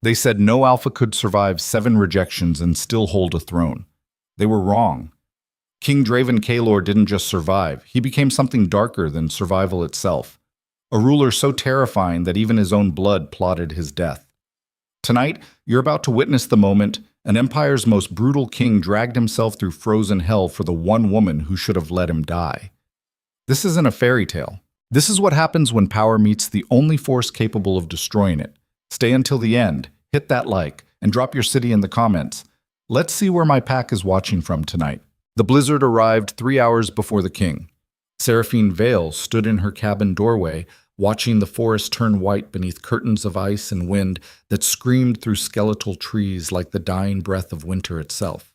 They said no alpha could survive 7 rejections and still hold a throne. They were wrong. King Draven Kaelor didn't just survive, he became something darker than survival itself. A ruler so terrifying that even his own blood plotted his death. Tonight, you're about to witness the moment an empire's most brutal king dragged himself through frozen hell for the one woman who should have let him die. This isn't a fairy tale. This is what happens when power meets the only force capable of destroying it. Stay until the end, hit that like, and drop your city in the comments. Let's see where my pack is watching from tonight. The blizzard arrived 3 hours before the king. Seraphine Vale stood in her cabin doorway, watching the forest turn white beneath curtains of ice and wind that screamed through skeletal trees like the dying breath of winter itself.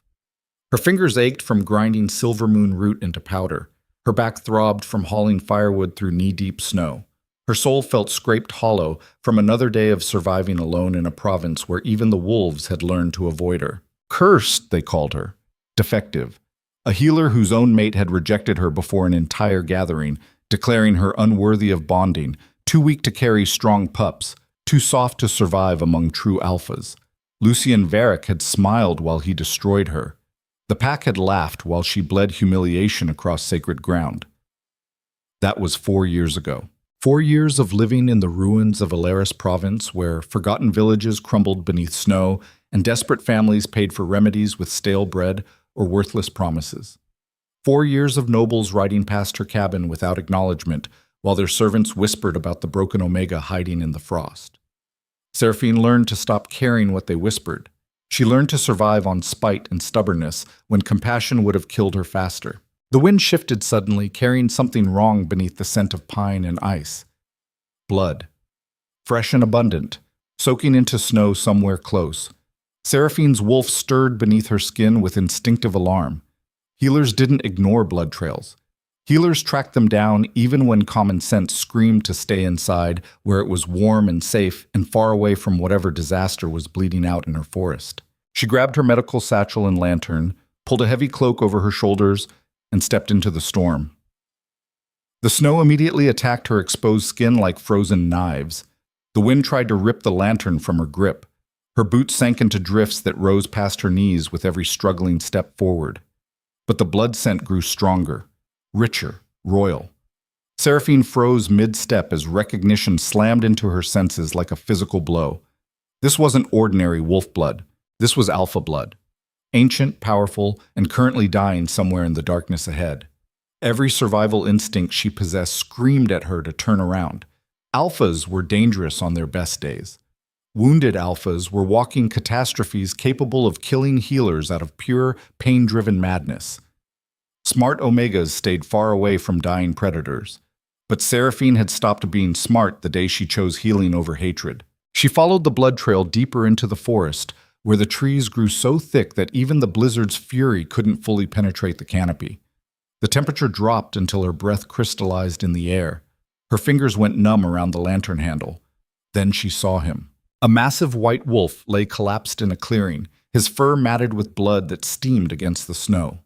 Her fingers ached from grinding silver moon root into powder. Her back throbbed from hauling firewood through knee-deep snow. Her soul felt scraped hollow from another day of surviving alone in a province where even the wolves had learned to avoid her. Cursed, they called her. Defective. A healer whose own mate had rejected her before an entire gathering, declaring her unworthy of bonding, too weak to carry strong pups, too soft to survive among true alphas. Lucien Varric had smiled while he destroyed her. The pack had laughed while she bled humiliation across sacred ground. That was 4 years ago. 4 years of living in the ruins of Alaris province where forgotten villages crumbled beneath snow and desperate families paid for remedies with stale bread or worthless promises. 4 years of nobles riding past her cabin without acknowledgement while their servants whispered about the broken Omega hiding in the frost. Seraphine learned to stop caring what they whispered. She learned to survive on spite and stubbornness when compassion would have killed her faster. The wind shifted suddenly, carrying something wrong beneath the scent of pine and ice. Blood. Fresh and abundant, soaking into snow somewhere close. Seraphine's wolf stirred beneath her skin with instinctive alarm. Healers didn't ignore blood trails. Healers tracked them down even when common sense screamed to stay inside, where it was warm and safe and far away from whatever disaster was bleeding out in her forest. She grabbed her medical satchel and lantern, pulled a heavy cloak over her shoulders, and stepped into the storm. The snow immediately attacked her exposed skin like frozen knives. The wind tried to rip the lantern from her grip. Her boots sank into drifts that rose past her knees with every struggling step forward. But the blood scent grew stronger, richer, royal. Seraphine froze mid-step as recognition slammed into her senses like a physical blow. This wasn't ordinary wolf blood. This was alpha blood. Ancient, powerful, and currently dying somewhere in the darkness ahead. Every survival instinct she possessed screamed at her to turn around. Alphas were dangerous on their best days. Wounded alphas were walking catastrophes capable of killing healers out of pure, pain-driven madness. Smart omegas stayed far away from dying predators. But Seraphine had stopped being smart the day she chose healing over hatred. She followed the blood trail deeper into the forest, where the trees grew so thick that even the blizzard's fury couldn't fully penetrate the canopy. The temperature dropped until her breath crystallized in the air. Her fingers went numb around the lantern handle. Then she saw him. A massive white wolf lay collapsed in a clearing, his fur matted with blood that steamed against the snow.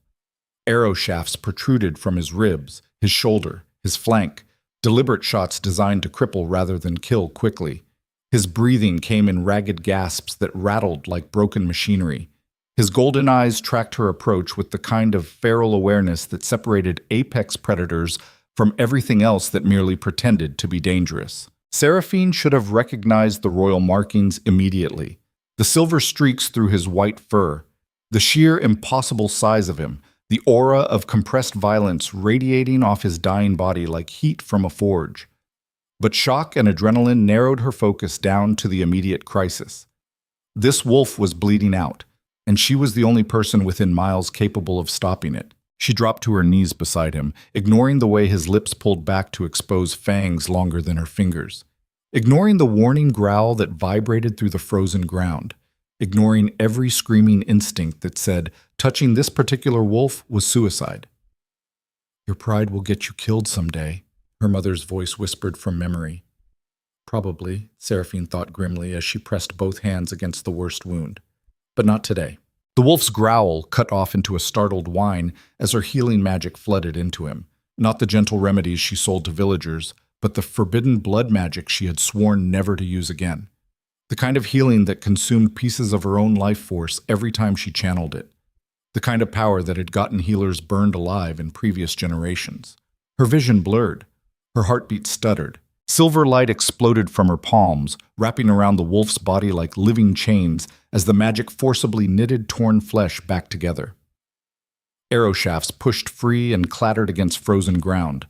Arrow shafts protruded from his ribs, his shoulder, his flank, deliberate shots designed to cripple rather than kill quickly. His breathing came in ragged gasps that rattled like broken machinery. His golden eyes tracked her approach with the kind of feral awareness that separated apex predators from everything else that merely pretended to be dangerous. Seraphine should have recognized the royal markings immediately. The silver streaks through his white fur, the sheer impossible size of him, the aura of compressed violence radiating off his dying body like heat from a forge. But shock and adrenaline narrowed her focus down to the immediate crisis. This wolf was bleeding out, and she was the only person within miles capable of stopping it. She dropped to her knees beside him, ignoring the way his lips pulled back to expose fangs longer than her fingers, ignoring the warning growl that vibrated through the frozen ground, ignoring every screaming instinct that said touching this particular wolf was suicide. "Your pride will get you killed someday," her mother's voice whispered from memory. Probably, Seraphine thought grimly as she pressed both hands against the worst wound. But not today. The wolf's growl cut off into a startled whine as her healing magic flooded into him. Not the gentle remedies she sold to villagers, but the forbidden blood magic she had sworn never to use again. The kind of healing that consumed pieces of her own life force every time she channeled it. The kind of power that had gotten healers burned alive in previous generations. Her vision blurred. Her heartbeat stuttered. Silver light exploded from her palms, wrapping around the wolf's body like living chains as the magic forcibly knitted torn flesh back together. Arrow shafts pushed free and clattered against frozen ground.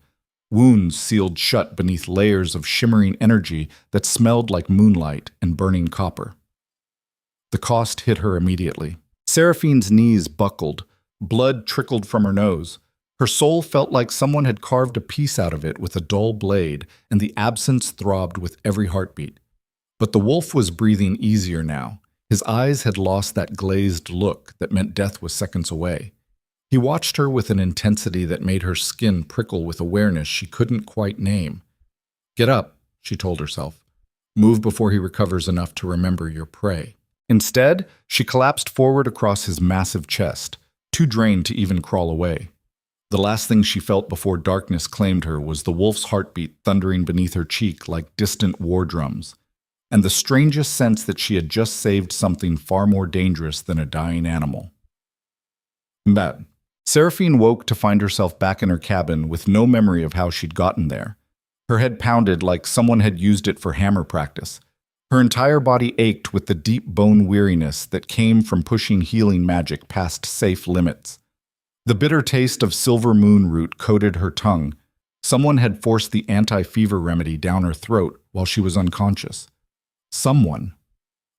Wounds sealed shut beneath layers of shimmering energy that smelled like moonlight and burning copper. The cost hit her immediately. Seraphine's knees buckled. Blood trickled from her nose. Her soul felt like someone had carved a piece out of it with a dull blade, and the absence throbbed with every heartbeat. But the wolf was breathing easier now. His eyes had lost that glazed look that meant death was seconds away. He watched her with an intensity that made her skin prickle with awareness she couldn't quite name. "Get up," she told herself. "Move before he recovers enough to remember your prey." Instead, she collapsed forward across his massive chest, too drained to even crawl away. The last thing she felt before darkness claimed her was the wolf's heartbeat thundering beneath her cheek like distant war drums, and the strangest sense that she had just saved something far more dangerous than a dying animal. Bad. Seraphine woke to find herself back in her cabin with no memory of how she'd gotten there. Her head pounded like someone had used it for hammer practice. Her entire body ached with the deep bone weariness that came from pushing healing magic past safe limits. The bitter taste of silver moon root coated her tongue. Someone had forced the anti-fever remedy down her throat while she was unconscious. Someone.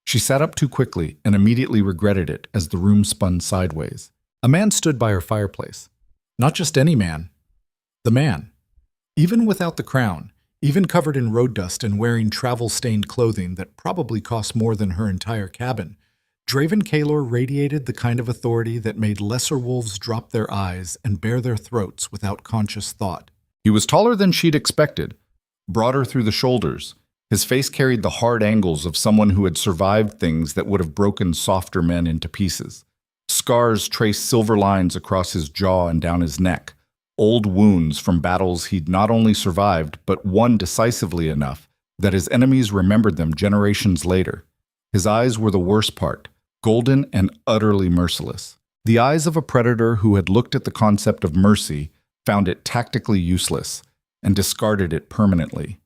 She sat up too quickly and immediately regretted it as the room spun sideways. A man stood by her fireplace. Not just any man. The man. Even without the crown, even covered in road dust and wearing travel-stained clothing that probably cost more than her entire cabin, Draven Kaelor radiated the kind of authority that made lesser wolves drop their eyes and bare their throats without conscious thought. He was taller than she'd expected, broader through the shoulders. His face carried the hard angles of someone who had survived things that would have broken softer men into pieces. Scars traced silver lines across his jaw and down his neck, old wounds from battles he'd not only survived but won decisively enough that his enemies remembered them generations later. His eyes were the worst part, golden and utterly merciless. The eyes of a predator who had looked at the concept of mercy, found it tactically useless, and discarded it permanently.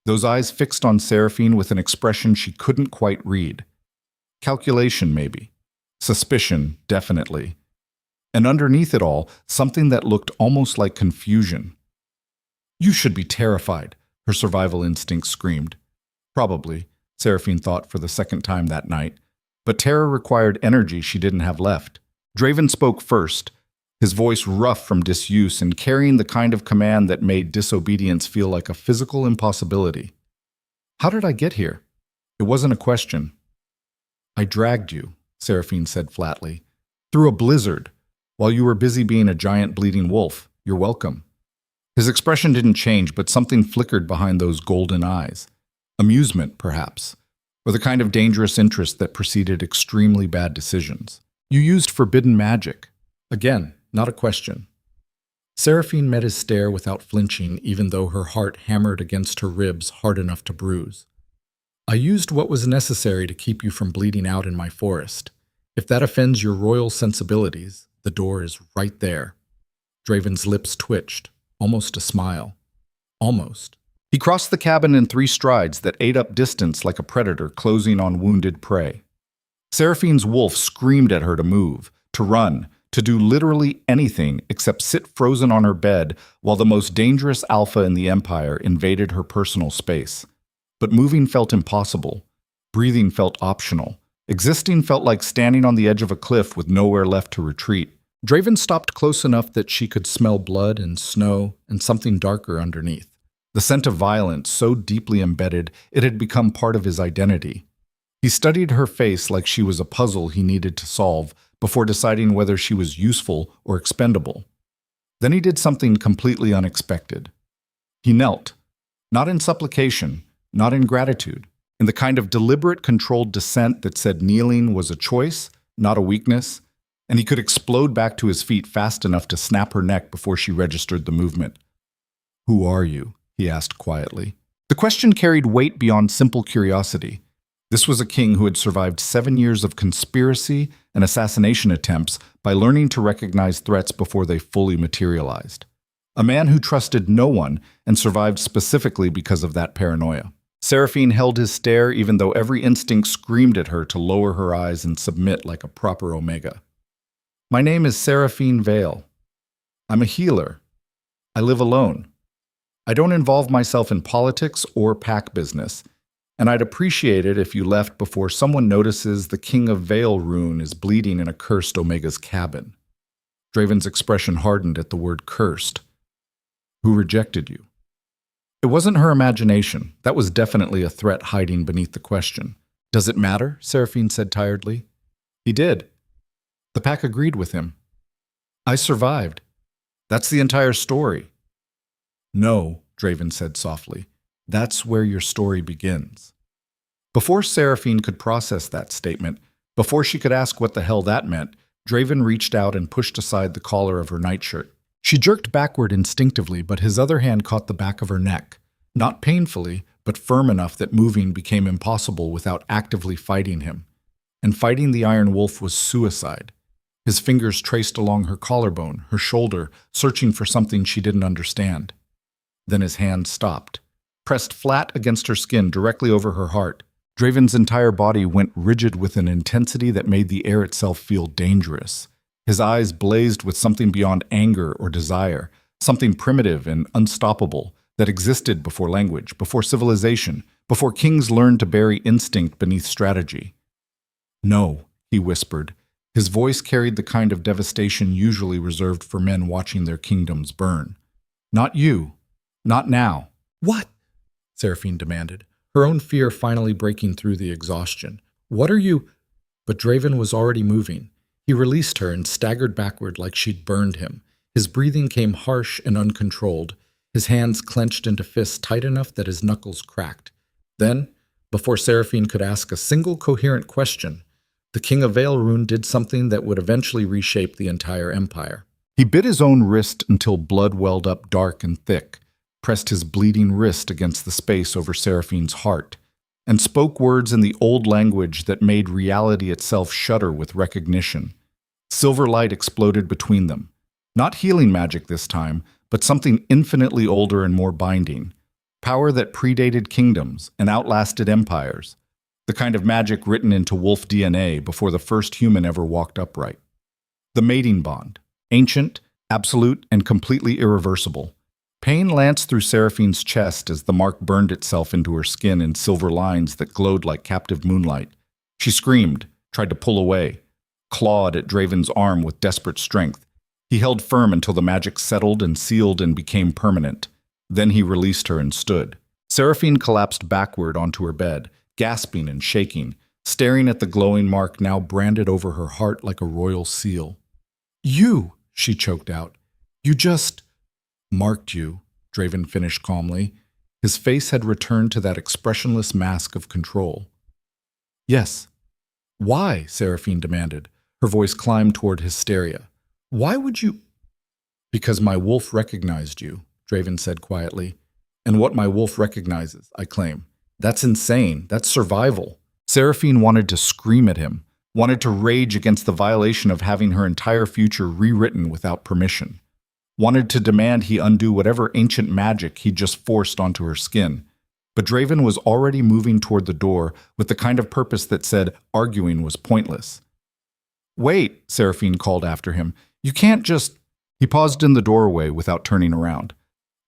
Those eyes fixed on Seraphine with an expression she couldn't quite read. Calculation, maybe. Suspicion, definitely. And underneath it all, something that looked almost like confusion. "You should be terrified," her survival instinct screamed. Probably, Seraphine thought for the second time that night. But terror required energy she didn't have left. Draven spoke first, his voice rough from disuse and carrying the kind of command that made disobedience feel like a physical impossibility. "How did I get here?" It wasn't a question. "I dragged you," Seraphine said flatly. "Through a blizzard. While you were busy being a giant bleeding wolf. You're welcome." His expression didn't change, but something flickered behind those golden eyes. Amusement, perhaps, or the kind of dangerous interest that preceded extremely bad decisions. "You used forbidden magic." Again, not a question. Seraphine met his stare without flinching, even though her heart hammered against her ribs hard enough to bruise. "I used what was necessary to keep you from bleeding out in my forest. If that offends your royal sensibilities, the door is right there." Draven's lips twitched, almost a smile. Almost. He crossed the cabin in 3 strides that ate up distance like a predator closing on wounded prey. Seraphine's wolf screamed at her to move, to run, to do literally anything except sit frozen on her bed while the most dangerous alpha in the Empire invaded her personal space. But moving felt impossible. Breathing felt optional. Existing felt like standing on the edge of a cliff with nowhere left to retreat. Draven stopped close enough that she could smell blood and snow and something darker underneath. The scent of violence so deeply embedded it had become part of his identity. He studied her face like she was a puzzle he needed to solve before deciding whether she was useful or expendable. Then he did something completely unexpected. He knelt, not in supplication, not in gratitude, in the kind of deliberate, controlled descent that said kneeling was a choice, not a weakness, and he could explode back to his feet fast enough to snap her neck before she registered the movement. "Who are you?" he asked quietly. The question carried weight beyond simple curiosity. This was a king who had survived 7 years of conspiracy and assassination attempts by learning to recognize threats before they fully materialized. A man who trusted no one and survived specifically because of that paranoia. Seraphine held his stare even though every instinct screamed at her to lower her eyes and submit like a proper Omega. My name is Seraphine Vale. I'm a healer. I live alone. I don't involve myself in politics or pack business, and I'd appreciate it if you left before someone notices the King of Vale rune is bleeding in a cursed Omega's cabin. Draven's expression hardened at the word cursed. Who rejected you? It wasn't her imagination. That was definitely a threat hiding beneath the question. Does it matter? Seraphine said tiredly. He did. The pack agreed with him. I survived. That's the entire story. No, Draven said softly. That's where your story begins. Before Seraphine could process that statement, before she could ask what the hell that meant, Draven reached out and pushed aside the collar of her nightshirt. She jerked backward instinctively, but his other hand caught the back of her neck. Not painfully, but firm enough that moving became impossible without actively fighting him. And fighting the Iron Wolf was suicide. His fingers traced along her collarbone, her shoulder, searching for something she didn't understand. Then his hand stopped, pressed flat against her skin directly over her heart. Draven's entire body went rigid with an intensity that made the air itself feel dangerous. His eyes blazed with something beyond anger or desire, something primitive and unstoppable that existed before language, before civilization, before kings learned to bury instinct beneath strategy. No, he whispered. His voice carried the kind of devastation usually reserved for men watching their kingdoms burn. Not you. Not now. What? Seraphine demanded, her own fear finally breaking through the exhaustion. What are you? But Draven was already moving. He released her and staggered backward like she'd burned him. His breathing came harsh and uncontrolled, his hands clenched into fists tight enough that his knuckles cracked. Then, before Seraphine could ask a single coherent question, the King of Vale rune did something that would eventually reshape the entire empire. He bit his own wrist until blood welled up dark and thick, pressed his bleeding wrist against the space over Seraphine's heart, and spoke words in the old language that made reality itself shudder with recognition. Silver light exploded between them. Not healing magic this time, but something infinitely older and more binding. Power that predated kingdoms and outlasted empires. The kind of magic written into wolf DNA before the first human ever walked upright. The mating bond. Ancient, absolute, and completely irreversible. Pain lanced through Seraphine's chest as the mark burned itself into her skin in silver lines that glowed like captive moonlight. She screamed, tried to pull away, clawed at Draven's arm with desperate strength. He held firm until the magic settled and sealed and became permanent. Then he released her and stood. Seraphine collapsed backward onto her bed, gasping and shaking, staring at the glowing mark now branded over her heart like a royal seal. You, she choked out. You just... Marked you, Draven finished calmly. His face had returned to that expressionless mask of control. Yes. Why? Seraphine demanded. Her voice climbed toward hysteria. Why would you? Because my wolf recognized you, Draven said quietly. And what my wolf recognizes, I claim. That's insane. That's survival. Seraphine wanted to scream at him, wanted to rage against the violation of having her entire future rewritten without permission. Wanted to demand he undo whatever ancient magic he'd just forced onto her skin. But Draven was already moving toward the door with the kind of purpose that said arguing was pointless. Wait, Seraphine called after him. You can't just... He paused in the doorway without turning around.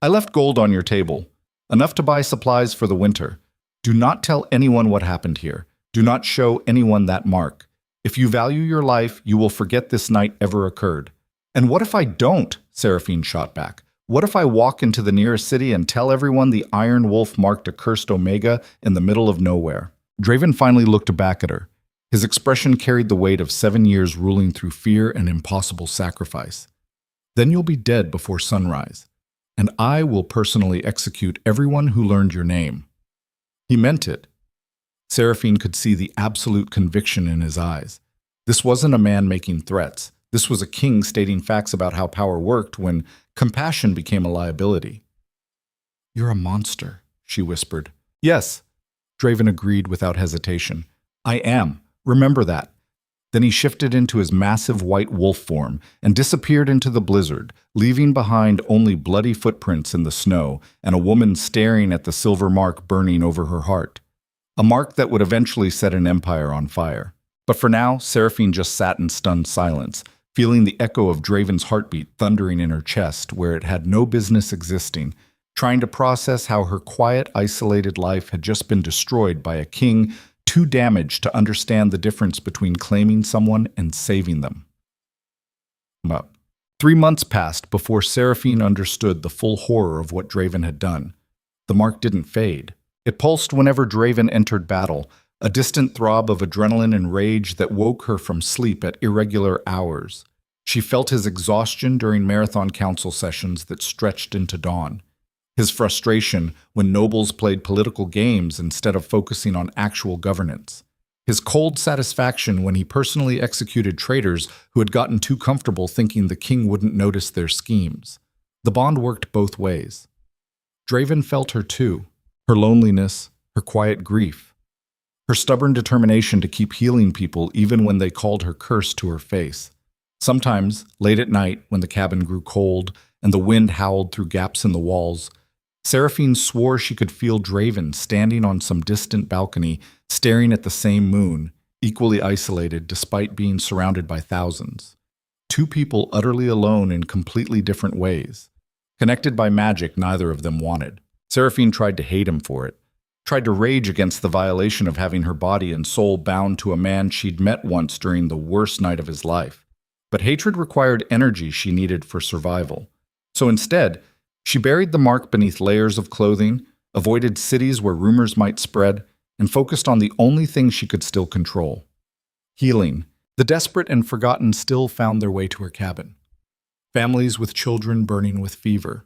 I left gold on your table, enough to buy supplies for the winter. Do not tell anyone what happened here. Do not show anyone that mark. If you value your life, you will forget this night ever occurred. And what if I don't? Seraphine shot back. What if I walk into the nearest city and tell everyone the Iron Wolf marked a cursed Omega in the middle of nowhere? Draven finally looked back at her. His expression carried the weight of 7 years ruling through fear and impossible sacrifice. Then you'll be dead before sunrise, and I will personally execute everyone who learned your name. He meant it. Seraphine could see the absolute conviction in his eyes. This wasn't a man making threats. This was a king stating facts about how power worked when compassion became a liability. You're a monster, she whispered. Yes, Draven agreed without hesitation. I am. Remember that. Then he shifted into his massive white wolf form and disappeared into the blizzard, leaving behind only bloody footprints in the snow and a woman staring at the silver mark burning over her heart. A mark that would eventually set an empire on fire. But for now, Seraphine just sat in stunned silence, feeling the echo of Draven's heartbeat thundering in her chest where it had no business existing, trying to process how her quiet, isolated life had just been destroyed by a king too damaged to understand the difference between claiming someone and saving them. Well, 3 months passed before Seraphine understood the full horror of what Draven had done. The mark didn't fade. It pulsed whenever Draven entered battle, a distant throb of adrenaline and rage that woke her from sleep at irregular hours. She felt his exhaustion during marathon council sessions that stretched into dawn. His frustration when nobles played political games instead of focusing on actual governance. His cold satisfaction when he personally executed traitors who had gotten too comfortable thinking the king wouldn't notice their schemes. The bond worked both ways. Draven felt her too, her loneliness, her quiet grief, her stubborn determination to keep healing people even when they called her curse to her face. Sometimes, late at night when the cabin grew cold and the wind howled through gaps in the walls, Seraphine swore she could feel Draven standing on some distant balcony, staring at the same moon, equally isolated despite being surrounded by thousands. Two people utterly alone in completely different ways. Connected by magic neither of them wanted. Seraphine tried to hate him for it, tried to rage against the violation of having her body and soul bound to a man she'd met once during the worst night of his life. But hatred required energy she needed for survival. So instead, she buried the mark beneath layers of clothing, avoided cities where rumors might spread, and focused on the only thing she could still control. Healing. The desperate and forgotten still found their way to her cabin. Families with children burning with fever.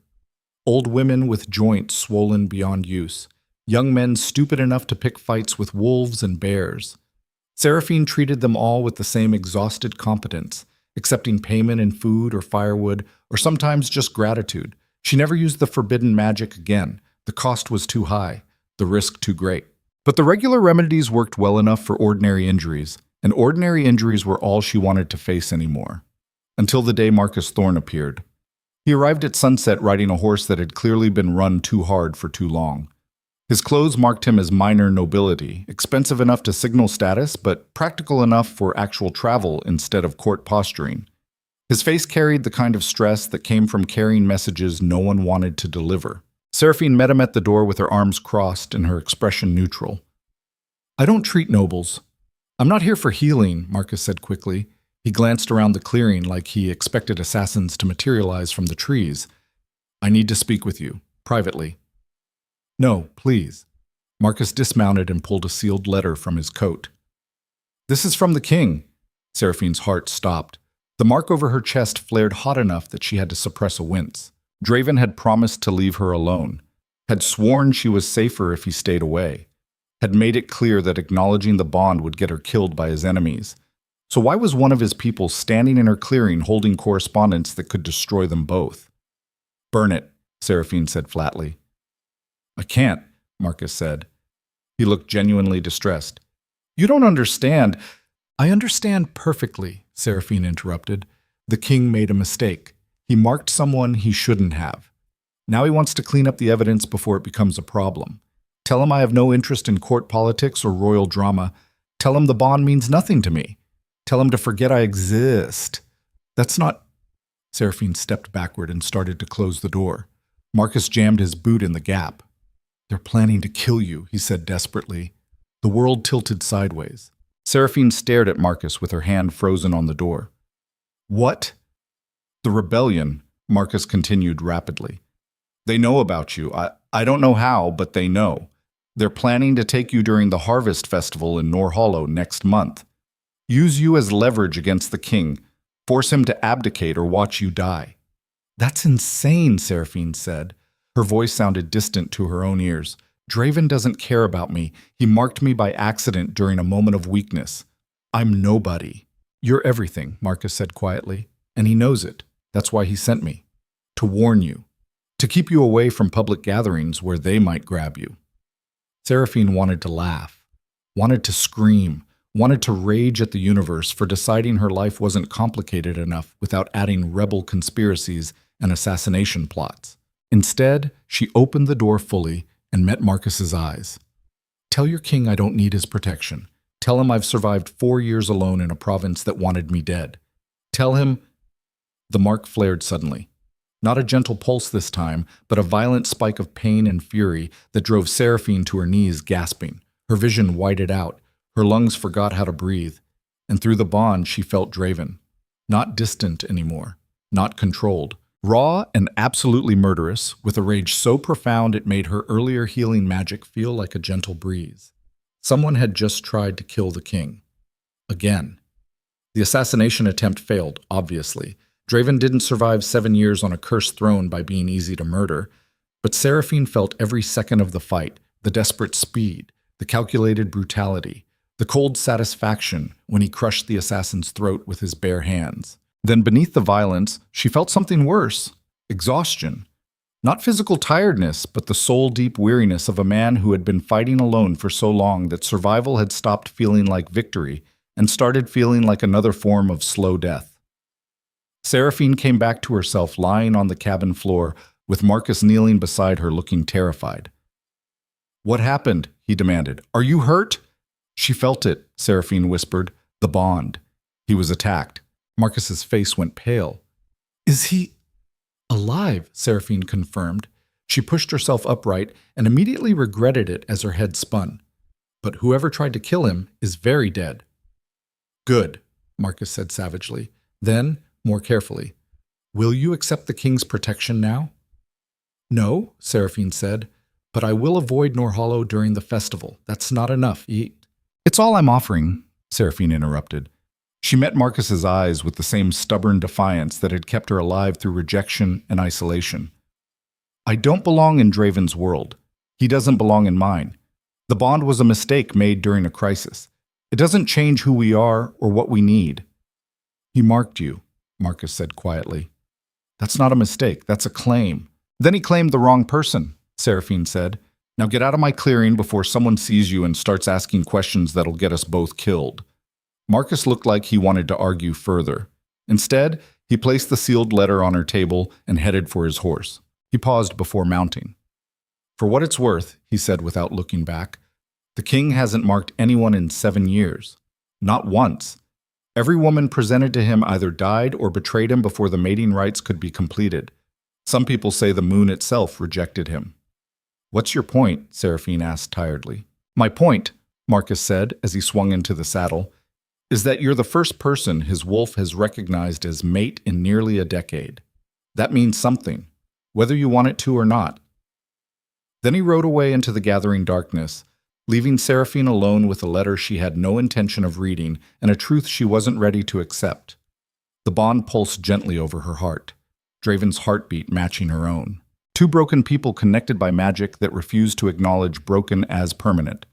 Old women with joints swollen beyond use. Young men stupid enough to pick fights with wolves and bears. Seraphine treated them all with the same exhausted competence, accepting payment in food or firewood, or sometimes just gratitude. She never used the forbidden magic again. The cost was too high, the risk too great. But the regular remedies worked well enough for ordinary injuries, and ordinary injuries were all she wanted to face anymore. Until the day Marcus Thorne appeared. He arrived at sunset riding a horse that had clearly been run too hard for too long. His clothes marked him as minor nobility, expensive enough to signal status, but practical enough for actual travel instead of court posturing. His face carried the kind of stress that came from carrying messages no one wanted to deliver. Seraphine met him at the door with her arms crossed and her expression neutral. I don't treat nobles. I'm not here for healing, Marcus said quickly. He glanced around the clearing like he expected assassins to materialize from the trees. I need to speak with you, privately. No, please. Marcus dismounted and pulled a sealed letter from his coat. This is from the king. Seraphine's heart stopped. The mark over her chest flared hot enough that she had to suppress a wince. Draven had promised to leave her alone, had sworn she was safer if he stayed away, had made it clear that acknowledging the bond would get her killed by his enemies. So why was one of his people standing in her clearing holding correspondence that could destroy them both? Burn it, Seraphine said flatly. I can't, Marcus said. He looked genuinely distressed. You don't understand. I understand perfectly, Seraphine interrupted. The king made a mistake. He marked someone he shouldn't have. Now he wants to clean up the evidence before it becomes a problem. Tell him I have no interest in court politics or royal drama. Tell him the bond means nothing to me. Tell him to forget I exist. That's not... Seraphine stepped backward and started to close the door. Marcus jammed his boot in the gap. They're planning to kill you, he said desperately. The world tilted sideways. Seraphine stared at Marcus with her hand frozen on the door. What? The rebellion, Marcus continued rapidly. They know about you. I don't know how, but they know. They're planning to take you during the Harvest Festival in Norhollow next month. Use you as leverage against the king. Force him to abdicate or watch you die. That's insane, Seraphine said. Her voice sounded distant to her own ears. Draven doesn't care about me. He marked me by accident during a moment of weakness. I'm nobody. You're everything, Marcus said quietly. And he knows it. That's why he sent me. To warn you. To keep you away from public gatherings where they might grab you. Seraphine wanted to laugh, wanted to scream, wanted to rage at the universe for deciding her life wasn't complicated enough without adding rebel conspiracies and assassination plots. Instead, she opened the door fully and met Marcus's eyes. "Tell your king I don't need his protection. Tell him I've survived 4 years alone in a province that wanted me dead. Tell him—" The mark flared suddenly. Not a gentle pulse this time, but a violent spike of pain and fury that drove Seraphine to her knees gasping. Her vision whited out, her lungs forgot how to breathe, and through the bond she felt Draven. Not distant anymore, not controlled. Raw and absolutely murderous, with a rage so profound it made her earlier healing magic feel like a gentle breeze. Someone had just tried to kill the king. Again. The assassination attempt failed, obviously. Draven didn't survive 7 years on a cursed throne by being easy to murder, but Seraphine felt every second of the fight, the desperate speed, the calculated brutality, the cold satisfaction when he crushed the assassin's throat with his bare hands. Then beneath the violence, she felt something worse, exhaustion. Not physical tiredness, but the soul-deep weariness of a man who had been fighting alone for so long that survival had stopped feeling like victory and started feeling like another form of slow death. Seraphine came back to herself lying on the cabin floor, with Marcus kneeling beside her looking terrified. "What happened?" he demanded. "Are you hurt?" "She felt it," Seraphine whispered. "The bond." He was attacked. Marcus's face went pale. "Is he alive?" Seraphine confirmed. She pushed herself upright and immediately regretted it as her head spun. "But whoever tried to kill him is very dead." "Good," Marcus said savagely. Then, more carefully, "Will you accept the king's protection now?" "No," Seraphine said, "but I will avoid Norhollow during the festival. That's not enough. It's all I'm offering," Seraphine interrupted. She met Marcus's eyes with the same stubborn defiance that had kept her alive through rejection and isolation. "I don't belong in Draven's world. He doesn't belong in mine. The bond was a mistake made during a crisis. It doesn't change who we are or what we need." "He marked you," Marcus said quietly. "That's not a mistake, that's a claim." "Then he claimed the wrong person," Seraphine said. "Now get out of my clearing before someone sees you and starts asking questions that'll get us both killed." Marcus looked like he wanted to argue further. Instead, he placed the sealed letter on her table and headed for his horse. He paused before mounting. "For what it's worth," he said without looking back, "the king hasn't marked anyone in 7 years. Not once. Every woman presented to him either died or betrayed him before the mating rites could be completed. Some people say the moon itself rejected him." "What's your point?" Seraphine asked tiredly. "My point," Marcus said as he swung into the saddle, "is that you're the first person his wolf has recognized as mate in nearly a decade. That means something, whether you want it to or not." Then he rode away into the gathering darkness, leaving Seraphine alone with a letter she had no intention of reading and a truth she wasn't ready to accept. The bond pulsed gently over her heart, Draven's heartbeat matching her own. Two broken people connected by magic that refused to acknowledge broken as permanent.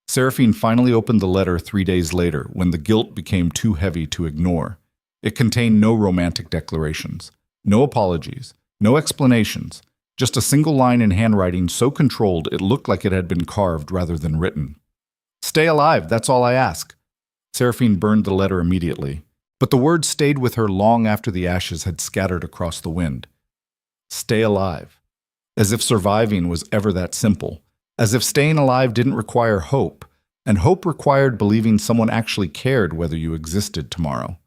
Seraphine finally opened the letter 3 days later when the guilt became too heavy to ignore. It contained no romantic declarations, no apologies, no explanations, just a single line in handwriting so controlled it looked like it had been carved rather than written. "Stay alive, that's all I ask." Seraphine burned the letter immediately, but the words stayed with her long after the ashes had scattered across the wind. Stay alive. As if surviving was ever that simple. As if staying alive didn't require hope, and hope required believing someone actually cared whether you existed tomorrow.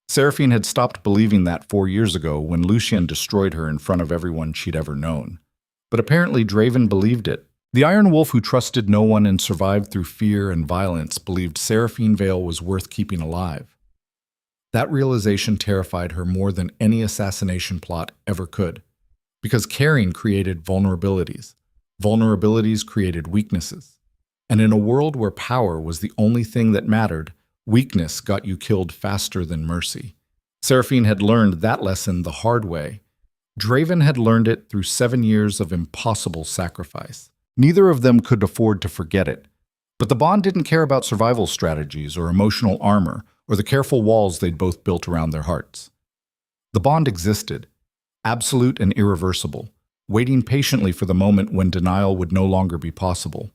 Seraphine had stopped believing that 4 years ago when Lucien destroyed her in front of everyone she'd ever known. But apparently Draven believed it. The Iron Wolf who trusted no one and survived through fear and violence believed Seraphine Vale was worth keeping alive. That realization terrified her more than any assassination plot ever could. Because caring created vulnerabilities. Vulnerabilities created weaknesses. And in a world where power was the only thing that mattered, weakness got you killed faster than mercy. Seraphine had learned that lesson the hard way. Draven had learned it through 7 years of impossible sacrifice. Neither of them could afford to forget it. But the bond didn't care about survival strategies or emotional armor or the careful walls they'd both built around their hearts. The bond existed, absolute and irreversible, waiting patiently for the moment when denial would no longer be possible.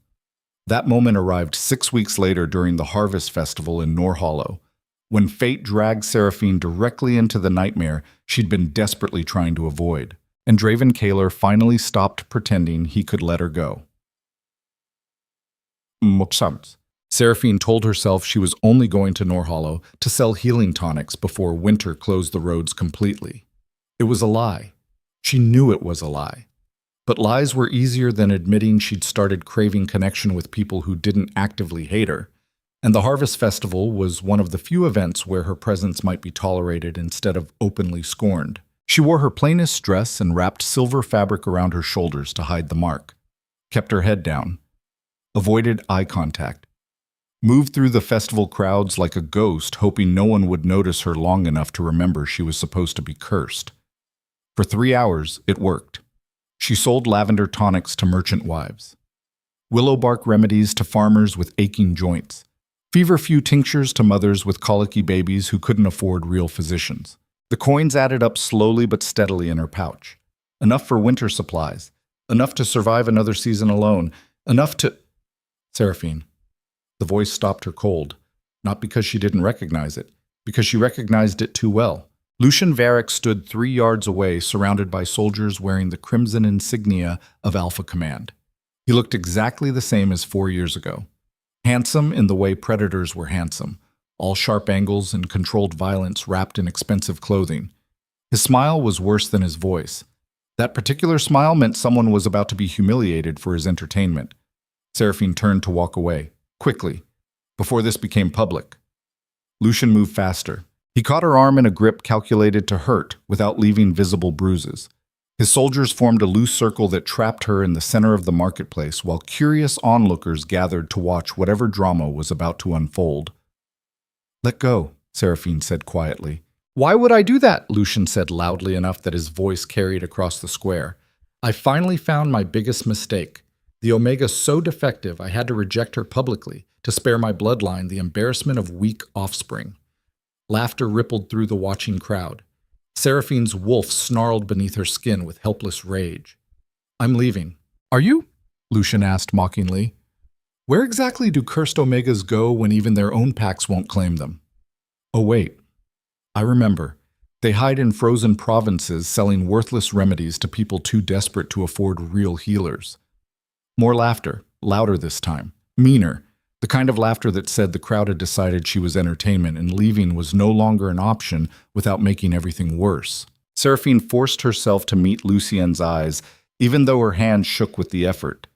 That moment arrived 6 weeks later during the Harvest Festival in Norhollow, when fate dragged Seraphine directly into the nightmare she'd been desperately trying to avoid, and Draven Kaelor finally stopped pretending he could let her go. Seraphine told herself she was only going to Norhollow to sell healing tonics before winter closed the roads completely. It was a lie. She knew it was a lie. But lies were easier than admitting she'd started craving connection with people who didn't actively hate her, and the Harvest Festival was one of the few events where her presence might be tolerated instead of openly scorned. She wore her plainest dress and wrapped silver fabric around her shoulders to hide the mark, kept her head down, avoided eye contact, moved through the festival crowds like a ghost, hoping no one would notice her long enough to remember she was supposed to be cursed. For 3 hours, it worked. She sold lavender tonics to merchant wives, willow bark remedies to farmers with aching joints, feverfew tinctures to mothers with colicky babies who couldn't afford real physicians. The coins added up slowly but steadily in her pouch. Enough for winter supplies, enough to survive another season alone, enough to… Seraphine. The voice stopped her cold, not because she didn't recognize it, because she recognized it too well. Lucian Varric stood 3 yards away, surrounded by soldiers wearing the crimson insignia of Alpha Command. He looked exactly the same as 4 years ago. Handsome in the way predators were handsome, all sharp angles and controlled violence wrapped in expensive clothing. His smile was worse than his voice. That particular smile meant someone was about to be humiliated for his entertainment. Seraphine turned to walk away, quickly, before this became public. Lucian moved faster. He caught her arm in a grip calculated to hurt without leaving visible bruises. His soldiers formed a loose circle that trapped her in the center of the marketplace while curious onlookers gathered to watch whatever drama was about to unfold. "Let go," Seraphine said quietly. "Why would I do that?" Lucian said loudly enough that his voice carried across the square. "I finally found my biggest mistake. The Omega's so defective I had to reject her publicly to spare my bloodline the embarrassment of weak offspring." Laughter rippled through the watching crowd. Seraphine's wolf snarled beneath her skin with helpless rage. "I'm leaving." "Are you?" Lucian asked mockingly. "Where exactly do cursed Omegas go when even their own packs won't claim them?" "Oh wait, I remember. They hide in frozen provinces selling worthless remedies to people too desperate to afford real healers." More laughter, louder this time, meaner. The kind of laughter that said the crowd had decided she was entertainment and leaving was no longer an option without making everything worse. Seraphine forced herself to meet Lucien's eyes, even though her hand shook with the effort.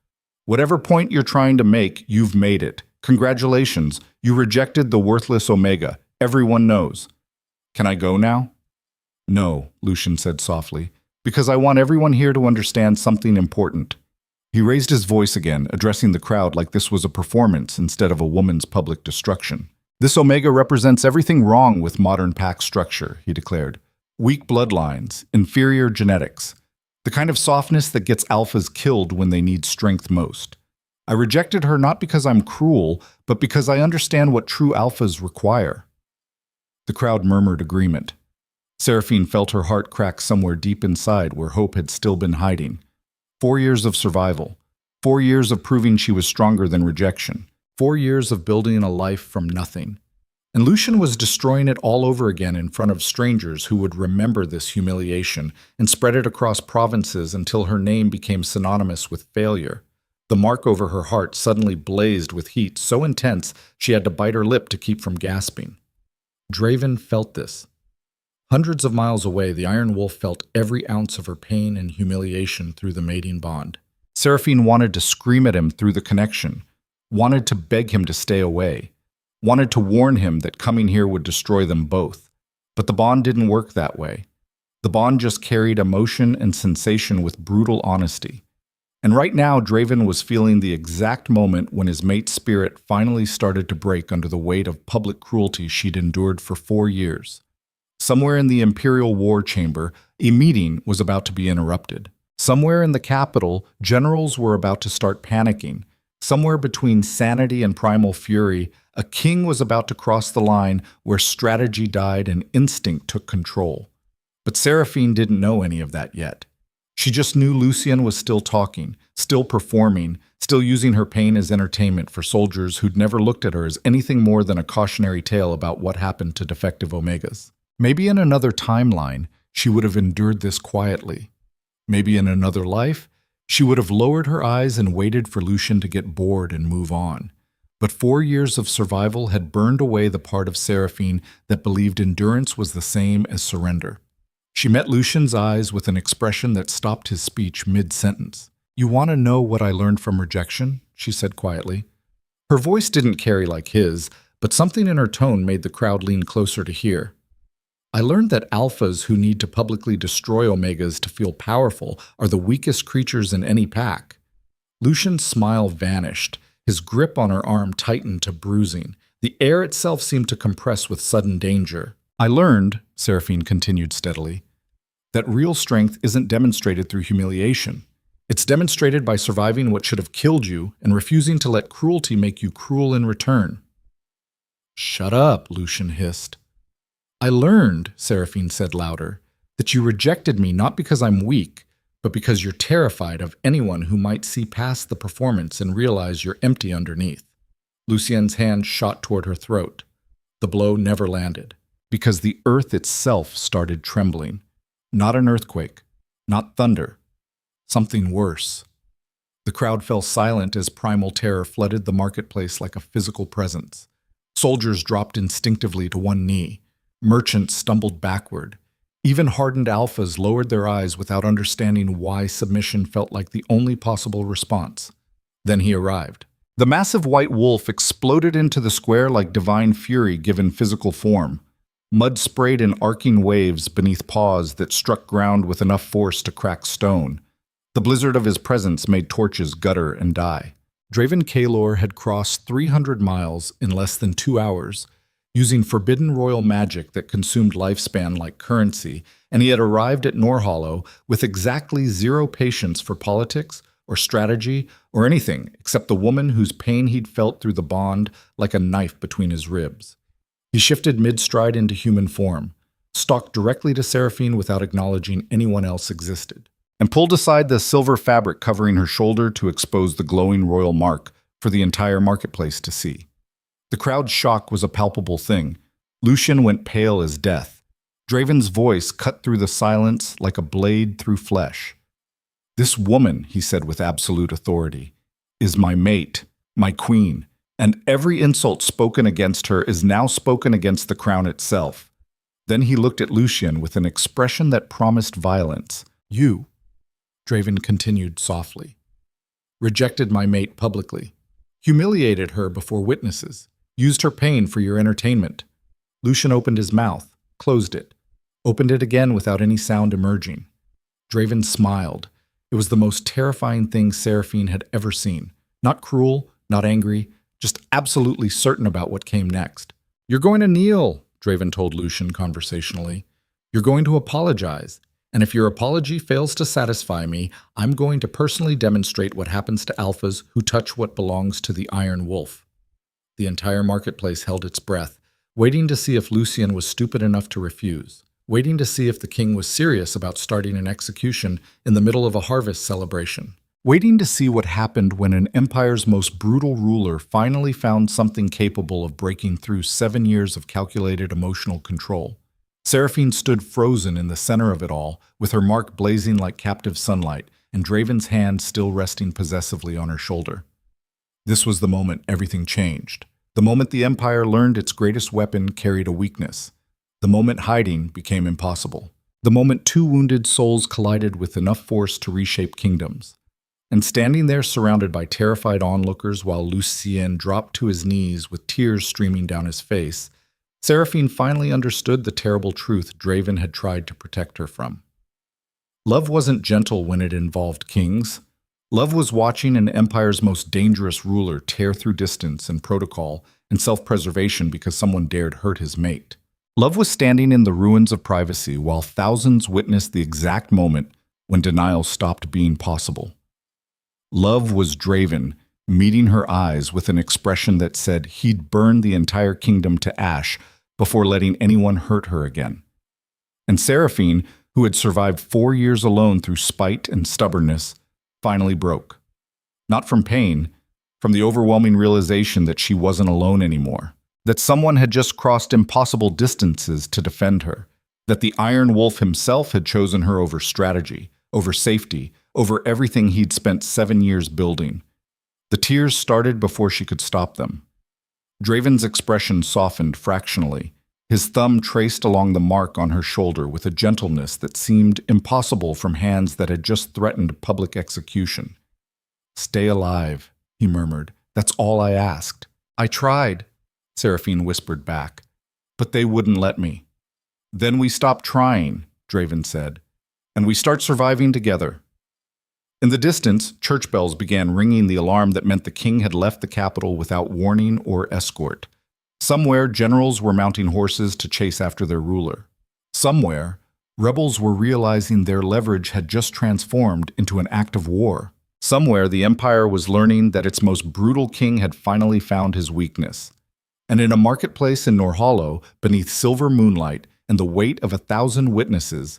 "Whatever point you're trying to make, you've made it. Congratulations, you rejected the worthless Omega. Everyone knows." "Can I go now?" "No," Lucian said softly, "because I want everyone here to understand something important." He raised his voice again, addressing the crowd like this was a performance instead of a woman's public destruction. "This Omega represents everything wrong with modern pack structure," he declared. "Weak bloodlines, inferior genetics, the kind of softness that gets alphas killed when they need strength most. I rejected her not because I'm cruel, but because I understand what true alphas require." The crowd murmured agreement. Seraphine felt her heart crack somewhere deep inside where hope had still been hiding. 4 years of survival. 4 years of proving she was stronger than rejection. 4 years of building a life from nothing. And Lucian was destroying it all over again in front of strangers who would remember this humiliation and spread it across provinces until her name became synonymous with failure. The mark over her heart suddenly blazed with heat so intense she had to bite her lip to keep from gasping. Draven felt this. Hundreds of miles away, the Iron Wolf felt every ounce of her pain and humiliation through the mating bond. Seraphine wanted to scream at him through the connection, wanted to beg him to stay away, wanted to warn him that coming here would destroy them both. But the bond didn't work that way. The bond just carried emotion and sensation with brutal honesty. And right now, Draven was feeling the exact moment when his mate's spirit finally started to break under the weight of public cruelty she'd endured for 4 years. Somewhere in the Imperial War Chamber, a meeting was about to be interrupted. Somewhere in the capital, generals were about to start panicking. Somewhere between sanity and primal fury, a king was about to cross the line where strategy died and instinct took control. But Seraphine didn't know any of that yet. She just knew Lucien was still talking, still performing, still using her pain as entertainment for soldiers who'd never looked at her as anything more than a cautionary tale about what happened to defective Omegas. Maybe in another timeline, she would have endured this quietly. Maybe in another life, she would have lowered her eyes and waited for Lucien to get bored and move on. But 4 years of survival had burned away the part of Seraphine that believed endurance was the same as surrender. She met Lucien's eyes with an expression that stopped his speech mid-sentence. "You want to know what I learned from rejection?" she said quietly. Her voice didn't carry like his, but something in her tone made the crowd lean closer to hear. "I learned that alphas who need to publicly destroy Omegas to feel powerful are the weakest creatures in any pack." Lucien's smile vanished. His grip on her arm tightened to bruising. The air itself seemed to compress with sudden danger. "I learned," Seraphine continued steadily, "that real strength isn't demonstrated through humiliation. It's demonstrated by surviving what should have killed you and refusing to let cruelty make you cruel in return." "Shut up," Lucien hissed. "I learned," Seraphine said louder, "that you rejected me not because I'm weak, but because you're terrified of anyone who might see past the performance and realize you're empty underneath." Lucien's hand shot toward her throat. The blow never landed, because the earth itself started trembling. Not an earthquake, not thunder, something worse. The crowd fell silent as primal terror flooded the marketplace like a physical presence. Soldiers dropped instinctively to one knee. Merchants stumbled backward. Even hardened alphas lowered their eyes without understanding why submission felt like the only possible response. Then he arrived. The massive white wolf exploded into the square like divine fury given physical form. Mud sprayed in arcing waves beneath paws that struck ground with enough force to crack stone. The blizzard of his presence made torches gutter and die. Draven Kaelor had crossed 300 miles in less than 2 hours, using forbidden royal magic that consumed lifespan like currency, and he had arrived at Norhollow with exactly 0 patience for politics or strategy or anything except the woman whose pain he'd felt through the bond like a knife between his ribs. He shifted mid-stride into human form, stalked directly to Seraphine without acknowledging anyone else existed, and pulled aside the silver fabric covering her shoulder to expose the glowing royal mark for the entire marketplace to see. The crowd's shock was a palpable thing. Lucien went pale as death. Draven's voice cut through the silence like a blade through flesh. "This woman," he said with absolute authority, "is my mate, my queen, and every insult spoken against her is now spoken against the crown itself." Then he looked at Lucien with an expression that promised violence. "You," Draven continued softly, "rejected my mate publicly, humiliated her before witnesses, used her pain for your entertainment." Lucien opened his mouth, closed it, opened it again without any sound emerging. Draven smiled. It was the most terrifying thing Seraphine had ever seen. Not cruel, not angry, just absolutely certain about what came next. "You're going to kneel," Draven told Lucien conversationally. "You're going to apologize. And if your apology fails to satisfy me, I'm going to personally demonstrate what happens to alphas who touch what belongs to the Iron Wolf." The entire marketplace held its breath, waiting to see if Lucien was stupid enough to refuse, waiting to see if the king was serious about starting an execution in the middle of a harvest celebration, waiting to see what happened when an empire's most brutal ruler finally found something capable of breaking through 7 years of calculated emotional control. Seraphine stood frozen in the center of it all, with her mark blazing like captive sunlight, and Draven's hand still resting possessively on her shoulder. This was the moment everything changed. The moment the Empire learned its greatest weapon carried a weakness. The moment hiding became impossible. The moment 2 wounded souls collided with enough force to reshape kingdoms. And standing there surrounded by terrified onlookers while Lucien dropped to his knees with tears streaming down his face, Seraphine finally understood the terrible truth Draven had tried to protect her from. Love wasn't gentle when it involved kings. Love was watching an empire's most dangerous ruler tear through distance and protocol and self-preservation because someone dared hurt his mate. Love was standing in the ruins of privacy while thousands witnessed the exact moment when denial stopped being possible. Love was Draven, meeting her eyes with an expression that said he'd burn the entire kingdom to ash before letting anyone hurt her again. And Seraphine, who had survived 4 years alone through spite and stubbornness, finally broke. Not from pain, from the overwhelming realization that she wasn't alone anymore, that someone had just crossed impossible distances to defend her, that the Iron Wolf himself had chosen her over strategy, over safety, over everything he'd spent 7 years building. The tears started before she could stop them. Draven's expression softened fractionally. His thumb traced along the mark on her shoulder with a gentleness that seemed impossible from hands that had just threatened public execution. "Stay alive," he murmured. "That's all I asked." "I tried," Seraphine whispered back, "but they wouldn't let me." "Then we stop trying," Draven said, "and we start surviving together." In the distance, church bells began ringing the alarm that meant the king had left the capital without warning or escort. Somewhere, generals were mounting horses to chase after their ruler. Somewhere, rebels were realizing their leverage had just transformed into an act of war. Somewhere, the empire was learning that its most brutal king had finally found his weakness. And in a marketplace in Norhollow, beneath silver moonlight and the weight of 1,000 witnesses,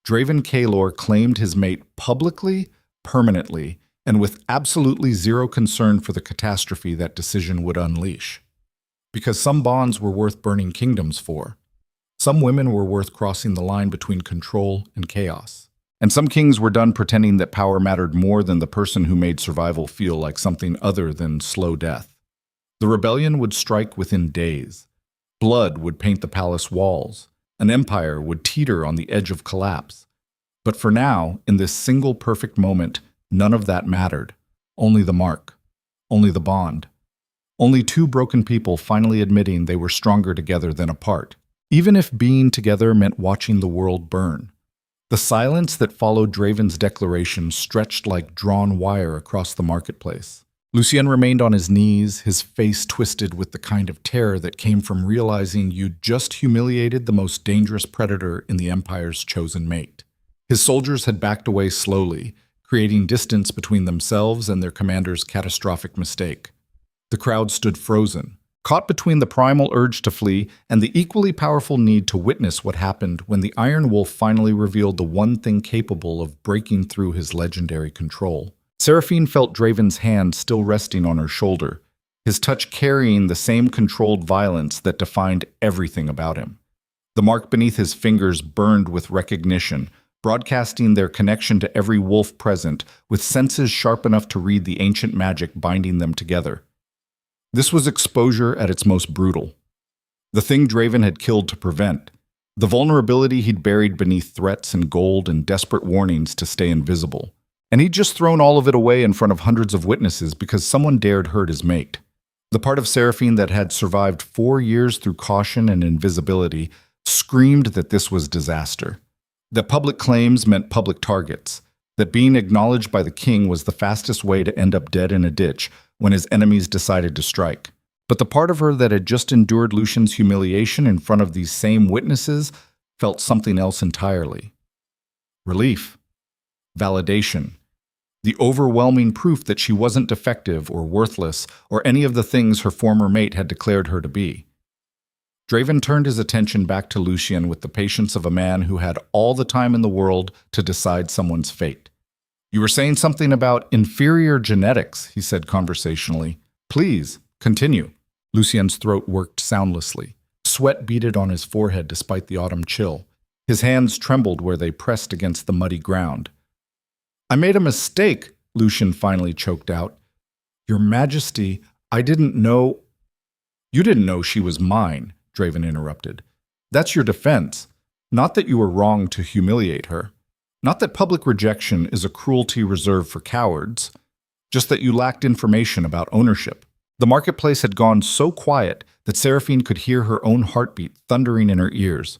Draven Kaelor claimed his mate publicly, permanently, and with absolutely zero concern for the catastrophe that decision would unleash. Because some bonds were worth burning kingdoms for. Some women were worth crossing the line between control and chaos. And some kings were done pretending that power mattered more than the person who made survival feel like something other than slow death. The rebellion would strike within days. Blood would paint the palace walls. An empire would teeter on the edge of collapse. But for now, in this single perfect moment, none of that mattered. Only the mark. Only the bond. Only two broken people finally admitting they were stronger together than apart, even if being together meant watching the world burn. The silence that followed Draven's declaration stretched like drawn wire across the marketplace. Lucien remained on his knees, his face twisted with the kind of terror that came from realizing you'd just humiliated the most dangerous predator in the Empire's chosen mate. His soldiers had backed away slowly, creating distance between themselves and their commander's catastrophic mistake. The crowd stood frozen, caught between the primal urge to flee and the equally powerful need to witness what happened when the Iron Wolf finally revealed the one thing capable of breaking through his legendary control. Seraphine felt Draven's hand still resting on her shoulder, his touch carrying the same controlled violence that defined everything about him. The mark beneath his fingers burned with recognition, broadcasting their connection to every wolf present, with senses sharp enough to read the ancient magic binding them together. This was exposure at its most brutal. The thing Draven had killed to prevent. The vulnerability he'd buried beneath threats and gold and desperate warnings to stay invisible. And he'd just thrown all of it away in front of hundreds of witnesses because someone dared hurt his mate. The part of Seraphine that had survived 4 years through caution and invisibility screamed that this was disaster. That public claims meant public targets. That being acknowledged by the king was the fastest way to end up dead in a ditch when his enemies decided to strike. But the part of her that had just endured Lucien's humiliation in front of these same witnesses felt something else entirely. Relief. Validation. The overwhelming proof that she wasn't defective or worthless or any of the things her former mate had declared her to be. Draven turned his attention back to Lucien with the patience of a man who had all the time in the world to decide someone's fate. "You were saying something about inferior genetics," he said conversationally. "Please, continue." Lucien's throat worked soundlessly. Sweat beaded on his forehead despite the autumn chill. His hands trembled where they pressed against the muddy ground. "I made a mistake," Lucien finally choked out. "Your Majesty, I didn't know—" "You didn't know she was mine," Draven interrupted. "That's your defense. Not that you were wrong to humiliate her. Not that public rejection is a cruelty reserved for cowards. Just that you lacked information about ownership." The marketplace had gone so quiet that Seraphine could hear her own heartbeat thundering in her ears.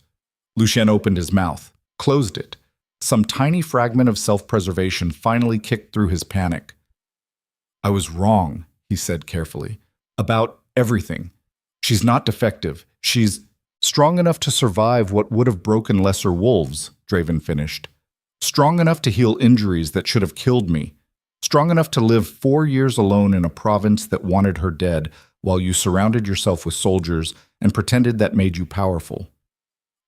Lucien opened his mouth, closed it. Some tiny fragment of self-preservation finally kicked through his panic. "I was wrong," he said carefully, "about everything. She's not defective. She's strong enough to survive what would have broken lesser wolves," Draven finished. "Strong enough to heal injuries that should have killed me. Strong enough to live 4 years alone in a province that wanted her dead while you surrounded yourself with soldiers and pretended that made you powerful."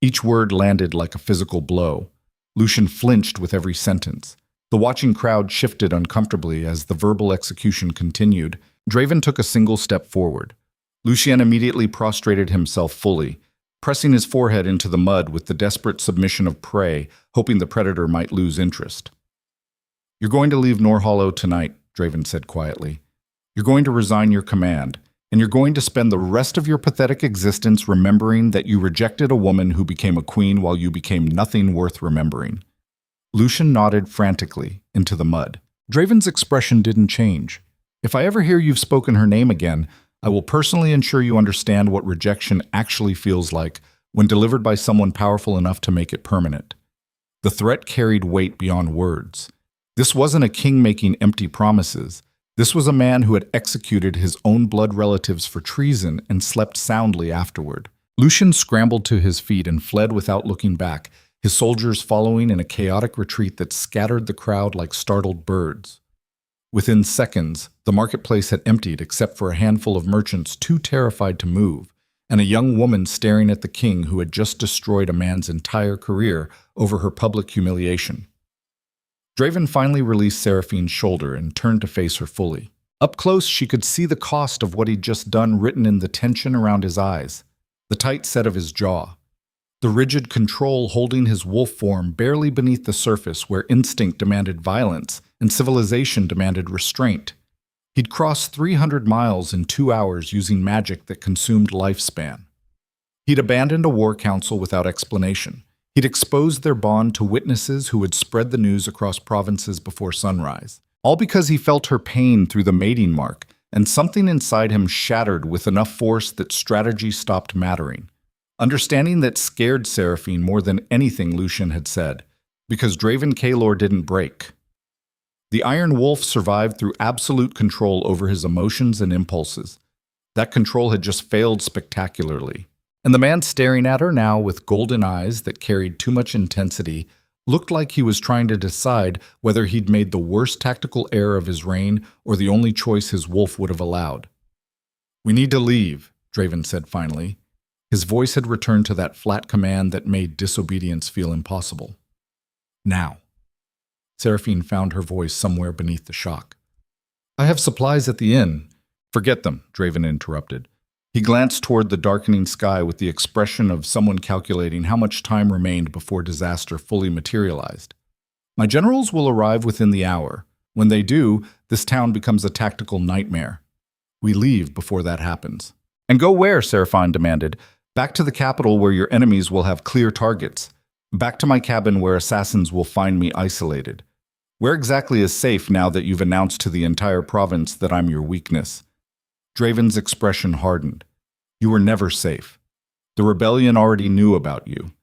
Each word landed like a physical blow. Lucian flinched with every sentence. The watching crowd shifted uncomfortably as the verbal execution continued. Draven took a single step forward. Lucian immediately prostrated himself fully, pressing his forehead into the mud with the desperate submission of prey, hoping the predator might lose interest. "You're going to leave Norhollow tonight," Draven said quietly. "You're going to resign your command, and you're going to spend the rest of your pathetic existence remembering that you rejected a woman who became a queen while you became nothing worth remembering." Lucian nodded frantically into the mud. Draven's expression didn't change. "If I ever hear you've spoken her name again, I will personally ensure you understand what rejection actually feels like when delivered by someone powerful enough to make it permanent." The threat carried weight beyond words. This wasn't a king making empty promises. This was a man who had executed his own blood relatives for treason and slept soundly afterward. Lucian scrambled to his feet and fled without looking back, his soldiers following in a chaotic retreat that scattered the crowd like startled birds. Within seconds, the marketplace had emptied except for a handful of merchants too terrified to move, and a young woman staring at the king who had just destroyed a man's entire career over her public humiliation. Draven finally released Seraphine's shoulder and turned to face her fully. Up close, she could see the cost of what he'd just done written in the tension around his eyes, the tight set of his jaw, the rigid control holding his wolf form barely beneath the surface where instinct demanded violence and civilization demanded restraint. He'd crossed 300 miles in 2 hours using magic that consumed lifespan. He'd abandoned a war council without explanation. He'd exposed their bond to witnesses who would spread the news across provinces before sunrise. All because he felt her pain through the mating mark, and something inside him shattered with enough force that strategy stopped mattering. Understanding that scared Seraphine more than anything Lucian had said, because Draven Kaelor didn't break. The Iron Wolf survived through absolute control over his emotions and impulses. That control had just failed spectacularly. And the man staring at her now with golden eyes that carried too much intensity looked like he was trying to decide whether he'd made the worst tactical error of his reign or the only choice his wolf would have allowed. "We need to leave," Draven said finally. His voice had returned to that flat command that made disobedience feel impossible. "Now." Seraphine found her voice somewhere beneath the shock. "I have supplies at the inn." "Forget them," Draven interrupted. He glanced toward the darkening sky with the expression of someone calculating how much time remained before disaster fully materialized. "My generals will arrive within the hour. When they do, this town becomes a tactical nightmare. We leave before that happens." "And go where?" Seraphine demanded. "Back to the capital where your enemies will have clear targets. Back to my cabin where assassins will find me isolated. Where exactly is safe now that you've announced to the entire province that I'm your weakness?" Draven's expression hardened. "You were never safe. The rebellion already knew about you.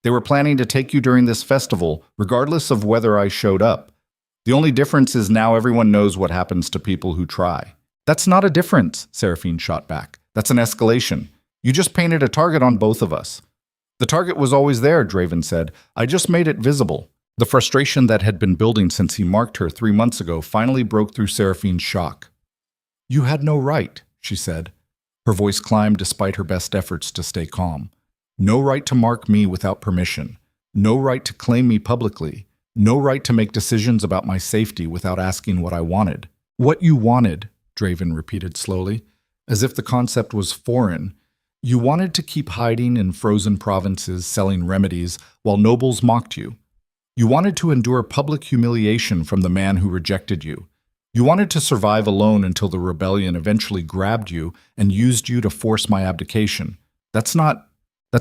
They were planning to take you during this festival, regardless of whether I showed up. The only difference is now everyone knows what happens to people who try." "That's not a difference," Seraphine shot back. "That's an escalation. You just painted a target on both of us." "The target was always there," Draven said. "I just made it visible." The frustration that had been building since he marked her 3 months ago finally broke through Seraphine's shock. "You had no right," she said. Her voice climbed despite her best efforts to stay calm. "No right to mark me without permission. No right to claim me publicly. No right to make decisions about my safety without asking what I wanted." "What you wanted," Draven repeated slowly, as if the concept was foreign. "You wanted to keep hiding in frozen provinces selling remedies while nobles mocked you. You wanted to endure public humiliation from the man who rejected you. You wanted to survive alone until the rebellion eventually grabbed you and used you to force my abdication. That's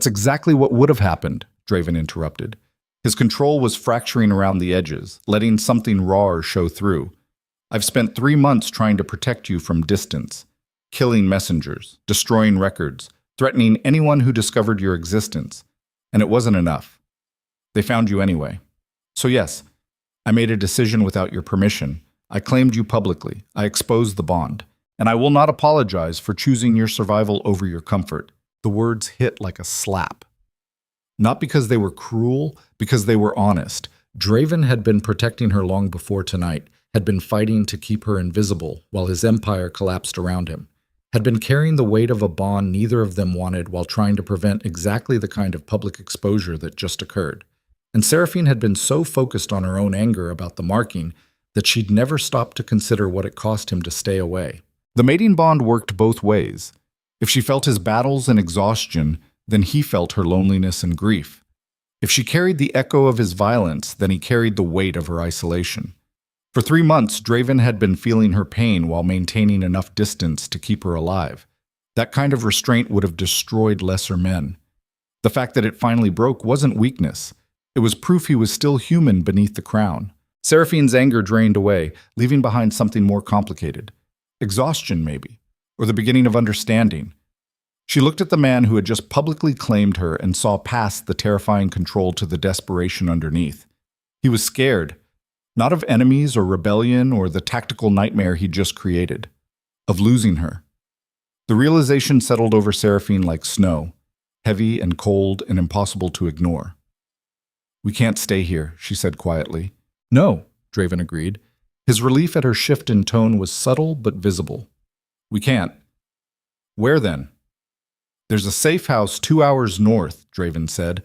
exactly what would have happened," Draven interrupted. His control was fracturing around the edges, letting something rawer show through. "I've spent 3 months trying to protect you from distance, killing messengers, destroying records, threatening anyone who discovered your existence. And it wasn't enough. They found you anyway. So yes, I made a decision without your permission. I claimed you publicly. I exposed the bond. And I will not apologize for choosing your survival over your comfort." The words hit like a slap. Not because they were cruel, because they were honest. Draven had been protecting her long before tonight, had been fighting to keep her invisible while his empire collapsed around him, had been carrying the weight of a bond neither of them wanted while trying to prevent exactly the kind of public exposure that just occurred. And Seraphine had been so focused on her own anger about the marking that she'd never stopped to consider what it cost him to stay away. The mating bond worked both ways. If she felt his battles and exhaustion, then he felt her loneliness and grief. If she carried the echo of his violence, then he carried the weight of her isolation. For 3 months, Draven had been feeling her pain while maintaining enough distance to keep her alive. That kind of restraint would have destroyed lesser men. The fact that it finally broke wasn't weakness. It was proof he was still human beneath the crown. Seraphine's anger drained away, leaving behind something more complicated. Exhaustion, maybe, or the beginning of understanding. She looked at the man who had just publicly claimed her and saw past the terrifying control to the desperation underneath. He was scared, not of enemies or rebellion or the tactical nightmare he'd just created, of losing her. The realization settled over Seraphine like snow, heavy and cold and impossible to ignore. "We can't stay here," she said quietly. "No," Draven agreed. His relief at her shift in tone was subtle but visible. "We can't." "Where then?" "There's a safe house 2 hours north," Draven said.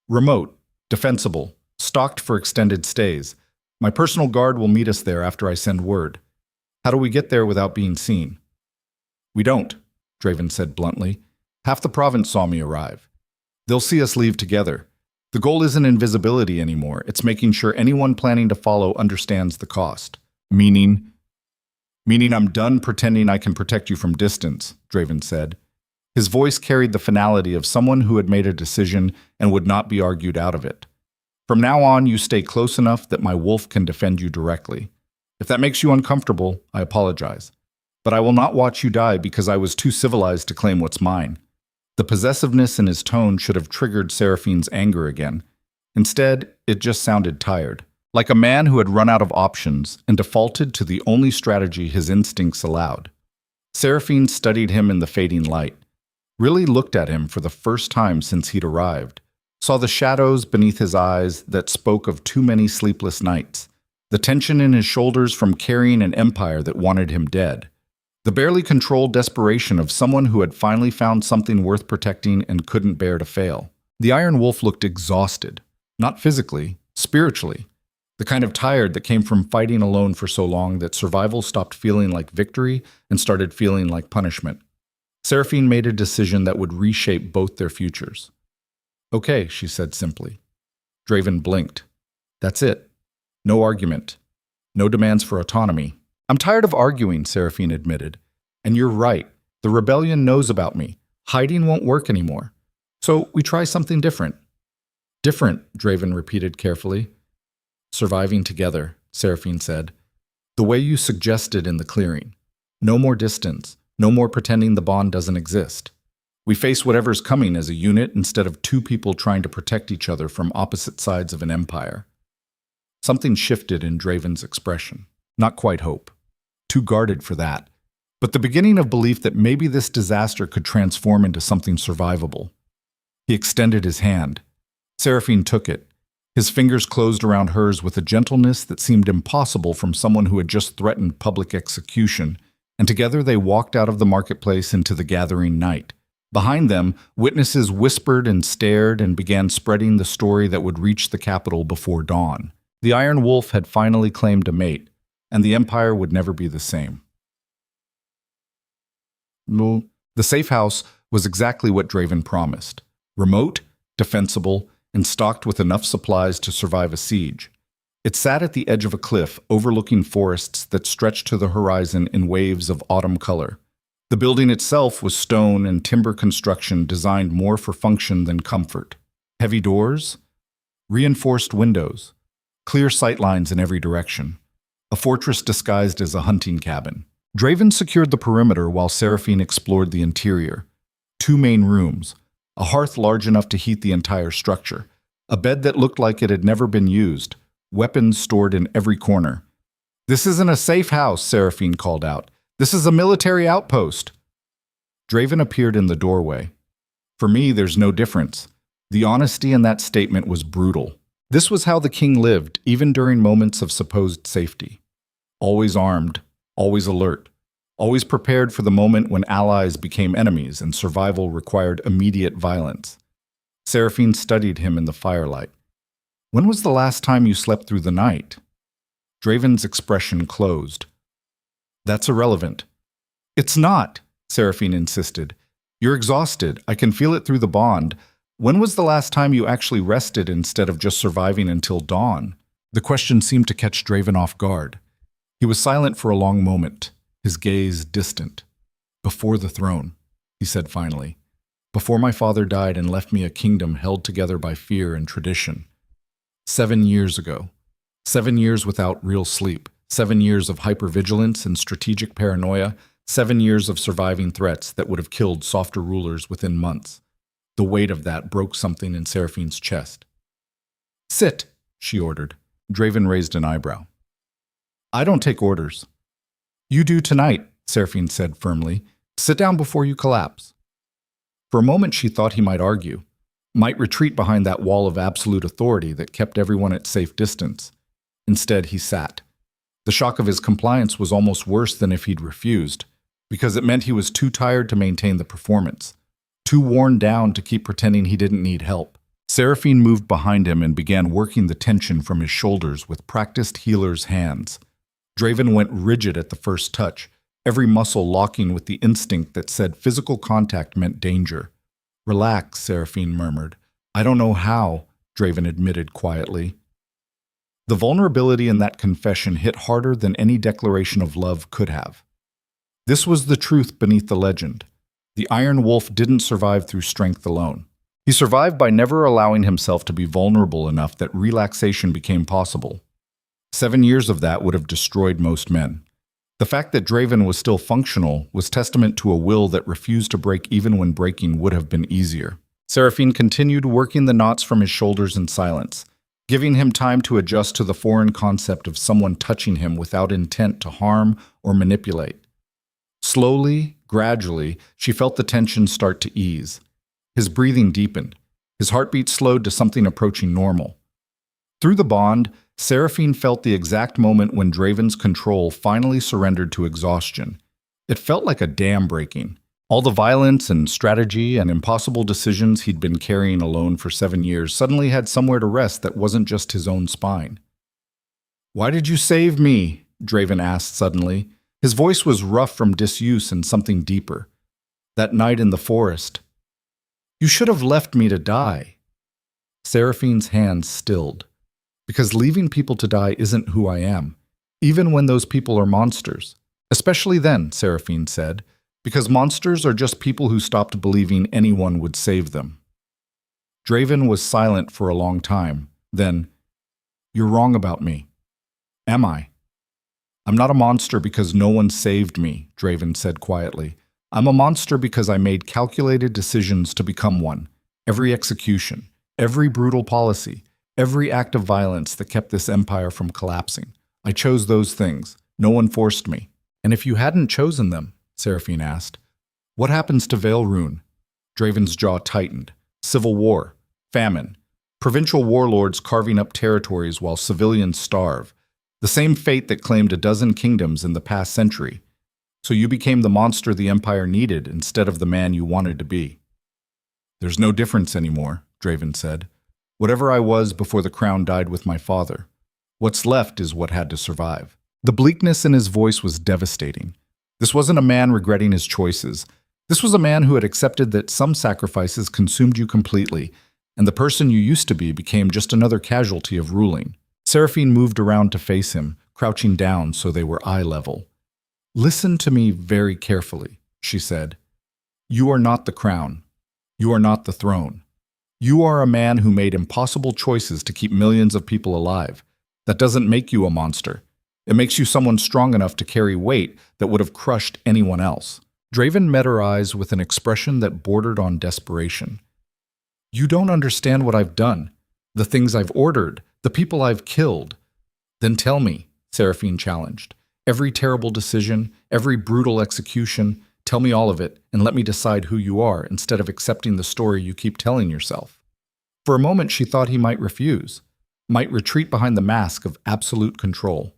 "Remote, defensible, stocked for extended stays. My personal guard will meet us there after I send word. How do we get there without being seen?" "We don't," Draven said bluntly. "Half the province saw me arrive. They'll see us leave together. The goal isn't invisibility anymore. It's making sure anyone planning to follow understands the cost." Meaning I'm done pretending I can protect you from distance," Draven said. His voice carried the finality of someone who had made a decision and would not be argued out of it. "From now on, you stay close enough that my wolf can defend you directly. If that makes you uncomfortable, I apologize. But I will not watch you die because I was too civilized to claim what's mine." The possessiveness in his tone should have triggered Seraphine's anger again. Instead, it just sounded tired, like a man who had run out of options and defaulted to the only strategy his instincts allowed. Seraphine studied him in the fading light, really looked at him for the first time since he'd arrived, saw the shadows beneath his eyes that spoke of too many sleepless nights, the tension in his shoulders from carrying an empire that wanted him dead, the barely controlled desperation of someone who had finally found something worth protecting and couldn't bear to fail. The Iron Wolf looked exhausted, not physically, spiritually, the kind of tired that came from fighting alone for so long that survival stopped feeling like victory and started feeling like punishment. Seraphine made a decision that would reshape both their futures. "Okay," she said simply. Draven blinked. "That's it. No argument. No demands for autonomy." "I'm tired of arguing," Seraphine admitted. "And you're right. The rebellion knows about me. Hiding won't work anymore. So we try something different." "Different," Draven repeated carefully. "Surviving together," Seraphine said. "The way you suggested in the clearing. No more distance. No more pretending the bond doesn't exist. We face whatever's coming as a unit instead of two people trying to protect each other from opposite sides of an empire." Something shifted in Draven's expression. Not quite hope. Too guarded for that. But the beginning of belief that maybe this disaster could transform into something survivable. He extended his hand. Seraphine took it. His fingers closed around hers with a gentleness that seemed impossible from someone who had just threatened public execution, and together they walked out of the marketplace into the gathering night. Behind them, witnesses whispered and stared and began spreading the story that would reach the capital before dawn. The Iron Wolf had finally claimed a mate, and the empire would never be the same. The safe house was exactly what Draven promised. Remote, defensible, and stocked with enough supplies to survive a siege. It sat at the edge of a cliff overlooking forests that stretched to the horizon in waves of autumn color. The building itself was stone and timber construction designed more for function than comfort. Heavy doors, reinforced windows, clear sightlines in every direction. A fortress disguised as a hunting cabin. Draven secured the perimeter while Seraphine explored the interior. 2 main rooms, a hearth large enough to heat the entire structure, a bed that looked like it had never been used, weapons stored in every corner. "This isn't a safe house," Seraphine called out. "This is a military outpost." Draven appeared in the doorway. "For me, there's no difference." The honesty in that statement was brutal. This was how the king lived, even during moments of supposed safety. Always armed, always alert, always prepared for the moment when allies became enemies and survival required immediate violence. Seraphine studied him in the firelight. When was the last time you slept through the night? Draven's expression closed. That's irrelevant. It's not, Seraphine insisted. You're exhausted. I can feel it through the bond. When was the last time you actually rested instead of just surviving until dawn? The question seemed to catch Draven off guard. He was silent for a long moment, his gaze distant. Before the throne, he said finally. Before my father died and left me a kingdom held together by fear and tradition. 7 years ago. 7 years without real sleep. 7 years of hypervigilance and strategic paranoia. 7 years of surviving threats that would have killed softer rulers within months. The weight of that broke something in Seraphine's chest. Sit, she ordered. Draven raised an eyebrow. I don't take orders. You do tonight, Seraphine said firmly. Sit down before you collapse. For a moment she thought he might argue, might retreat behind that wall of absolute authority that kept everyone at safe distance. Instead, he sat. The shock of his compliance was almost worse than if he'd refused, because it meant he was too tired to maintain the performance, too worn down to keep pretending he didn't need help. Seraphine moved behind him and began working the tension from his shoulders with practiced healer's hands. Draven went rigid at the first touch, every muscle locking with the instinct that said physical contact meant danger. Relax, Seraphine murmured. I don't know how, Draven admitted quietly. The vulnerability in that confession hit harder than any declaration of love could have. This was the truth beneath the legend. The Iron Wolf didn't survive through strength alone. He survived by never allowing himself to be vulnerable enough that relaxation became possible. 7 years of that would have destroyed most men. The fact that Draven was still functional was testament to a will that refused to break even when breaking would have been easier. Seraphine continued working the knots from his shoulders in silence, giving him time to adjust to the foreign concept of someone touching him without intent to harm or manipulate. Slowly, gradually, she felt the tension start to ease. His breathing deepened. His heartbeat slowed to something approaching normal. Through the bond, Seraphine felt the exact moment when Draven's control finally surrendered to exhaustion. It felt like a dam breaking. All the violence and strategy and impossible decisions he'd been carrying alone for 7 years suddenly had somewhere to rest that wasn't just his own spine. Why did you save me? Draven asked suddenly. His voice was rough from disuse and something deeper. That night in the forest. You should have left me to die. Seraphine's hands stilled. Because leaving people to die isn't who I am, even when those people are monsters. Especially then, Seraphine said, because monsters are just people who stopped believing anyone would save them. Draven was silent for a long time. Then, you're wrong about me. Am I? I'm not a monster because no one saved me, Draven said quietly. I'm a monster because I made calculated decisions to become one. Every execution, every brutal policy, every act of violence that kept this empire from collapsing. I chose those things. No one forced me. And if you hadn't chosen them, Seraphine asked, what happens to Vale Rune? Draven's jaw tightened. Civil war, famine, provincial warlords carving up territories while civilians starve. The same fate that claimed a dozen kingdoms in the past century. So you became the monster the empire needed instead of the man you wanted to be. There's no difference anymore, Draven said. Whatever I was before the crown died with my father. What's left is what had to survive. The bleakness in his voice was devastating. This wasn't a man regretting his choices. This was a man who had accepted that some sacrifices consumed you completely, and the person you used to be became just another casualty of ruling. Seraphine moved around to face him, crouching down so they were eye level. Listen to me very carefully, she said. You are not the crown. You are not the throne. You are a man who made impossible choices to keep millions of people alive. That doesn't make you a monster. It makes you someone strong enough to carry weight that would have crushed anyone else. Draven met her eyes with an expression that bordered on desperation. You don't understand what I've done, the things I've ordered, the people I've killed. Then tell me, Seraphine challenged. Every terrible decision, every brutal execution, tell me all of it and let me decide who you are instead of accepting the story you keep telling yourself. For a moment she thought he might refuse, might retreat behind the mask of absolute control.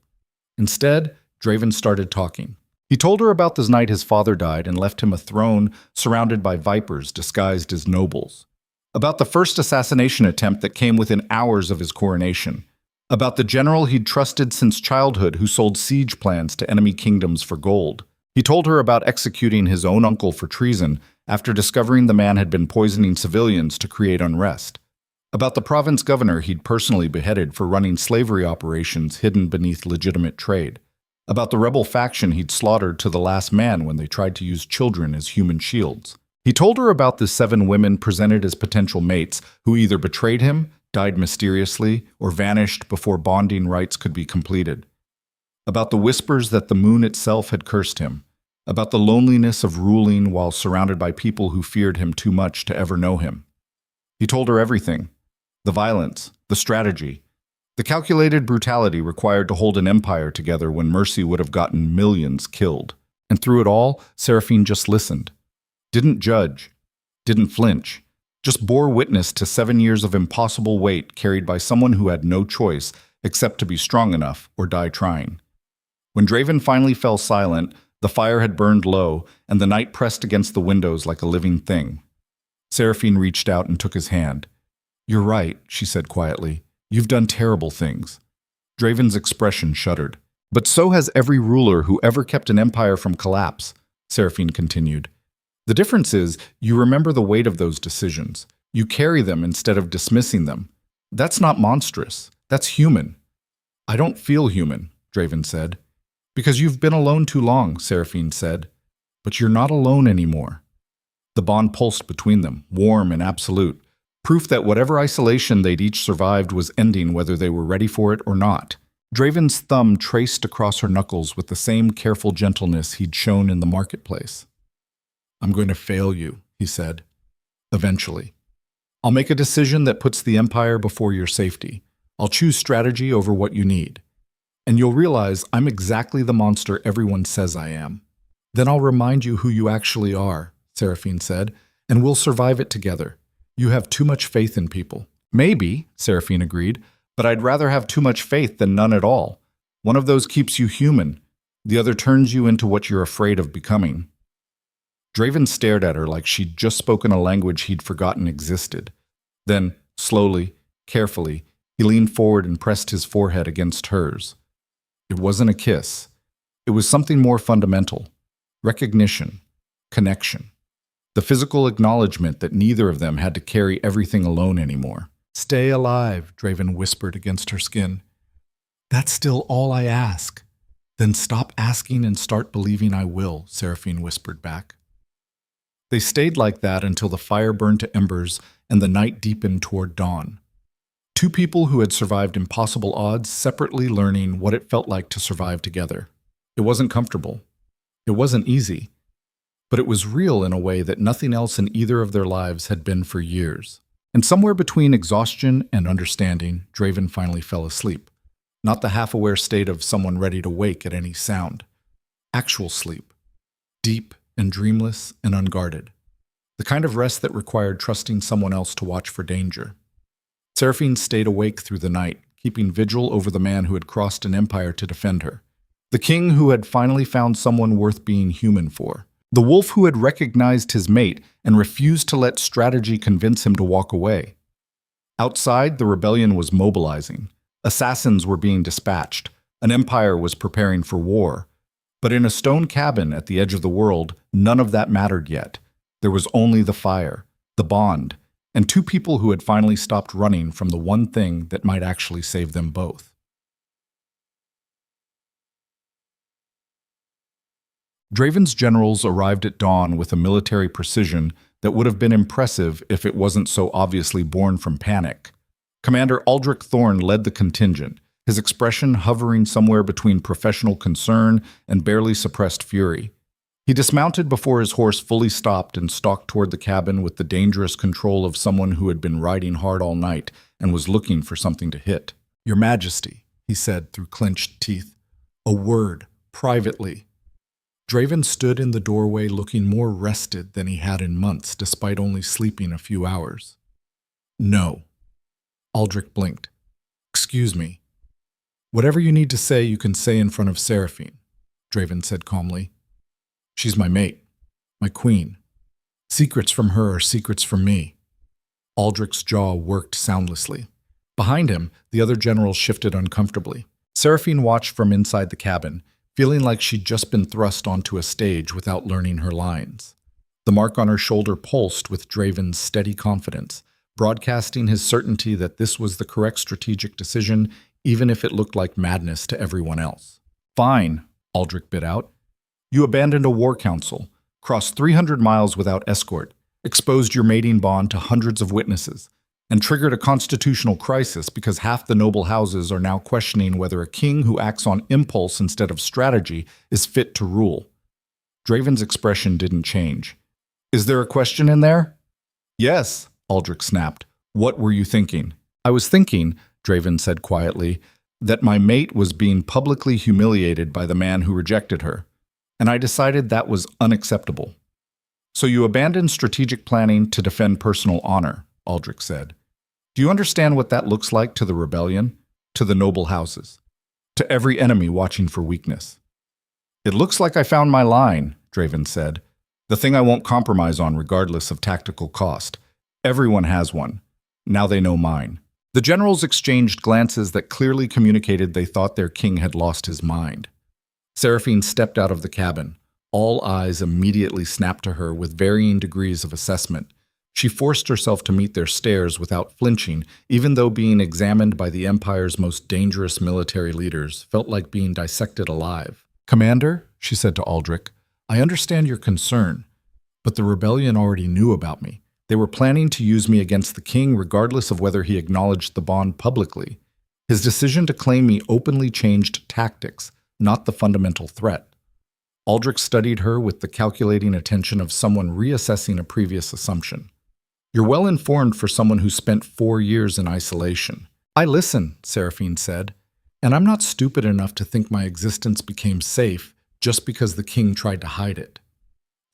Instead, Draven started talking. He told her about the night his father died and left him a throne surrounded by vipers disguised as nobles. About the first assassination attempt that came within hours of his coronation. About the general he'd trusted since childhood who sold siege plans to enemy kingdoms for gold. He told her about executing his own uncle for treason after discovering the man had been poisoning civilians to create unrest. About the province governor he'd personally beheaded for running slavery operations hidden beneath legitimate trade. About the rebel faction he'd slaughtered to the last man when they tried to use children as human shields. He told her about the 7 women presented as potential mates who either betrayed him, died mysteriously, or vanished before bonding rites could be completed. About the whispers that the moon itself had cursed him. About the loneliness of ruling while surrounded by people who feared him too much to ever know him. He told her everything. The violence, the strategy, the calculated brutality required to hold an empire together when mercy would have gotten millions killed. And through it all, Seraphine just listened. Didn't judge, didn't flinch, just bore witness to 7 years of impossible weight carried by someone who had no choice except to be strong enough or die trying. When Draven finally fell silent, the fire had burned low and the night pressed against the windows like a living thing. Seraphine reached out and took his hand. "You're right," she said quietly. "You've done terrible things." Draven's expression shuddered. "But so has every ruler who ever kept an empire from collapse," Seraphine continued. "The difference is you remember the weight of those decisions. You carry them instead of dismissing them. That's not monstrous. That's human." "I don't feel human," Draven said. "Because you've been alone too long," Seraphine said. "But you're not alone anymore." The bond pulsed between them, warm and absolute, proof that whatever isolation they'd each survived was ending whether they were ready for it or not. Draven's thumb traced across her knuckles with the same careful gentleness he'd shown in the marketplace. "I'm going to fail you," he said. "Eventually. I'll make a decision that puts the Empire before your safety. I'll choose strategy over what you need. And you'll realize I'm exactly the monster everyone says I am. Then I'll remind you who you actually are," Seraphine said, "and we'll survive it together. You have too much faith in people." "Maybe," Seraphine agreed, "but I'd rather have too much faith than none at all. One of those keeps you human. The other turns you into what you're afraid of becoming." Draven stared at her like she'd just spoken a language he'd forgotten existed. Then, slowly, carefully, he leaned forward and pressed his forehead against hers. It wasn't a kiss. It was something more fundamental. Recognition. Connection. The physical acknowledgement that neither of them had to carry everything alone anymore. "Stay alive," Draven whispered against her skin. "That's still all I ask." "Then stop asking and start believing I will," Seraphine whispered back. They stayed like that until the fire burned to embers and the night deepened toward dawn. 2 people who had survived impossible odds separately learning what it felt like to survive together. It wasn't comfortable. It wasn't easy. But it was real in a way that nothing else in either of their lives had been for years. And somewhere between exhaustion and understanding, Draven finally fell asleep. Not the half-aware state of someone ready to wake at any sound. Actual sleep. Deep and dreamless and unguarded. The kind of rest that required trusting someone else to watch for danger. Seraphine stayed awake through the night, keeping vigil over the man who had crossed an empire to defend her. The king who had finally found someone worth being human for. The wolf who had recognized his mate and refused to let strategy convince him to walk away. Outside, the rebellion was mobilizing. Assassins were being dispatched. An empire was preparing for war. But in a stone cabin at the edge of the world, none of that mattered yet. There was only the fire, the bond, and 2 people who had finally stopped running from the one thing that might actually save them both. Draven's generals arrived at dawn with a military precision that would have been impressive if it wasn't so obviously born from panic. Commander Aldrich Thorne led the contingent, his expression hovering somewhere between professional concern and barely suppressed fury. He dismounted before his horse fully stopped and stalked toward the cabin with the dangerous control of someone who had been riding hard all night and was looking for something to hit. "Your Majesty," he said through clenched teeth. "A word, privately." Draven stood in the doorway looking more rested than he had in months, despite only sleeping a few hours. "No." Aldrich blinked. "Excuse me." "Whatever you need to say, you can say in front of Seraphine," Draven said calmly. "She's my mate, my queen. Secrets from her are secrets from me." Aldrich's jaw worked soundlessly. Behind him, the other generals shifted uncomfortably. Seraphine watched from inside the cabin, feeling like she'd just been thrust onto a stage without learning her lines. The mark on her shoulder pulsed with Draven's steady confidence, broadcasting his certainty that this was the correct strategic decision, even if it looked like madness to everyone else. "Fine," Aldrich bit out. "You abandoned a war council, crossed 300 miles without escort, exposed your mating bond to hundreds of witnesses, and triggered a constitutional crisis because half the noble houses are now questioning whether a king who acts on impulse instead of strategy is fit to rule." Draven's expression didn't change. "Is there a question in there?" "Yes," Aldrich snapped. "What were you thinking?" "I was thinking," Draven said quietly, "that my mate was being publicly humiliated by the man who rejected her, and I decided that was unacceptable." "So you abandoned strategic planning to defend personal honor," Aldrich said. "Do you understand what that looks like to the rebellion, to the noble houses, to every enemy watching for weakness?" "It looks like I found my line," Draven said. "The thing I won't compromise on regardless of tactical cost. Everyone has one. Now they know mine." The generals exchanged glances that clearly communicated they thought their king had lost his mind. Seraphine stepped out of the cabin. All eyes immediately snapped to her with varying degrees of assessment. She forced herself to meet their stares without flinching, even though being examined by the Empire's most dangerous military leaders felt like being dissected alive. "Commander," she said to Aldrich, "I understand your concern, but the rebellion already knew about me. They were planning to use me against the king regardless of whether he acknowledged the bond publicly. His decision to claim me openly changed tactics, not the fundamental threat." Aldrich studied her with the calculating attention of someone reassessing a previous assumption. "You're well informed for someone who spent 4 years in isolation." "I listen," Seraphine said, "and I'm not stupid enough to think my existence became safe just because the king tried to hide it."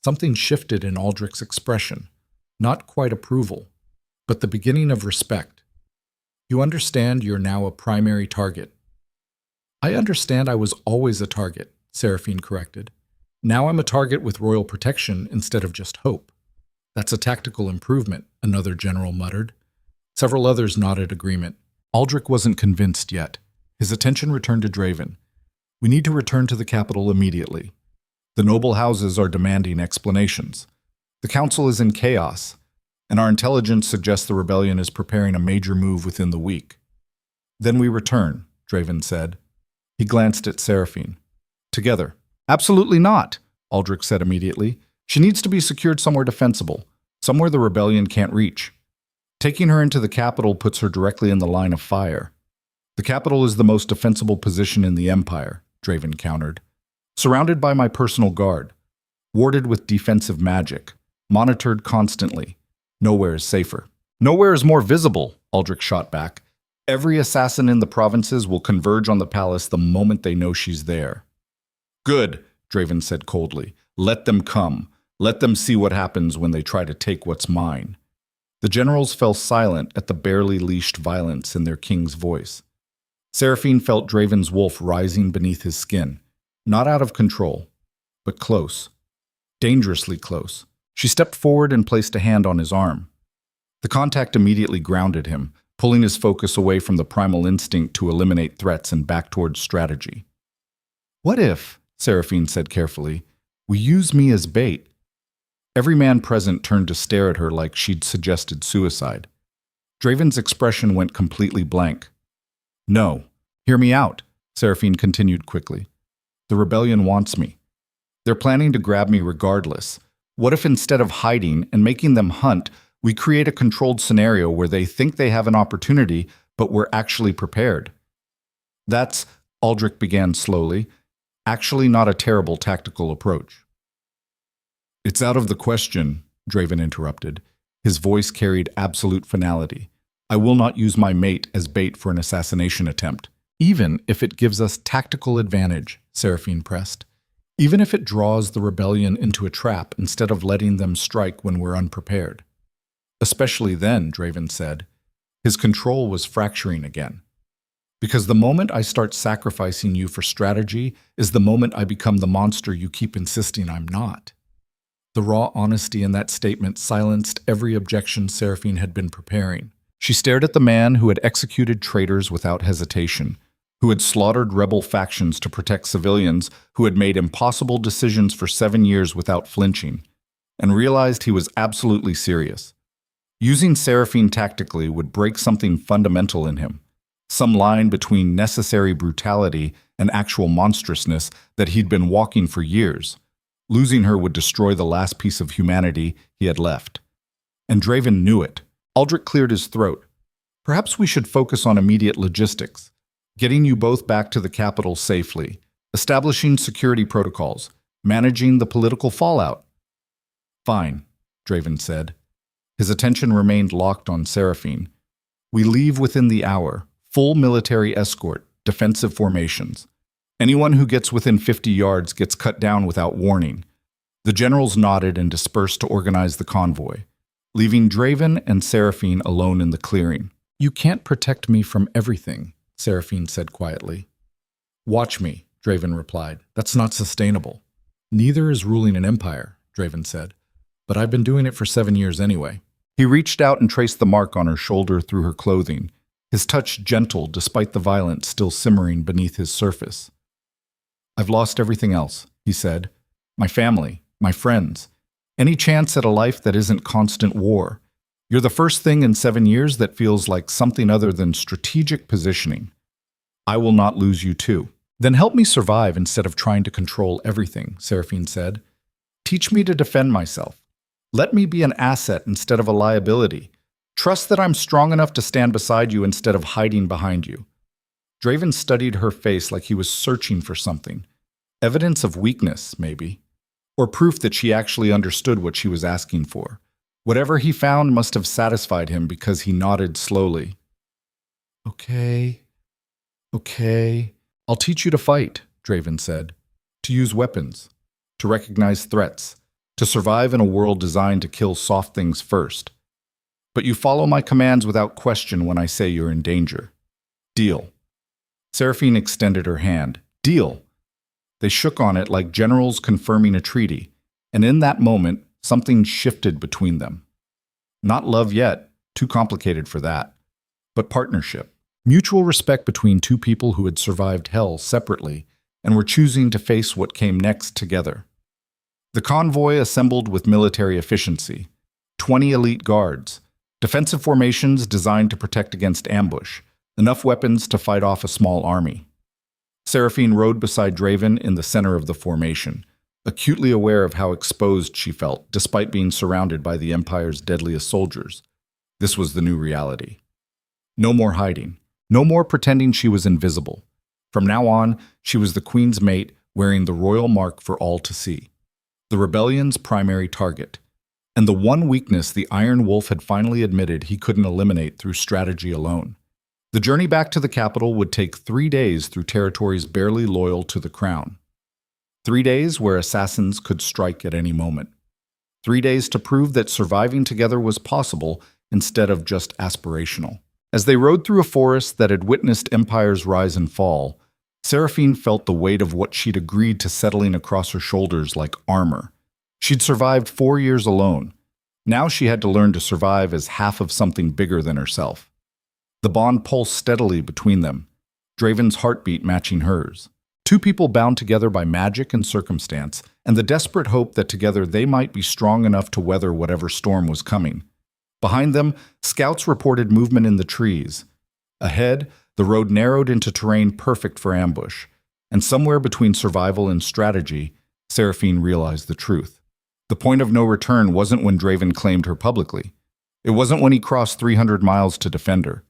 Something shifted in Aldrich's expression. Not quite approval, but the beginning of respect. "You understand you're now a primary target." "I understand I was always a target," Seraphine corrected. "Now I'm a target with royal protection instead of just hope." "That's a tactical improvement," another general muttered. Several others nodded agreement. Aldrich wasn't convinced yet. His attention returned to Draven. "We need to return to the capital immediately. The noble houses are demanding explanations. The council is in chaos, and our intelligence suggests the rebellion is preparing a major move within the week." "Then we return," Draven said. He glanced at Seraphine. "Together." "Absolutely not," Aldrich said immediately. "She needs to be secured somewhere defensible, somewhere the rebellion can't reach. Taking her into the capital puts her directly in the line of fire." "The capital is the most defensible position in the Empire," Draven countered. "Surrounded by my personal guard, warded with defensive magic, monitored constantly. Nowhere is safer." "Nowhere is more visible," Aldrich shot back. "Every assassin in the provinces will converge on the palace the moment they know she's there." "Good," Draven said coldly. "Let them come. Let them see what happens when they try to take what's mine." The generals fell silent at the barely leashed violence in their king's voice. Seraphine felt Draven's wolf rising beneath his skin, not out of control, but close, dangerously close. She stepped forward and placed a hand on his arm. The contact immediately grounded him, pulling his focus away from the primal instinct to eliminate threats and back towards strategy. "What if," Seraphine said carefully, "we use me as bait?" Every man present turned to stare at her like she'd suggested suicide. Draven's expression went completely blank. "No. Hear me out," Seraphine continued quickly. "The rebellion wants me. They're planning to grab me regardless. What if instead of hiding and making them hunt, we create a controlled scenario where they think they have an opportunity, but we're actually prepared?" "That's," Aldrich began slowly, "actually not a terrible tactical approach." "It's out of the question," Draven interrupted. His voice carried absolute finality. "I will not use my mate as bait for an assassination attempt." "Even if it gives us tactical advantage," Seraphine pressed. "Even if it draws the rebellion into a trap instead of letting them strike when we're unprepared." "Especially then," Draven said. His control was fracturing again. "Because the moment I start sacrificing you for strategy is the moment I become the monster you keep insisting I'm not." The raw honesty in that statement silenced every objection Seraphine had been preparing. She stared at the man who had executed traitors without hesitation, who had slaughtered rebel factions to protect civilians, who had made impossible decisions for 7 years without flinching, and realized he was absolutely serious. Using Seraphine tactically would break something fundamental in him, some line between necessary brutality and actual monstrousness that he'd been walking for years. Losing her would destroy the last piece of humanity he had left. And Draven knew it. Aldrich cleared his throat. Perhaps we should focus on immediate logistics, getting you both back to the capital safely, establishing security protocols, managing the political fallout. Fine, Draven said. His attention remained locked on Seraphine. We leave within the hour. Full military escort, defensive formations. Anyone who gets within 50 yards gets cut down without warning. The generals nodded and dispersed to organize the convoy, leaving Draven and Seraphine alone in the clearing. You can't protect me from everything, Seraphine said quietly. Watch me, Draven replied. That's not sustainable. Neither is ruling an empire, Draven said. But I've been doing it for 7 years anyway. He reached out and traced the mark on her shoulder through her clothing, his touch gentle despite the violence still simmering beneath his surface. I've lost everything else, he said. My family, my friends, any chance at a life that isn't constant war. You're the first thing in 7 years that feels like something other than strategic positioning. I will not lose you too. Then help me survive instead of trying to control everything, Seraphine said. Teach me to defend myself. Let me be an asset instead of a liability. Trust that I'm strong enough to stand beside you instead of hiding behind you. Draven studied her face like he was searching for something. Evidence of weakness, maybe. Or proof that she actually understood what she was asking for. Whatever he found must have satisfied him because he nodded slowly. Okay. I'll teach you to fight, Draven said. To use weapons. To recognize threats. To survive in a world designed to kill soft things first. But you follow my commands without question when I say you're in danger. Deal. Seraphine extended her hand. Deal. They shook on it like generals confirming a treaty, and in that moment, something shifted between them. Not love yet, too complicated for that, but partnership. Mutual respect between two people who had survived hell separately and were choosing to face what came next together. The convoy assembled with military efficiency. 20 elite guards. Defensive formations designed to protect against ambush. Enough weapons to fight off a small army. Seraphine rode beside Draven in the center of the formation, acutely aware of how exposed she felt, despite being surrounded by the Empire's deadliest soldiers. This was the new reality. No more hiding. No more pretending she was invisible. From now on, she was the Queen's mate, wearing the royal mark for all to see. The rebellion's primary target. And the one weakness the Iron Wolf had finally admitted he couldn't eliminate through strategy alone. The journey back to the capital would take 3 days through territories barely loyal to the crown. 3 days where assassins could strike at any moment. 3 days to prove that surviving together was possible instead of just aspirational. As they rode through a forest that had witnessed empires rise and fall, Seraphine felt the weight of what she'd agreed to settling across her shoulders like armor. She'd survived 4 years alone. Now she had to learn to survive as half of something bigger than herself. The bond pulsed steadily between them, Draven's heartbeat matching hers. Two people bound together by magic and circumstance, and the desperate hope that together they might be strong enough to weather whatever storm was coming. Behind them, scouts reported movement in the trees. Ahead, the road narrowed into terrain perfect for ambush, and somewhere between survival and strategy, Seraphine realized the truth. The point of no return wasn't when Draven claimed her publicly. It wasn't when he crossed 300 miles to defend her.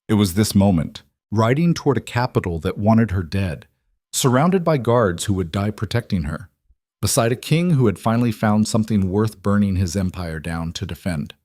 It was this moment, riding toward a capital that wanted her dead, surrounded by guards who would die protecting her, beside a king who had finally found something worth burning his empire down to defend.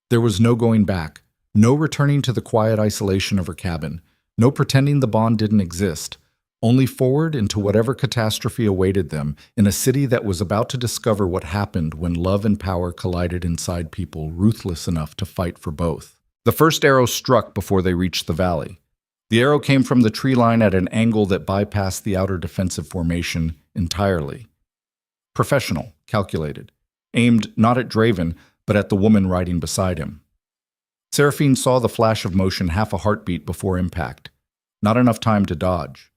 There was no going back, no returning to the quiet isolation of her cabin, no pretending the bond didn't exist, only forward into whatever catastrophe awaited them in a city that was about to discover what happened when love and power collided inside people ruthless enough to fight for both. The first arrow struck before they reached the valley. The arrow came from the tree line at an angle that bypassed the outer defensive formation entirely. Professional, calculated. aimed not at Draven, but at the woman riding beside him. Seraphine saw the flash of motion half a heartbeat before impact. Not enough time to dodge.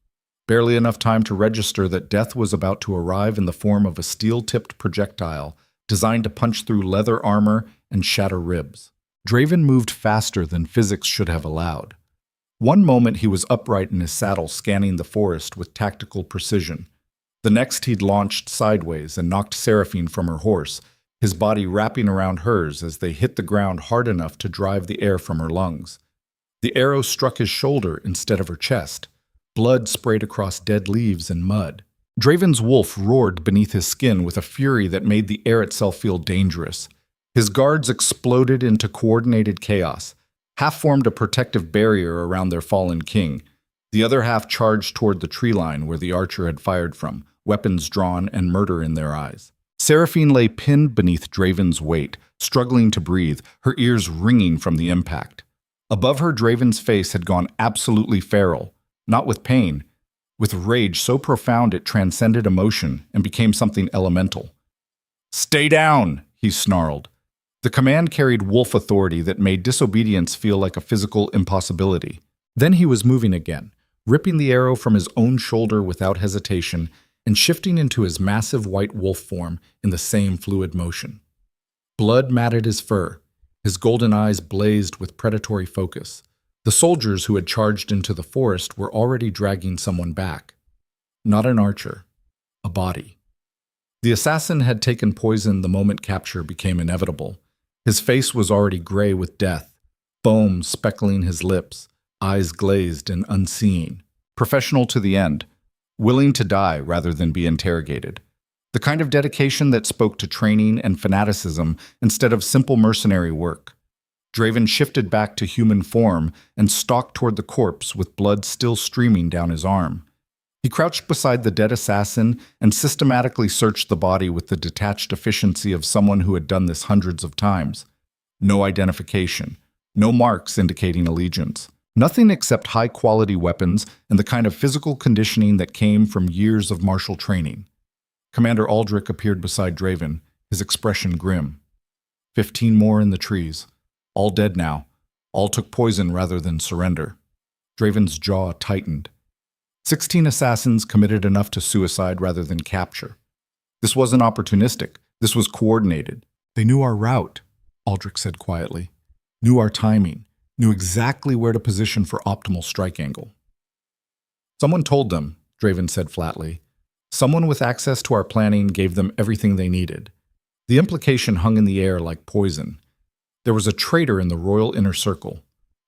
Barely enough time to register that death was about to arrive in the form of a steel-tipped projectile designed to punch through leather armor and shatter ribs. Draven moved faster than physics should have allowed. One moment he was upright in his saddle scanning the forest with tactical precision. The next he'd launched sideways and knocked Seraphine from her horse, his body wrapping around hers as they hit the ground hard enough to drive the air from her lungs. The arrow struck his shoulder instead of her chest. Blood sprayed across dead leaves and mud. Draven's wolf roared beneath his skin with a fury that made the air itself feel dangerous. His guards exploded into coordinated chaos. Half formed a protective barrier around their fallen king. The other half charged toward the tree line where the archer had fired from, weapons drawn and murder in their eyes. Seraphine lay pinned beneath Draven's weight, struggling to breathe, her ears ringing from the impact. Above her, Draven's face had gone absolutely feral, not with pain, with rage so profound it transcended emotion and became something elemental. "Stay down!" he snarled. The command carried wolf authority that made disobedience feel like a physical impossibility. Then he was moving again, ripping the arrow from his own shoulder without hesitation and shifting into his massive white wolf form in the same fluid motion. Blood matted his fur. His golden eyes blazed with predatory focus. The soldiers who had charged into the forest were already dragging someone back. Not an archer, a body. The assassin had taken poison the moment capture became inevitable. His face was already gray with death, foam speckling his lips, eyes glazed and unseeing. Professional to the end, willing to die rather than be interrogated. The kind of dedication that spoke to training and fanaticism instead of simple mercenary work. Draven shifted back to human form and stalked toward the corpse with blood still streaming down his arm. He crouched beside the dead assassin and systematically searched the body with the detached efficiency of someone who had done this hundreds of times. No identification, no marks indicating allegiance. Nothing except high-quality weapons and the kind of physical conditioning that came from years of martial training. Commander Aldrich appeared beside Draven, his expression grim. 15 more in the trees. All dead now. All took poison rather than surrender. Draven's jaw tightened. 16 assassins committed enough to suicide rather than capture. This wasn't opportunistic. This was coordinated. They knew our route, Aldrich said quietly. Knew our timing. Knew exactly where to position for optimal strike angle. Someone told them, Draven said flatly. Someone with access to our planning gave them everything they needed. The implication hung in the air like poison. There was a traitor in the royal inner circle.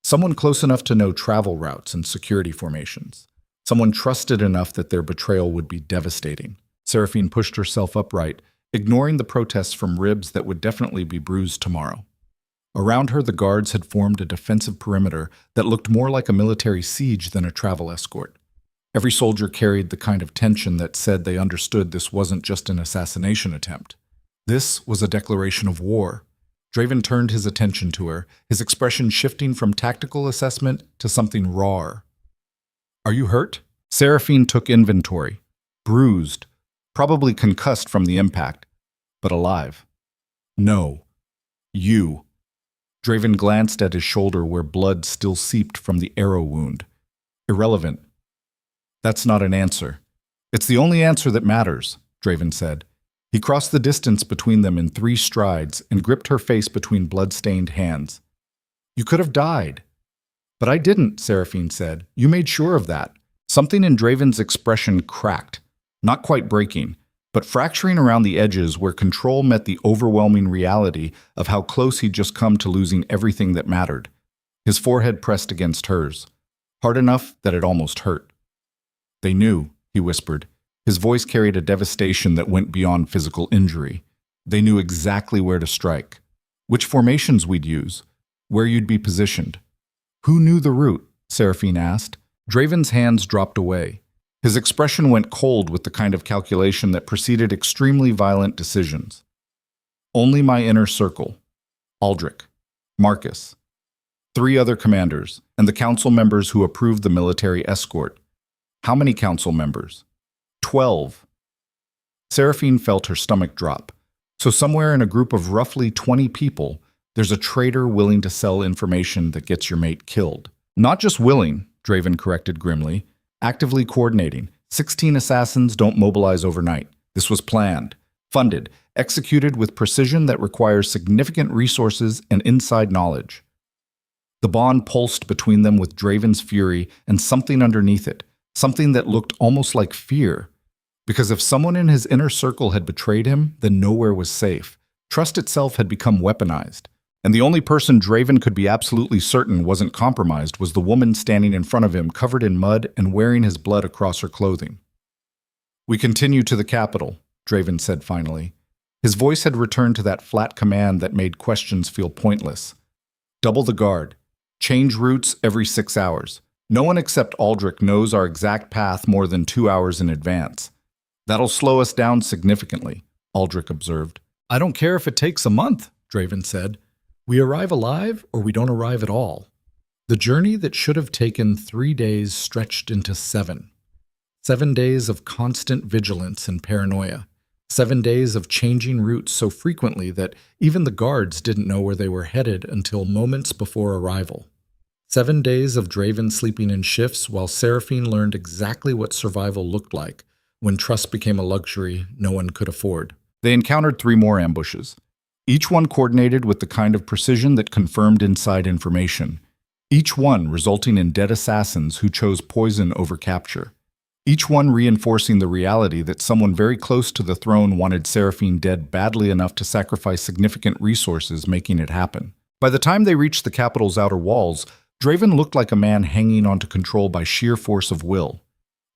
Someone close enough to know travel routes and security formations. Someone trusted enough that their betrayal would be devastating. Seraphine pushed herself upright, ignoring the protests from ribs that would definitely be bruised tomorrow. Around her, the guards had formed a defensive perimeter that looked more like a military siege than a travel escort. Every soldier carried the kind of tension that said they understood this wasn't just an assassination attempt. This was a declaration of war. Draven turned his attention to her, his expression shifting from tactical assessment to something raw. "Are you hurt?" Seraphine took inventory. Bruised, probably concussed from the impact, but alive. "No. You." Draven glanced at his shoulder where blood still seeped from the arrow wound. "Irrelevant. That's not an answer." "It's the only answer that matters," Draven said. He crossed the distance between them in 3 strides and gripped her face between blood-stained hands. "You could have died." "But I didn't," Seraphine said. "You made sure of that." Something in Draven's expression cracked, not quite breaking, but fracturing around the edges where control met the overwhelming reality of how close he'd just come to losing everything that mattered. His forehead pressed against hers, hard enough that it almost hurt. "They knew," he whispered. His voice carried a devastation that went beyond physical injury. "They knew exactly where to strike, which formations we'd use, where you'd be positioned." "Who knew the route?" Seraphine asked. Draven's hands dropped away. His expression went cold with the kind of calculation that preceded extremely violent decisions. "Only my inner circle. Aldrich, Marcus, 3 other commanders, and the council members who approved the military escort." "How many council members?" 12. Seraphine felt her stomach drop. So somewhere in a group of roughly 20 people, there's a traitor willing to sell information that gets your mate killed. Not just willing, Draven corrected grimly, actively coordinating. 16 assassins don't mobilize overnight. This was planned, funded, executed with precision that requires significant resources and inside knowledge. The bond pulsed between them with Draven's fury and something underneath it, something that looked almost like fear. Because if someone in his inner circle had betrayed him, then nowhere was safe. Trust itself had become weaponized. And the only person Draven could be absolutely certain wasn't compromised was the woman standing in front of him, covered in mud and wearing his blood across her clothing. "We continue to the capital," Draven said finally. His voice had returned to that flat command that made questions feel pointless. "Double the guard. Change routes every 6 hours. No one except Aldrich knows our exact path more than 2 hours in advance. That'll slow us down significantly," Aldrich observed. "I don't care if it takes a month," Draven said. "We arrive alive or we don't arrive at all." The journey that should have taken 3 days stretched into 7. 7 days of constant vigilance and paranoia. 7 days of changing routes so frequently that even the guards didn't know where they were headed until moments before arrival. 7 days of Draven sleeping in shifts while Seraphine learned exactly what survival looked like when trust became a luxury no one could afford. They encountered 3 more ambushes. Each one coordinated with the kind of precision that confirmed inside information. Each one resulting in dead assassins who chose poison over capture. Each one reinforcing the reality that someone very close to the throne wanted Seraphine dead badly enough to sacrifice significant resources making it happen. By the time they reached the capital's outer walls, Draven looked like a man hanging onto control by sheer force of will.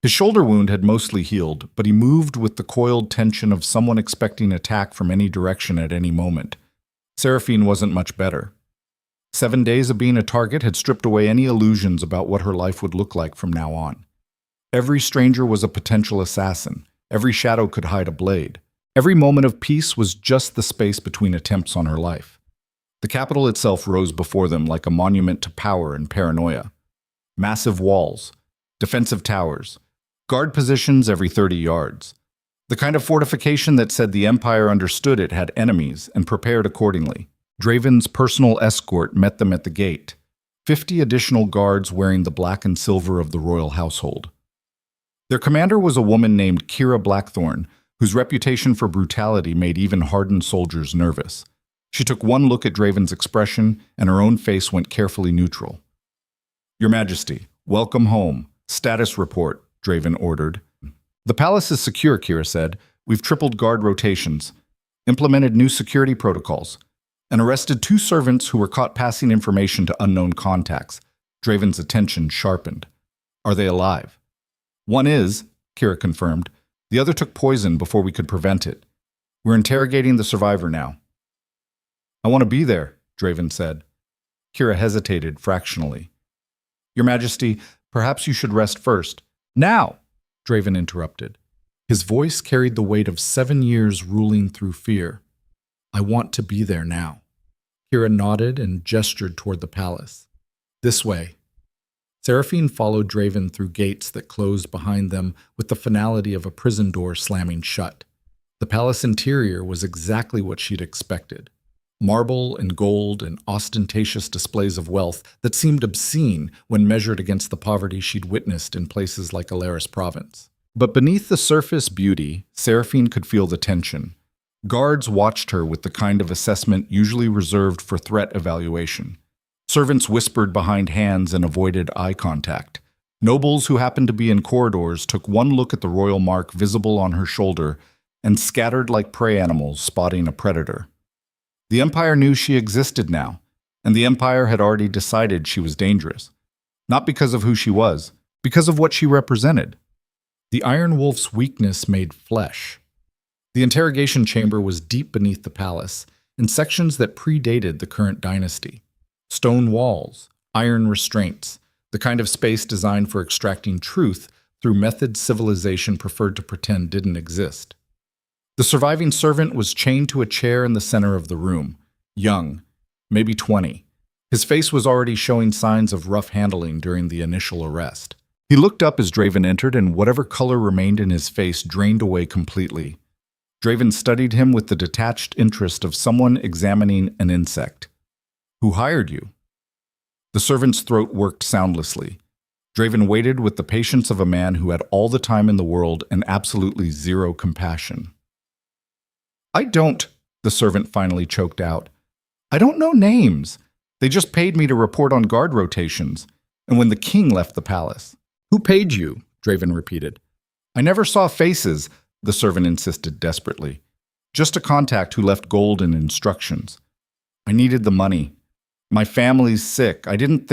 His shoulder wound had mostly healed, but he moved with the coiled tension of someone expecting attack from any direction at any moment. Seraphine wasn't much better. 7 days of being a target had stripped away any illusions about what her life would look like from now on. Every stranger was a potential assassin. Every shadow could hide a blade. Every moment of peace was just the space between attempts on her life. The capital itself rose before them like a monument to power and paranoia. Massive walls, defensive towers, guard positions every 30 yards. The kind of fortification that said the Empire understood it had enemies and prepared accordingly. Draven's personal escort met them at the gate, 50 additional guards wearing the black and silver of the royal household. Their commander was a woman named Kira Blackthorn, whose reputation for brutality made even hardened soldiers nervous. She took one look at Draven's expression, and her own face went carefully neutral. "Your Majesty, welcome home. Status report," Draven ordered. "The palace is secure," Kira said. "We've tripled guard rotations, implemented new security protocols, and arrested 2 servants who were caught passing information to unknown contacts." Draven's attention sharpened. "Are they alive?" "One is," Kira confirmed. "The other took poison before we could prevent it. We're interrogating the survivor now." "I want to be there," Draven said. Kira hesitated fractionally. "Your Majesty, perhaps you should rest first." "Now!" Draven interrupted. His voice carried the weight of 7 years ruling through fear. "I want to be there now." Kira nodded and gestured toward the palace. "This way." Seraphine followed Draven through gates that closed behind them with the finality of a prison door slamming shut. The palace interior was exactly what she'd expected. Marble and gold and ostentatious displays of wealth that seemed obscene when measured against the poverty she'd witnessed in places like Alaris Province. But beneath the surface beauty, Seraphine could feel the tension. Guards watched her with the kind of assessment usually reserved for threat evaluation. Servants whispered behind hands and avoided eye contact. Nobles who happened to be in corridors took one look at the royal mark visible on her shoulder and scattered like prey animals spotting a predator. The Empire knew she existed now, and the Empire had already decided she was dangerous. Not because of who she was, because of what she represented. The Iron Wolf's weakness made flesh. The interrogation chamber was deep beneath the palace, in sections that predated the current dynasty. Stone walls, iron restraints, the kind of space designed for extracting truth through methods civilization preferred to pretend didn't exist. The surviving servant was chained to a chair in the center of the room, young, maybe 20. His face was already showing signs of rough handling during the initial arrest. He looked up as Draven entered, and whatever color remained in his face drained away completely. Draven studied him with the detached interest of someone examining an insect. Who hired you? The servant's throat worked soundlessly. Draven waited with the patience of a man who had all the time in the world and absolutely zero compassion. I don't, the servant finally choked out. I don't know names. They just paid me to report on guard rotations, and when the king left the palace. Who paid you? Draven repeated. I never saw faces, the servant insisted desperately. Just a contact who left gold and instructions. I needed the money. My family's sick. You didn't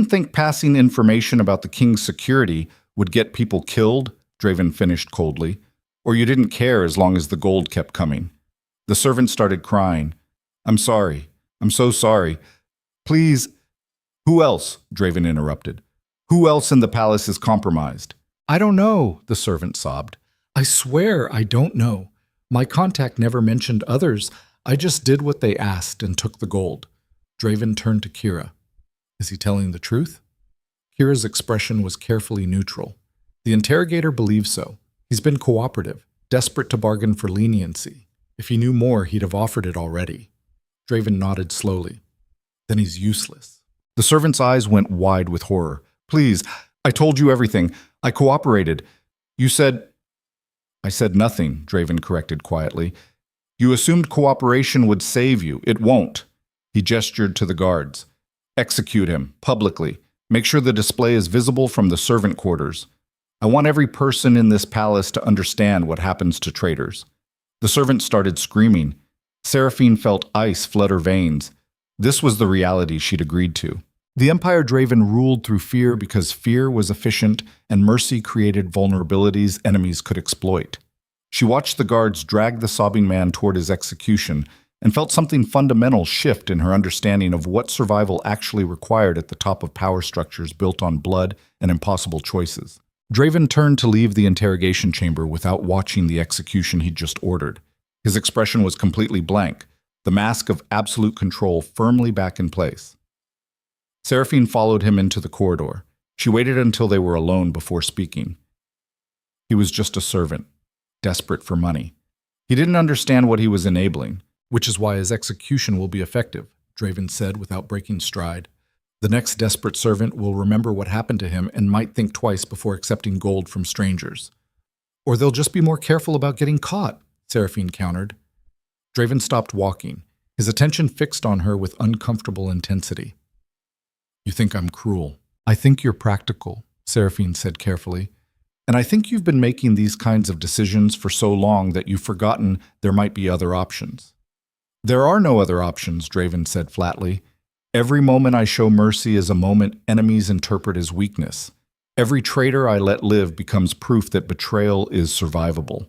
think passing information about the king's security would get people killed? Draven finished coldly. Or you didn't care as long as the gold kept coming. The servant started crying. I'm sorry. I'm so sorry. Please. Who else? Draven interrupted. Who else in the palace is compromised? I don't know, the servant sobbed. I swear I don't know. My contact never mentioned others. I just did what they asked and took the gold. Draven turned to Kira. Is he telling the truth? Kira's expression was carefully neutral. The interrogator believed so. He's been cooperative, desperate to bargain for leniency. If he knew more, he'd have offered it already. Draven nodded slowly. Then he's useless. The servant's eyes went wide with horror. Please, I told you everything. I cooperated. You said... I said nothing, Draven corrected quietly. You assumed cooperation would save you. It won't. He gestured to the guards. Execute him, publicly. Make sure the display is visible from the servant quarters. I want every person in this palace to understand what happens to traitors. The servant started screaming. Seraphine felt ice flood her veins. This was the reality she'd agreed to. The Empire Draven ruled through fear because fear was efficient and mercy created vulnerabilities enemies could exploit. She watched the guards drag the sobbing man toward his execution and felt something fundamental shift in her understanding of what survival actually required at the top of power structures built on blood and impossible choices. Draven turned to leave the interrogation chamber without watching the execution he'd just ordered. His expression was completely blank, the mask of absolute control firmly back in place. Seraphine followed him into the corridor. She waited until they were alone before speaking. He was just a servant, desperate for money. He didn't understand what he was enabling, which is why his execution will be effective, Draven said without breaking stride. The next desperate servant will remember what happened to him and might think twice before accepting gold from strangers. Or they'll just be more careful about getting caught, Seraphine countered. Draven stopped walking, his attention fixed on her with uncomfortable intensity. You think I'm cruel. I think you're practical, Seraphine said carefully. And I think you've been making these kinds of decisions for so long that you've forgotten there might be other options. There are no other options, Draven said flatly. Every moment I show mercy is a moment enemies interpret as weakness. Every traitor I let live becomes proof that betrayal is survivable.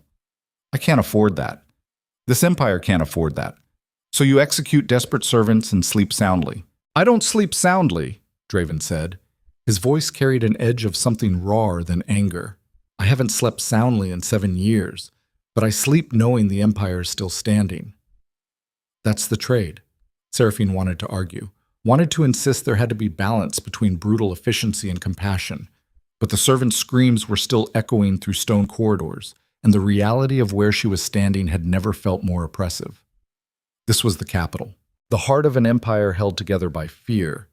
I can't afford that. This empire can't afford that. So you execute desperate servants and sleep soundly. I don't sleep soundly, Draven said. His voice carried an edge of something rawer than anger. I haven't slept soundly in 7 years, but I sleep knowing the empire is still standing. That's the trade, Seraphine wanted to argue, wanted to insist there had to be balance between brutal efficiency and compassion, but the servant's screams were still echoing through stone corridors, and the reality of where she was standing had never felt more oppressive. This was the capital, the heart of an empire held together by fear,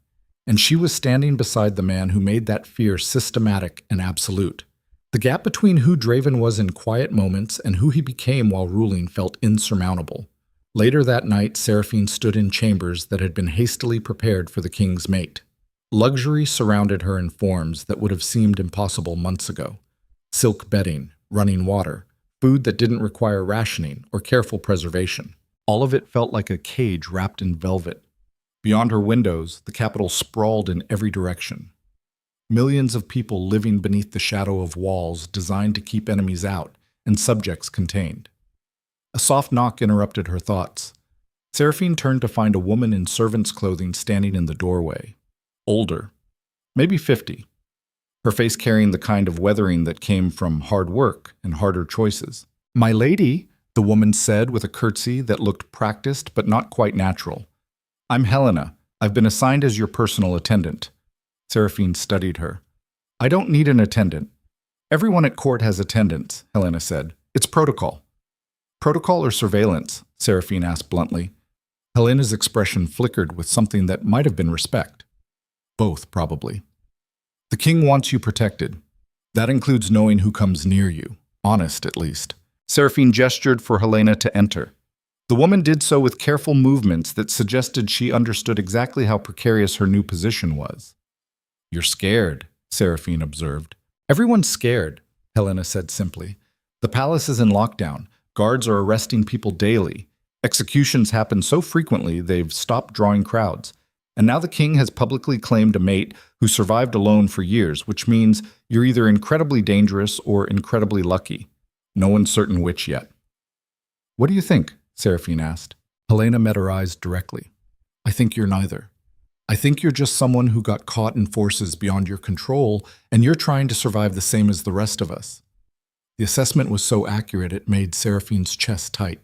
and she was standing beside the man who made that fear systematic and absolute. The gap between who Draven was in quiet moments and who he became while ruling felt insurmountable. Later that night, Seraphine stood in chambers that had been hastily prepared for the king's mate. Luxury surrounded her in forms that would have seemed impossible months ago. Silk bedding, running water, food that didn't require rationing or careful preservation. All of it felt like a cage wrapped in velvet. Beyond her windows, the capital sprawled in every direction. Millions of people living beneath the shadow of walls designed to keep enemies out and subjects contained. A soft knock interrupted her thoughts. Seraphine turned to find a woman in servant's clothing standing in the doorway. Older, maybe 50. Her face carrying the kind of weathering that came from hard work and harder choices. "My lady," the woman said with a curtsy that looked practiced but not quite natural. "I'm Helena. I've been assigned as your personal attendant." Seraphine studied her. "I don't need an attendant. Everyone at court has attendants," Helena said. "It's protocol. Protocol or surveillance? Seraphine asked bluntly. Helena's expression flickered with something that might have been respect. Both, probably. The king wants you protected. That includes knowing who comes near you. Honest, at least. Seraphine gestured for Helena to enter. The woman did so with careful movements that suggested she understood exactly how precarious her new position was. You're scared, Seraphine observed. Everyone's scared, Helena said simply. The palace is in lockdown. Guards are arresting people daily. Executions happen so frequently they've stopped drawing crowds. And now the king has publicly claimed a mate who survived alone for years, which means you're either incredibly dangerous or incredibly lucky. No one's certain which yet. What do you think? Seraphine asked. Helena met her eyes directly. I think you're neither. I think you're just someone who got caught in forces beyond your control, and you're trying to survive the same as the rest of us. The assessment was so accurate it made Seraphine's chest tight.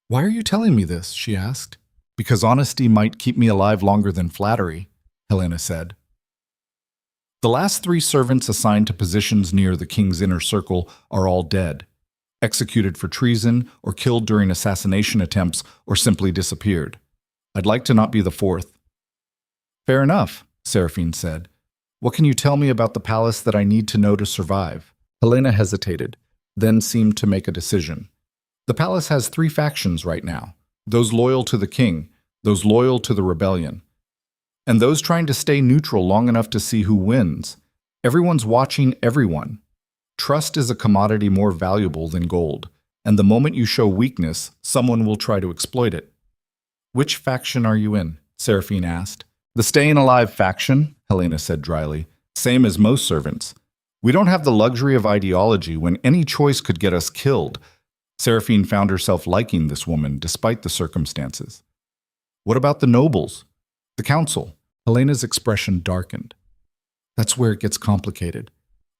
Why are you telling me this? She asked. Because honesty might keep me alive longer than flattery, Helena said. The last 3 servants assigned to positions near the king's inner circle are all dead, executed for treason or killed during assassination attempts or simply disappeared. I'd like to not be the 4th. Fair enough, Seraphine said. What can you tell me about the palace that I need to know to survive? Helena hesitated, then seemed to make a decision. The palace has 3 factions right now. Those loyal to the king, those loyal to the rebellion, and those trying to stay neutral long enough to see who wins. Everyone's watching everyone. Trust is a commodity more valuable than gold, and the moment you show weakness, someone will try to exploit it. Which faction are you in? Seraphine asked. The staying alive faction, Helena said dryly, same as most servants. We don't have the luxury of ideology when any choice could get us killed. Seraphine found herself liking this woman despite the circumstances. What about the nobles? The council? Helena's expression darkened. That's where it gets complicated.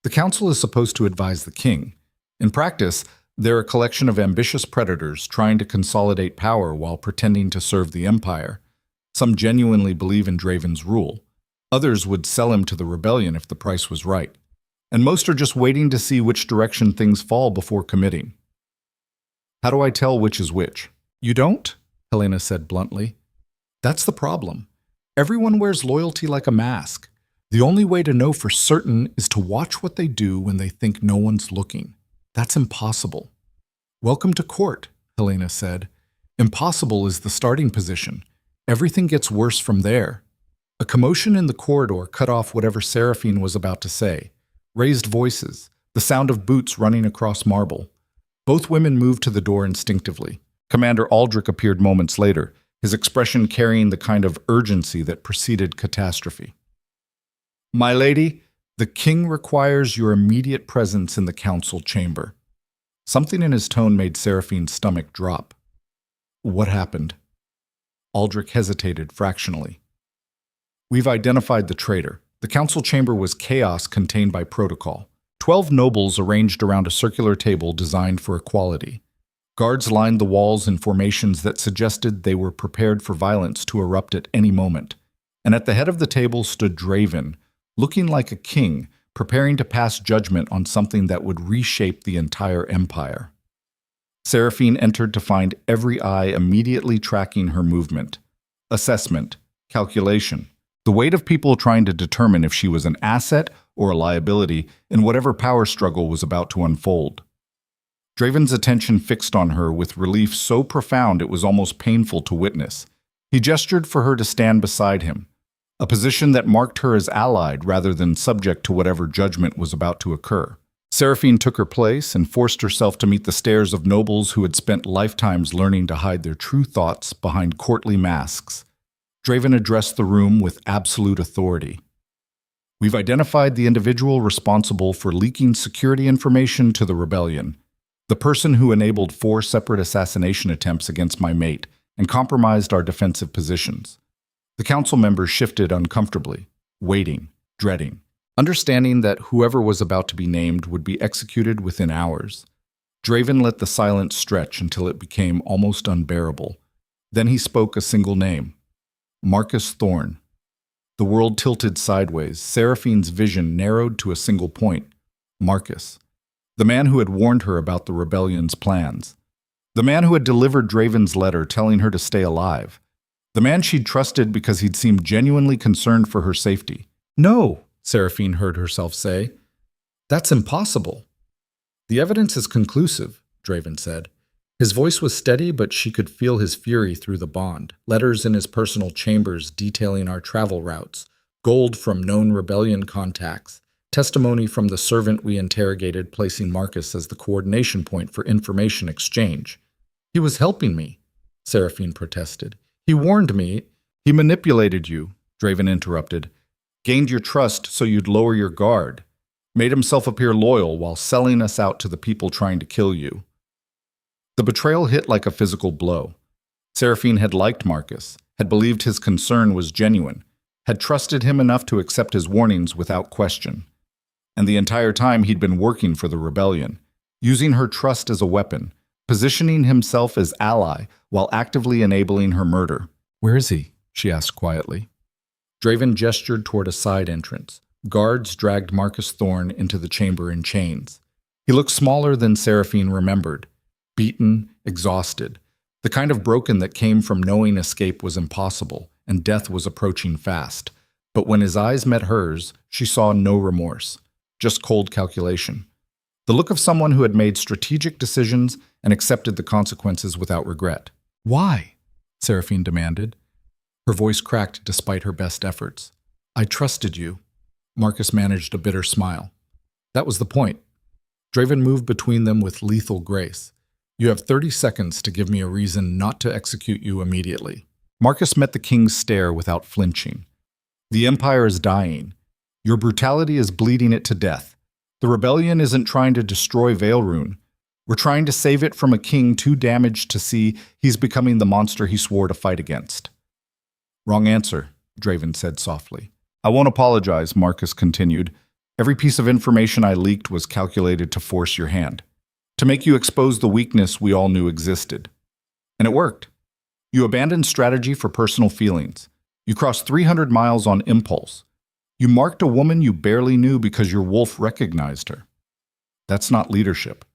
The council is supposed to advise the king. In practice, they're a collection of ambitious predators trying to consolidate power while pretending to serve the empire. Some genuinely believe in Draven's rule. Others would sell him to the rebellion if the price was right. And most are just waiting to see which direction things fall before committing. How do I tell which is which? You don't? Helena said bluntly. That's the problem. Everyone wears loyalty like a mask. The only way to know for certain is to watch what they do when they think no one's looking. That's impossible. Welcome to court, Helena said. Impossible is the starting position. Everything gets worse from there. A commotion in the corridor cut off whatever Seraphine was about to say. Raised voices, the sound of boots running across marble. Both women moved to the door instinctively. Commander Aldrich appeared moments later, his expression carrying the kind of urgency that preceded catastrophe. My lady, the king requires your immediate presence in the council chamber. Something in his tone made Seraphine's stomach drop. What happened? Aldrich hesitated fractionally. We've identified the traitor. The council chamber was chaos contained by protocol. 12 nobles arranged around a circular table designed for equality. Guards lined the walls in formations that suggested they were prepared for violence to erupt at any moment. And at the head of the table stood Draven, looking like a king, preparing to pass judgment on something that would reshape the entire empire. Seraphine entered to find every eye immediately tracking her movement. Assessment, calculation, the weight of people trying to determine if she was an asset or a liability in whatever power struggle was about to unfold. Draven's attention fixed on her with relief so profound it was almost painful to witness. He gestured for her to stand beside him, a position that marked her as allied rather than subject to whatever judgment was about to occur. Seraphine took her place and forced herself to meet the stares of nobles who had spent lifetimes learning to hide their true thoughts behind courtly masks. Draven addressed the room with absolute authority. We've identified the individual responsible for leaking security information to the rebellion, the person who enabled 4 separate assassination attempts against my mate and compromised our defensive positions. The council members shifted uncomfortably, waiting, dreading, understanding that whoever was about to be named would be executed within hours. Draven let the silence stretch until it became almost unbearable. Then he spoke a single name, Marcus Thorn. The world tilted sideways. Seraphine's vision narrowed to a single point, Marcus, the man who had warned her about the rebellion's plans. The man who had delivered Draven's letter telling her to stay alive. The man she'd trusted because he'd seemed genuinely concerned for her safety. "No," Seraphine heard herself say. "That's impossible." "The evidence is conclusive," Draven said. His voice was steady, but she could feel his fury through the bond. Letters in his personal chambers detailing our travel routes, gold from known rebellion contacts, testimony from the servant we interrogated placing Marcus as the coordination point for information exchange. "He was helping me," Seraphine protested. "He warned me." "He manipulated you," Draven interrupted. "Gained your trust so you'd lower your guard. Made himself appear loyal while selling us out to the people trying to kill you." The betrayal hit like a physical blow. Seraphine had liked Marcus, had believed his concern was genuine, had trusted him enough to accept his warnings without question. And the entire time he'd been working for the rebellion, using her trust as a weapon, positioning himself as ally while actively enabling her murder. "Where is he?" she asked quietly. Draven gestured toward a side entrance. Guards dragged Marcus Thorne into the chamber in chains. He looked smaller than Seraphine remembered, beaten, exhausted, the kind of broken that came from knowing escape was impossible and death was approaching fast. But when his eyes met hers, she saw no remorse, just cold calculation. The look of someone who had made strategic decisions and accepted the consequences without regret. "Why?" Seraphine demanded. Her voice cracked despite her best efforts. "I trusted you." Marcus managed a bitter smile. That was the point. Draven moved between them with lethal grace. "You have 30 seconds to give me a reason not to execute you immediately." Marcus met the king's stare without flinching. "The Empire is dying. Your brutality is bleeding it to death. The rebellion isn't trying to destroy Valeroon. We're trying to save it from a king too damaged to see he's becoming the monster he swore to fight against." "Wrong answer," Draven said softly. "I won't apologize," Marcus continued. "Every piece of information I leaked was calculated to force your hand, to make you expose the weakness we all knew existed. And it worked. You abandoned strategy for personal feelings. You crossed 300 miles on impulse. You marked a woman you barely knew because your wolf recognized her. That's not leadership.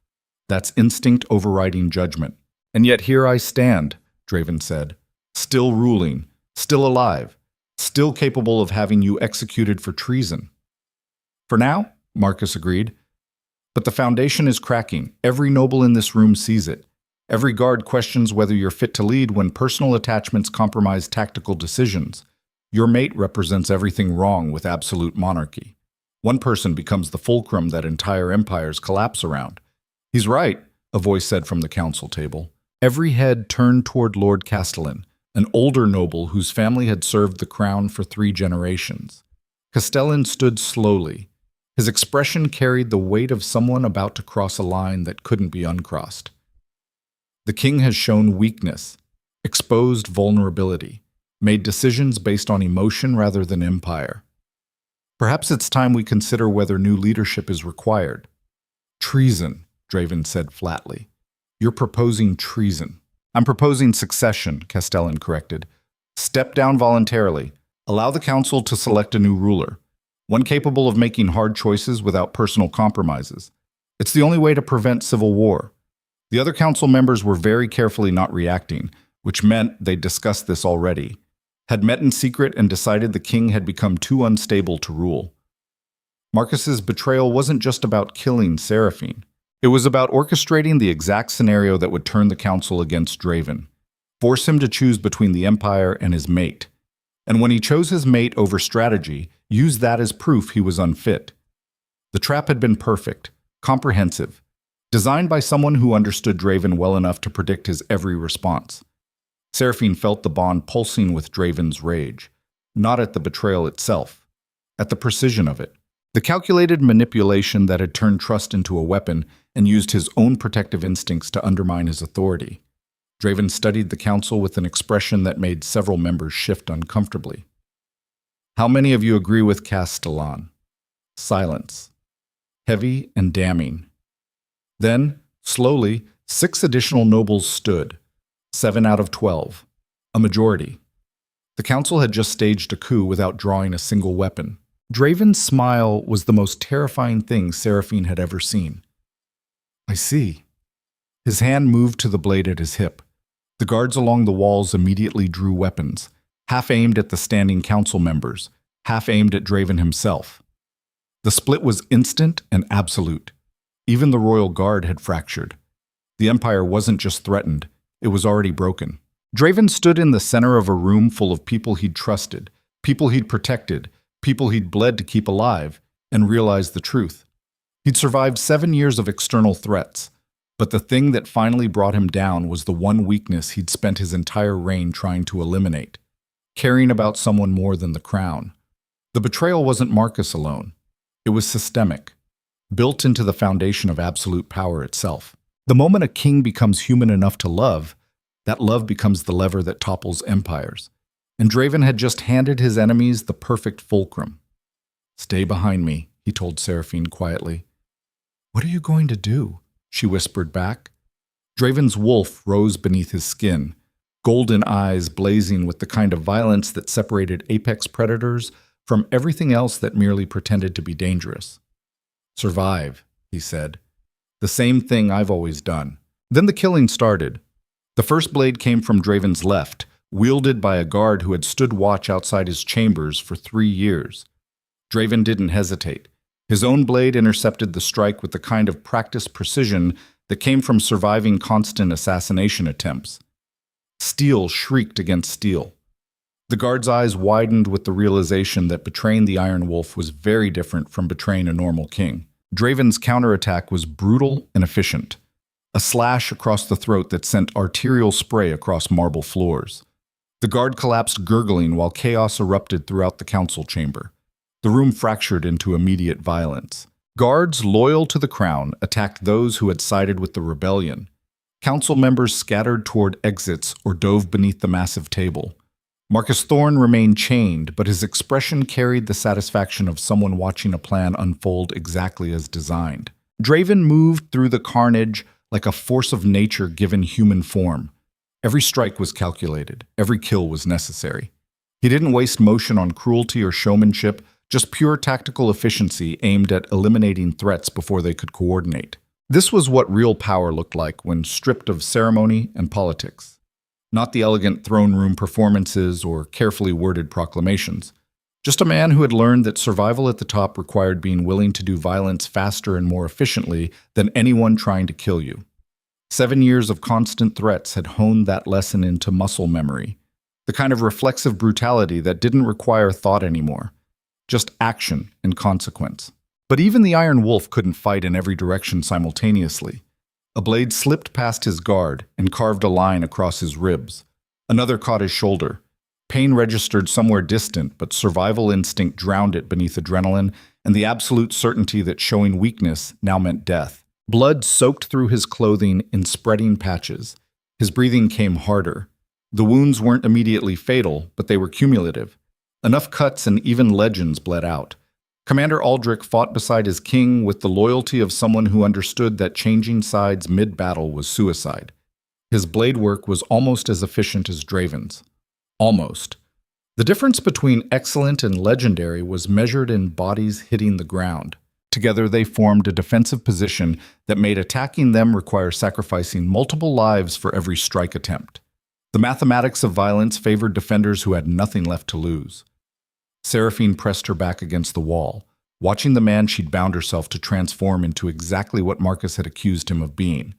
That's instinct overriding judgment. And yet here I stand," Draven said, "still ruling, still alive, still capable of having you executed for treason." "For now," Marcus agreed. "But the foundation is cracking. Every noble in this room sees it. Every guard questions whether you're fit to lead when personal attachments compromise tactical decisions. Your mate represents everything wrong with absolute monarchy. One person becomes the fulcrum that entire empires collapse around." "He's right," a voice said from the council table. Every head turned toward Lord Castellan, an older noble whose family had served the crown for 3 generations. Castellan stood slowly. His expression carried the weight of someone about to cross a line that couldn't be uncrossed. "The king has shown weakness, exposed vulnerability, made decisions based on emotion rather than empire. Perhaps it's time we consider whether new leadership is required." "Treason," Draven said flatly. "You're proposing treason." "I'm proposing succession," Castellan corrected. "Step down voluntarily. Allow the council to select a new ruler, one capable of making hard choices without personal compromises. It's the only way to prevent civil war." The other council members were very carefully not reacting, which meant they'd discussed this already, had met in secret and decided the king had become too unstable to rule. Marcus's betrayal wasn't just about killing Seraphine. It was about orchestrating the exact scenario that would turn the council against Draven, force him to choose between the Empire and his mate. And when he chose his mate over strategy, used that as proof he was unfit. The trap had been perfect, comprehensive, designed by someone who understood Draven well enough to predict his every response. Seraphine felt the bond pulsing with Draven's rage, not at the betrayal itself, at the precision of it. The calculated manipulation that had turned trust into a weapon and used his own protective instincts to undermine his authority. Draven studied the council with an expression that made several members shift uncomfortably. "How many of you agree with Castellan?" Silence. Heavy and damning. Then, slowly, 6 additional nobles stood. 7 out of 12. A majority. The council had just staged a coup without drawing a single weapon. Draven's smile was the most terrifying thing Seraphine had ever seen. "I see." His hand moved to the blade at his hip. The guards along the walls immediately drew weapons, half aimed at the standing council members, half aimed at Draven himself. The split was instant and absolute. Even the royal guard had fractured. The Empire wasn't just threatened, it was already broken. Draven stood in the center of a room full of people he'd trusted, people he'd protected, people he'd bled to keep alive, and realized the truth. He'd survived 7 years of external threats, but the thing that finally brought him down was the one weakness he'd spent his entire reign trying to eliminate: caring about someone more than the crown. The betrayal wasn't Marcus alone. It was systemic, built into the foundation of absolute power itself. The moment a king becomes human enough to love, that love becomes the lever that topples empires. And Draven had just handed his enemies the perfect fulcrum. "Stay behind me," he told Seraphine quietly. "What are you going to do?" she whispered back. Draven's wolf rose beneath his skin, golden eyes blazing with the kind of violence that separated apex predators from everything else that merely pretended to be dangerous. "Survive," he said. "The same thing I've always done." Then the killing started. The first blade came from Draven's left, wielded by a guard who had stood watch outside his chambers for 3 years. Draven didn't hesitate. His own blade intercepted the strike with the kind of practiced precision that came from surviving constant assassination attempts. Steel shrieked against steel. The guard's eyes widened with the realization that betraying the Iron Wolf was very different from betraying a normal king. Draven's counterattack was brutal and efficient. A slash across the throat that sent arterial spray across marble floors. The guard collapsed gurgling while chaos erupted throughout the council chamber. The room fractured into immediate violence. Guards loyal to the crown attacked those who had sided with the rebellion. Council members scattered toward exits or dove beneath the massive table. Marcus Thorne remained chained, but his expression carried the satisfaction of someone watching a plan unfold exactly as designed. Draven moved through the carnage like a force of nature given human form. Every strike was calculated, every kill was necessary. He didn't waste motion on cruelty or showmanship, just pure tactical efficiency aimed at eliminating threats before they could coordinate. This was what real power looked like when stripped of ceremony and politics. Not the elegant throne room performances or carefully worded proclamations. Just a man who had learned that survival at the top required being willing to do violence faster and more efficiently than anyone trying to kill you. 7 years of constant threats had honed that lesson into muscle memory, the kind of reflexive brutality that didn't require thought anymore, just action and consequence. But even the Iron Wolf couldn't fight in every direction simultaneously. A blade slipped past his guard and carved a line across his ribs. Another caught his shoulder. Pain registered somewhere distant, but survival instinct drowned it beneath adrenaline and the absolute certainty that showing weakness now meant death. Blood soaked through his clothing in spreading patches. His breathing came harder. The wounds weren't immediately fatal, but they were cumulative. Enough cuts and even legends bled out. Commander Aldrich fought beside his king with the loyalty of someone who understood that changing sides mid-battle was suicide. His blade work was almost as efficient as Draven's. Almost. The difference between excellent and legendary was measured in bodies hitting the ground. Together they formed a defensive position that made attacking them require sacrificing multiple lives for every strike attempt. The mathematics of violence favored defenders who had nothing left to lose. Seraphine pressed her back against the wall, watching the man she'd bound herself to transform into exactly what Marcus had accused him of being: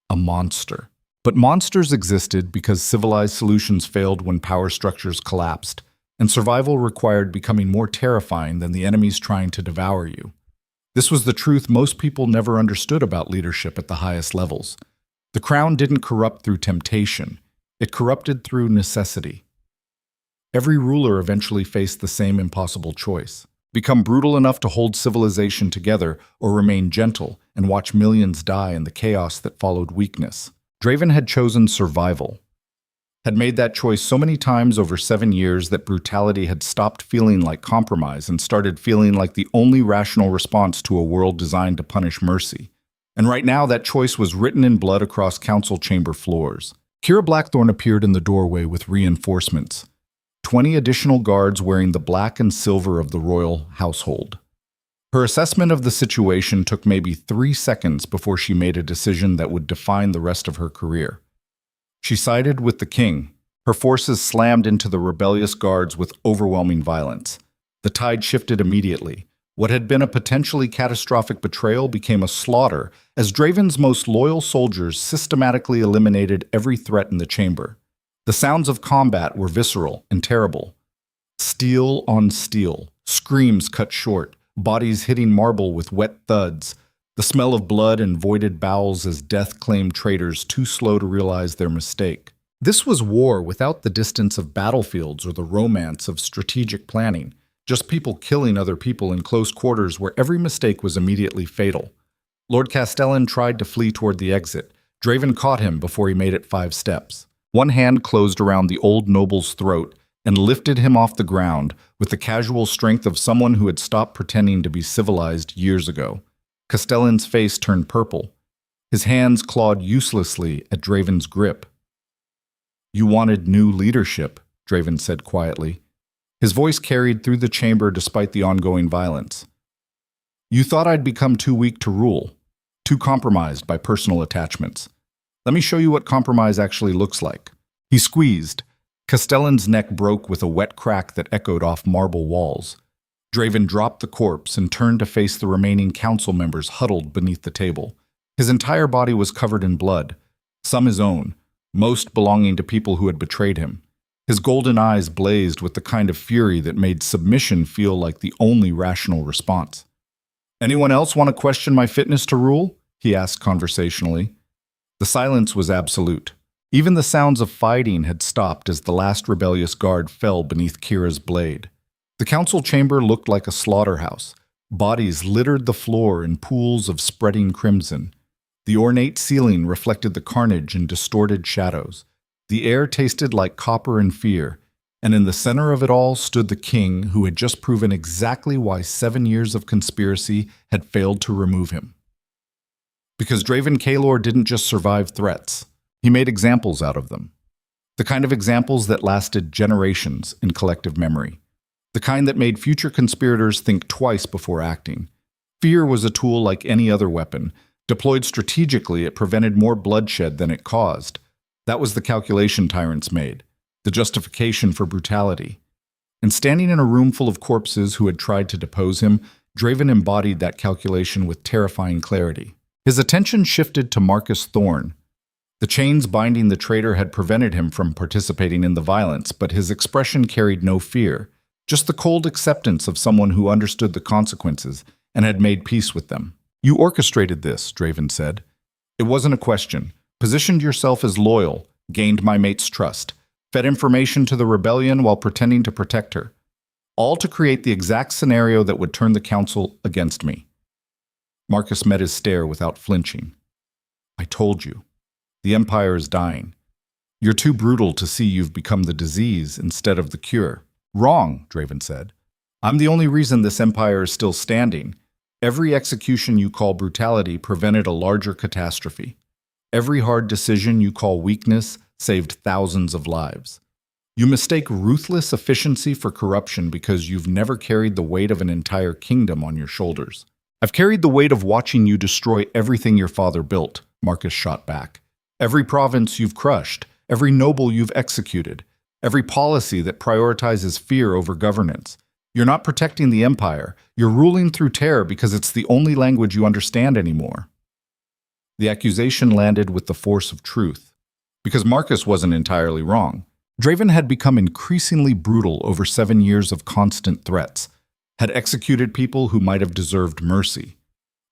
a monster. But monsters existed because civilized solutions failed when power structures collapsed, and survival required becoming more terrifying than the enemies trying to devour you. This was the truth most people never understood about leadership at the highest levels. The crown didn't corrupt through temptation, it corrupted through necessity. Every ruler eventually faced the same impossible choice: become brutal enough to hold civilization together or remain gentle and watch millions die in the chaos that followed weakness. Draven had chosen survival, had made that choice so many times over 7 years that brutality had stopped feeling like compromise and started feeling like the only rational response to a world designed to punish mercy. And right now that choice was written in blood across council chamber floors. Kira Blackthorn appeared in the doorway with reinforcements. 20 additional guards wearing the black and silver of the royal household. Her assessment of the situation took maybe 3 seconds before she made a decision that would define the rest of her career. She sided with the king. Her forces slammed into the rebellious guards with overwhelming violence. The tide shifted immediately. What had been a potentially catastrophic betrayal became a slaughter as Draven's most loyal soldiers systematically eliminated every threat in the chamber. The sounds of combat were visceral and terrible. Steel on steel, screams cut short, bodies hitting marble with wet thuds, the smell of blood and voided bowels as death claimed traitors too slow to realize their mistake. This was war without the distance of battlefields or the romance of strategic planning, just people killing other people in close quarters where every mistake was immediately fatal. Lord Castellan tried to flee toward the exit. Draven caught him before he made it 5 steps. One hand closed around the old noble's throat and lifted him off the ground with the casual strength of someone who had stopped pretending to be civilized years ago. Castellan's face turned purple. His hands clawed uselessly at Draven's grip. "You wanted new leadership," Draven said quietly. His voice carried through the chamber despite the ongoing violence. "You thought I'd become too weak to rule, too compromised by personal attachments. Let me show you what compromise actually looks like." He squeezed. Castellan's neck broke with a wet crack that echoed off marble walls. Draven dropped the corpse and turned to face the remaining council members huddled beneath the table. His entire body was covered in blood, some his own, most belonging to people who had betrayed him. His golden eyes blazed with the kind of fury that made submission feel like the only rational response. "Anyone else want to question my fitness to rule?" he asked conversationally. The silence was absolute. Even the sounds of fighting had stopped as the last rebellious guard fell beneath Kira's blade. The council chamber looked like a slaughterhouse. Bodies littered the floor in pools of spreading crimson. The ornate ceiling reflected the carnage in distorted shadows. The air tasted like copper and fear, and in the center of it all stood the king who had just proven exactly why 7 years of conspiracy had failed to remove him. Because Draven Kaelor didn't just survive threats, he made examples out of them. The kind of examples that lasted generations in collective memory. The kind that made future conspirators think twice before acting. Fear was a tool like any other weapon. Deployed strategically, it prevented more bloodshed than it caused. That was the calculation tyrants made, the justification for brutality. And standing in a room full of corpses who had tried to depose him, Draven embodied that calculation with terrifying clarity. His attention shifted to Marcus Thorn. The chains binding the traitor had prevented him from participating in the violence, but his expression carried no fear, just the cold acceptance of someone who understood the consequences and had made peace with them. "You orchestrated this," Draven said. "It wasn't a question. Positioned yourself as loyal, gained my mate's trust, fed information to the rebellion while pretending to protect her. All to create the exact scenario that would turn the council against me." Marcus met his stare without flinching. "I told you. The Empire is dying. You're too brutal to see you've become the disease instead of the cure." "Wrong," Draven said. "I'm the only reason this empire is still standing. Every execution you call brutality prevented a larger catastrophe. Every hard decision you call weakness saved thousands of lives. You mistake ruthless efficiency for corruption because you've never carried the weight of an entire kingdom on your shoulders." "I've carried the weight of watching you destroy everything your father built," Marcus shot back. "Every province you've crushed, every noble you've executed, every policy that prioritizes fear over governance. You're not protecting the empire. You're ruling through terror because it's the only language you understand anymore." The accusation landed with the force of truth. Because Marcus wasn't entirely wrong. Draven had become increasingly brutal over 7 years of constant threats, had executed people who might have deserved mercy,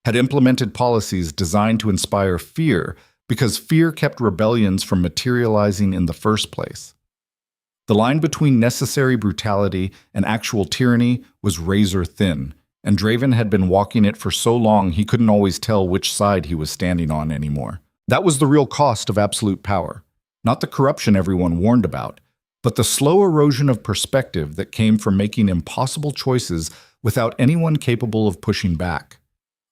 had implemented policies designed to inspire fear because fear kept rebellions from materializing in the first place. The line between necessary brutality and actual tyranny was razor thin, and Draven had been walking it for so long he couldn't always tell which side he was standing on anymore. That was the real cost of absolute power. Not the corruption everyone warned about, but the slow erosion of perspective that came from making impossible choices without anyone capable of pushing back.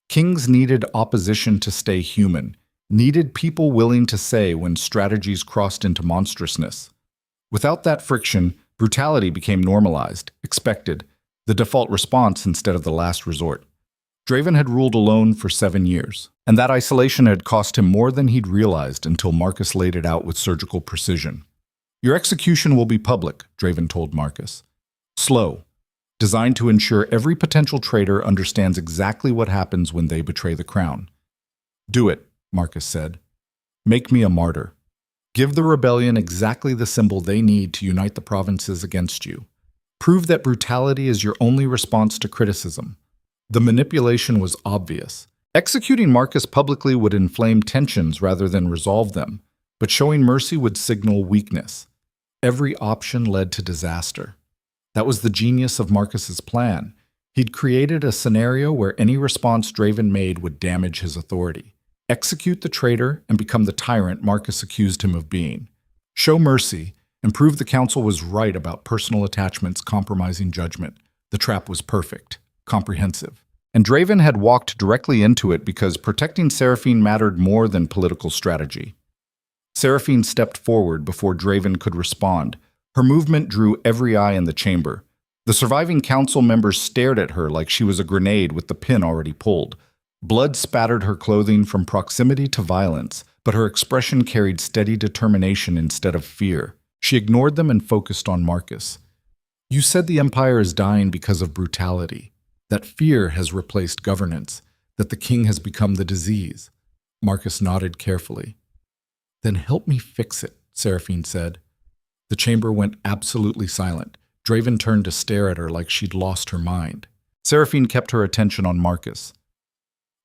Kings needed opposition to stay human, needed people willing to say when strategies crossed into monstrousness. Without that friction, brutality became normalized, expected, the default response instead of the last resort. Draven had ruled alone for 7 years, and that isolation had cost him more than he'd realized until Marcus laid it out with surgical precision. Your execution will be public, Draven told Marcus. Slow, designed to ensure every potential traitor understands exactly what happens when they betray the crown. Do it, Marcus said. Make me a martyr. Give the rebellion exactly the symbol they need to unite the provinces against you. Prove that brutality is your only response to criticism. The manipulation was obvious. Executing Marcus publicly would inflame tensions rather than resolve them, but showing mercy would signal weakness. Every option led to disaster. That was the genius of Marcus's plan. He'd created a scenario where any response Draven made would damage his authority. Execute the traitor and become the tyrant Marcus accused him of being. Show mercy and prove the council was right about personal attachments compromising judgment. The trap was perfect, comprehensive. And Draven had walked directly into it because protecting Seraphine mattered more than political strategy. Seraphine stepped forward before Draven could respond. Her movement drew every eye in the chamber. The surviving council members stared at her like she was a grenade with the pin already pulled. Blood spattered her clothing from proximity to violence, but her expression carried steady determination instead of fear. She ignored them and focused on Marcus. You said the Empire is dying because of brutality, that fear has replaced governance, that the king has become the disease. Marcus nodded carefully. Then help me fix it, Seraphine said. The chamber went absolutely silent. Draven turned to stare at her like she'd lost her mind. Seraphine kept her attention on Marcus.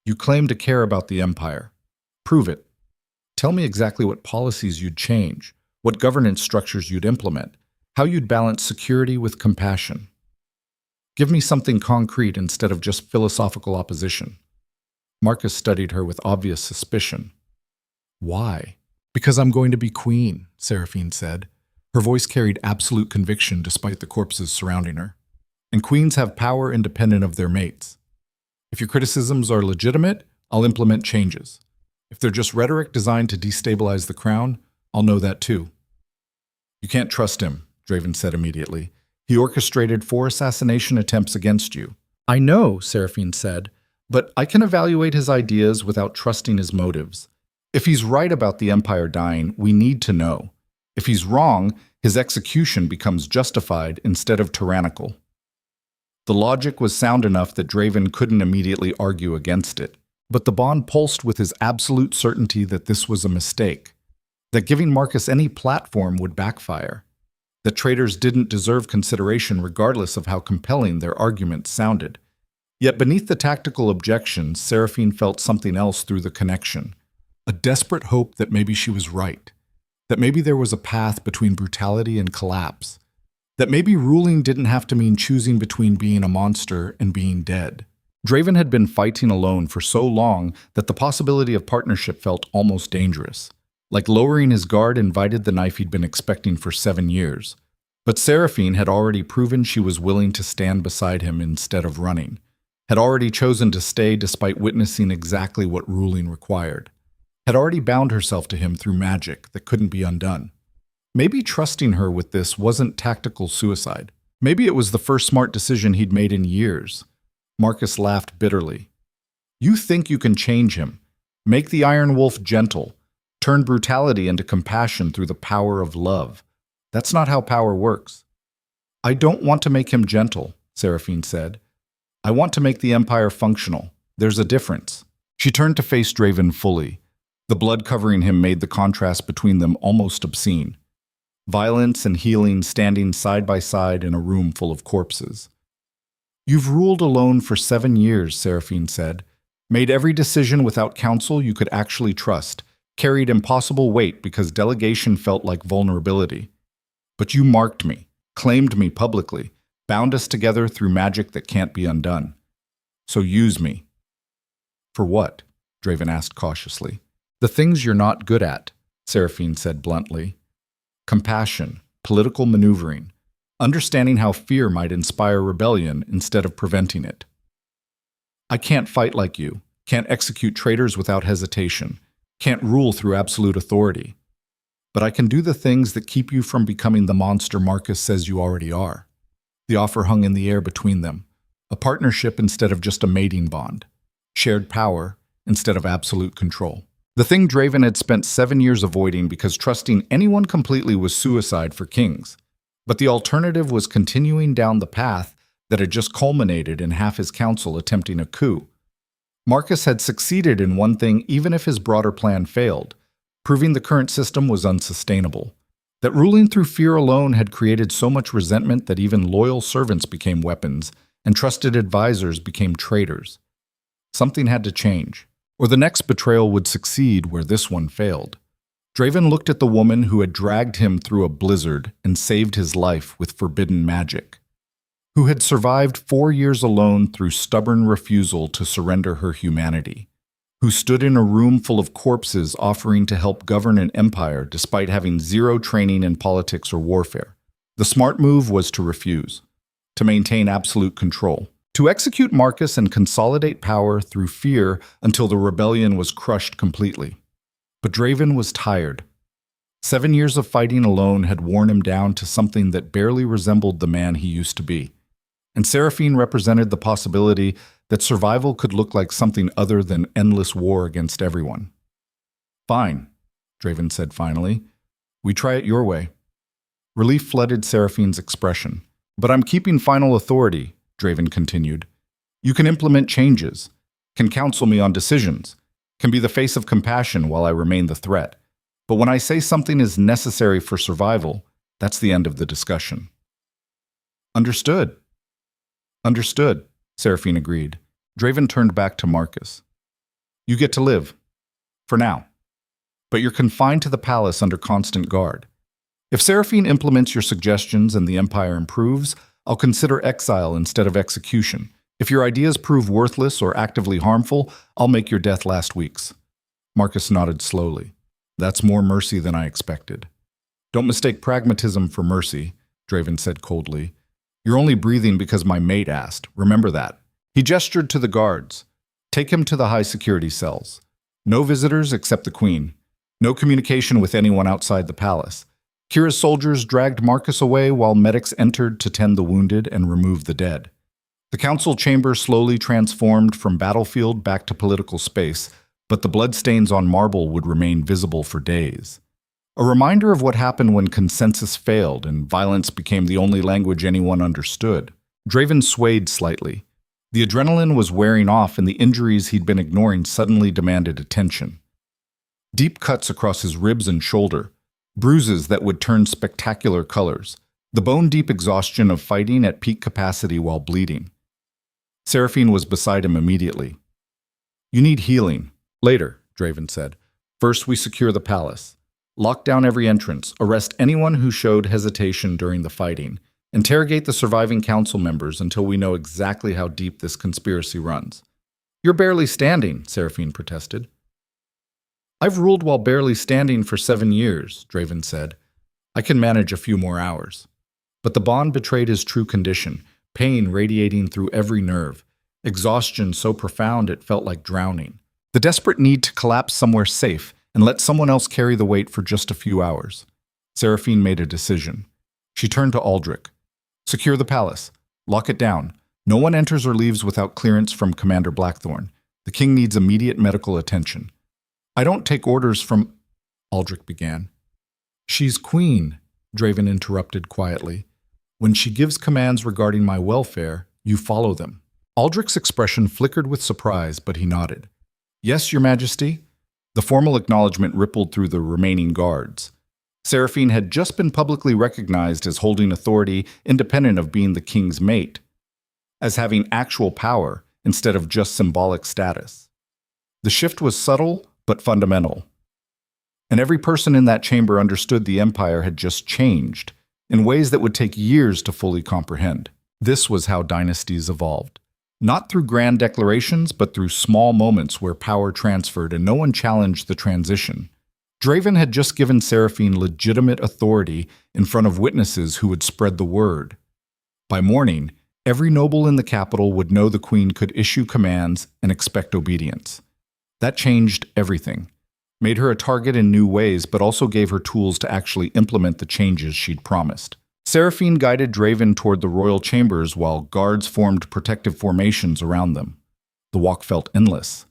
You claim to care about the Empire. Prove it. Tell me exactly what policies you'd change, what governance structures you'd implement, how you'd balance security with compassion. Give me something concrete instead of just philosophical opposition. Marcus studied her with obvious suspicion. Why? Because I'm going to be queen, Seraphine said. Her voice carried absolute conviction despite the corpses surrounding her. And queens have power independent of their mates. If your criticisms are legitimate, I'll implement changes. If they're just rhetoric designed to destabilize the crown, I'll know that too. You can't trust him, Draven said immediately. He orchestrated 4 assassination attempts against you. I know, Seraphine said, but I can evaluate his ideas without trusting his motives. If he's right about the Empire dying, we need to know. If he's wrong, his execution becomes justified instead of tyrannical. The logic was sound enough that Draven couldn't immediately argue against it, but the bond pulsed with his absolute certainty that this was a mistake, that giving Marcus any platform would backfire, that traitors didn't deserve consideration regardless of how compelling their arguments sounded. Yet beneath the tactical objections, Seraphine felt something else through the connection, a desperate hope that maybe she was right, that maybe there was a path between brutality and collapse, that maybe ruling didn't have to mean choosing between being a monster and being dead. Draven had been fighting alone for so long that the possibility of partnership felt almost dangerous. Like lowering his guard invited the knife he'd been expecting for 7 years. But Seraphine had already proven she was willing to stand beside him instead of running, had already chosen to stay despite witnessing exactly what ruling required, had already bound herself to him through magic that couldn't be undone. Maybe trusting her with this wasn't tactical suicide. Maybe it was the first smart decision he'd made in years. Marcus laughed bitterly. You think you can change him, make the Iron Wolf gentle, turn brutality into compassion through the power of love. That's not how power works. I don't want to make him gentle, Seraphine said. I want to make the Empire functional. There's a difference. She turned to face Draven fully. The blood covering him made the contrast between them almost obscene. Violence and healing standing side by side in a room full of corpses. You've ruled alone for 7 years, Seraphine said. Made every decision without counsel you could actually trust. Carried impossible weight because delegation felt like vulnerability. But you marked me, claimed me publicly, bound us together through magic that can't be undone. So use me. For what? Draven asked cautiously. The things you're not good at, Seraphine said bluntly. Compassion, political maneuvering, understanding how fear might inspire rebellion instead of preventing it. I can't fight like you, can't execute traitors without hesitation, can't rule through absolute authority. But I can do the things that keep you from becoming the monster Marcus says you already are. The offer hung in the air between them, a partnership instead of just a mating bond. shared power instead of absolute control. The thing Draven had spent 7 years avoiding because trusting anyone completely was suicide for kings. But the alternative was continuing down the path that had just culminated in half his council attempting a coup. Marcus had succeeded in one thing even if his broader plan failed, proving the current system was unsustainable. That ruling through fear alone had created so much resentment that even loyal servants became weapons and trusted advisors became traitors. Something had to change, or the next betrayal would succeed where this one failed. Draven looked at the woman who had dragged him through a blizzard and saved his life with forbidden magic, who had survived 4 years alone through stubborn refusal to surrender her humanity, who stood in a room full of corpses offering to help govern an empire despite having zero training in politics or warfare. The smart move was to refuse, to maintain absolute control, to execute Marcus and consolidate power through fear until the rebellion was crushed completely. But Draven was tired. 7 years of fighting alone had worn him down to something that barely resembled the man he used to be. And Seraphine represented the possibility that survival could look like something other than endless war against everyone. "Fine," Draven said finally. "We try it your way." Relief flooded Seraphine's expression. "But I'm keeping final authority," Draven continued. "You can implement changes, can counsel me on decisions, can be the face of compassion while I remain the threat. But when I say something is necessary for survival, that's the end of the discussion." "Understood." "Understood," Seraphine agreed. Draven turned back to Marcus. "You get to live. For now. But you're confined to the palace under constant guard. If Seraphine implements your suggestions and the Empire improves, I'll consider exile instead of execution. If your ideas prove worthless or actively harmful, I'll make your death last weeks." Marcus nodded slowly. "That's more mercy than I expected." "Don't mistake pragmatism for mercy," Draven said coldly. "You're only breathing because my mate asked. Remember that." He gestured to the guards. "Take him to the high-security cells. No visitors except the Queen. No communication with anyone outside the palace." Kira's soldiers dragged Marcus away while medics entered to tend the wounded and remove the dead. The council chamber slowly transformed from battlefield back to political space, but the bloodstains on marble would remain visible for days. A reminder of what happened when consensus failed and violence became the only language anyone understood. Draven swayed slightly. The adrenaline was wearing off and the injuries he'd been ignoring suddenly demanded attention. Deep cuts across his ribs and shoulder, bruises that would turn spectacular colors, the bone-deep exhaustion of fighting at peak capacity while bleeding. Seraphine was beside him immediately. "You need healing." "Later," Draven said. "First we secure the palace. Lock down every entrance, arrest anyone who showed hesitation during the fighting, interrogate the surviving council members until we know exactly how deep this conspiracy runs." "You're barely standing," Seraphine protested. "I've ruled while barely standing for 7 years," Draven said. "I can manage a few more hours." But the bond betrayed his true condition, pain radiating through every nerve, exhaustion so profound it felt like drowning. The desperate need to collapse somewhere safe and let someone else carry the weight for just a few hours. Seraphine made a decision. She turned to Aldrich. "Secure the palace. Lock it down. No one enters or leaves without clearance from Commander Blackthorn. The king needs immediate medical attention." "I don't take orders from—" Aldrich began. "She's queen," Draven interrupted quietly. "When she gives commands regarding my welfare, you follow them." Aldrich's expression flickered with surprise, but he nodded. "Yes, Your Majesty." The formal acknowledgement rippled through the remaining guards. Seraphine had just been publicly recognized as holding authority independent of being the king's mate, as having actual power instead of just symbolic status. The shift was subtle but fundamental. And every person in that chamber understood the empire had just changed, in ways that would take years to fully comprehend. This was how dynasties evolved. Not through grand declarations, but through small moments where power transferred and no one challenged the transition. Draven had just given Seraphine legitimate authority in front of witnesses who would spread the word. By morning, every noble in the capital would know the queen could issue commands and expect obedience. That changed everything. Made her a target in new ways, but also gave her tools to actually implement the changes she'd promised. Seraphine guided Draven toward the royal chambers while guards formed protective formations around them. The walk felt endless.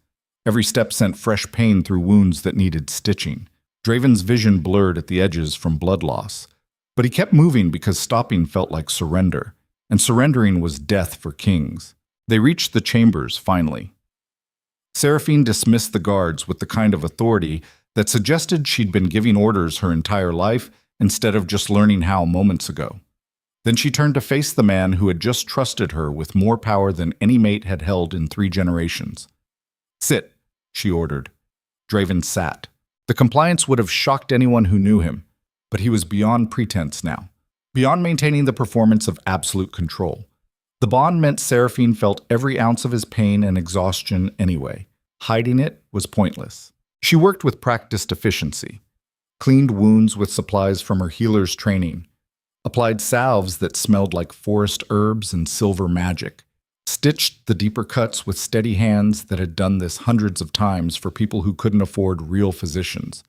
Every step sent fresh pain through wounds that needed stitching. Draven's vision blurred at the edges from blood loss. But he kept moving because stopping felt like surrender, and surrendering was death for kings. They reached the chambers, finally. Seraphine dismissed the guards with the kind of authority that suggested she'd been giving orders her entire life instead of just learning how moments ago. Then she turned to face the man who had just trusted her with more power than any mate had held in 3 generations. "Sit," she ordered. Draven sat. The compliance would have shocked anyone who knew him, but he was beyond pretense now, beyond maintaining the performance of absolute control. The bond meant Seraphine felt every ounce of his pain and exhaustion anyway. Hiding it was pointless. She worked with practiced efficiency, cleaned wounds with supplies from her healer's training, applied salves that smelled like forest herbs and silver magic, stitched the deeper cuts with steady hands that had done this hundreds of times for people who couldn't afford real physicians.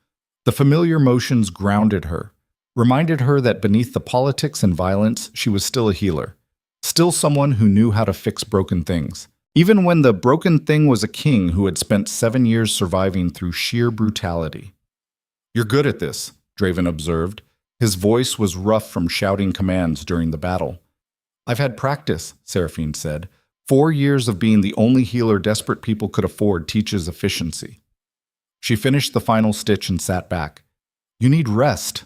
The familiar motions grounded her, reminded her that beneath the politics and violence, she was still a healer, still someone who knew how to fix broken things. Even when the broken thing was a king who had spent 7 years surviving through sheer brutality. "You're good at this," Draven observed. His voice was rough from shouting commands during the battle. "I've had practice," Seraphine said. 4 years of being the only healer desperate people could afford teaches efficiency." She finished the final stitch and sat back. "You need rest.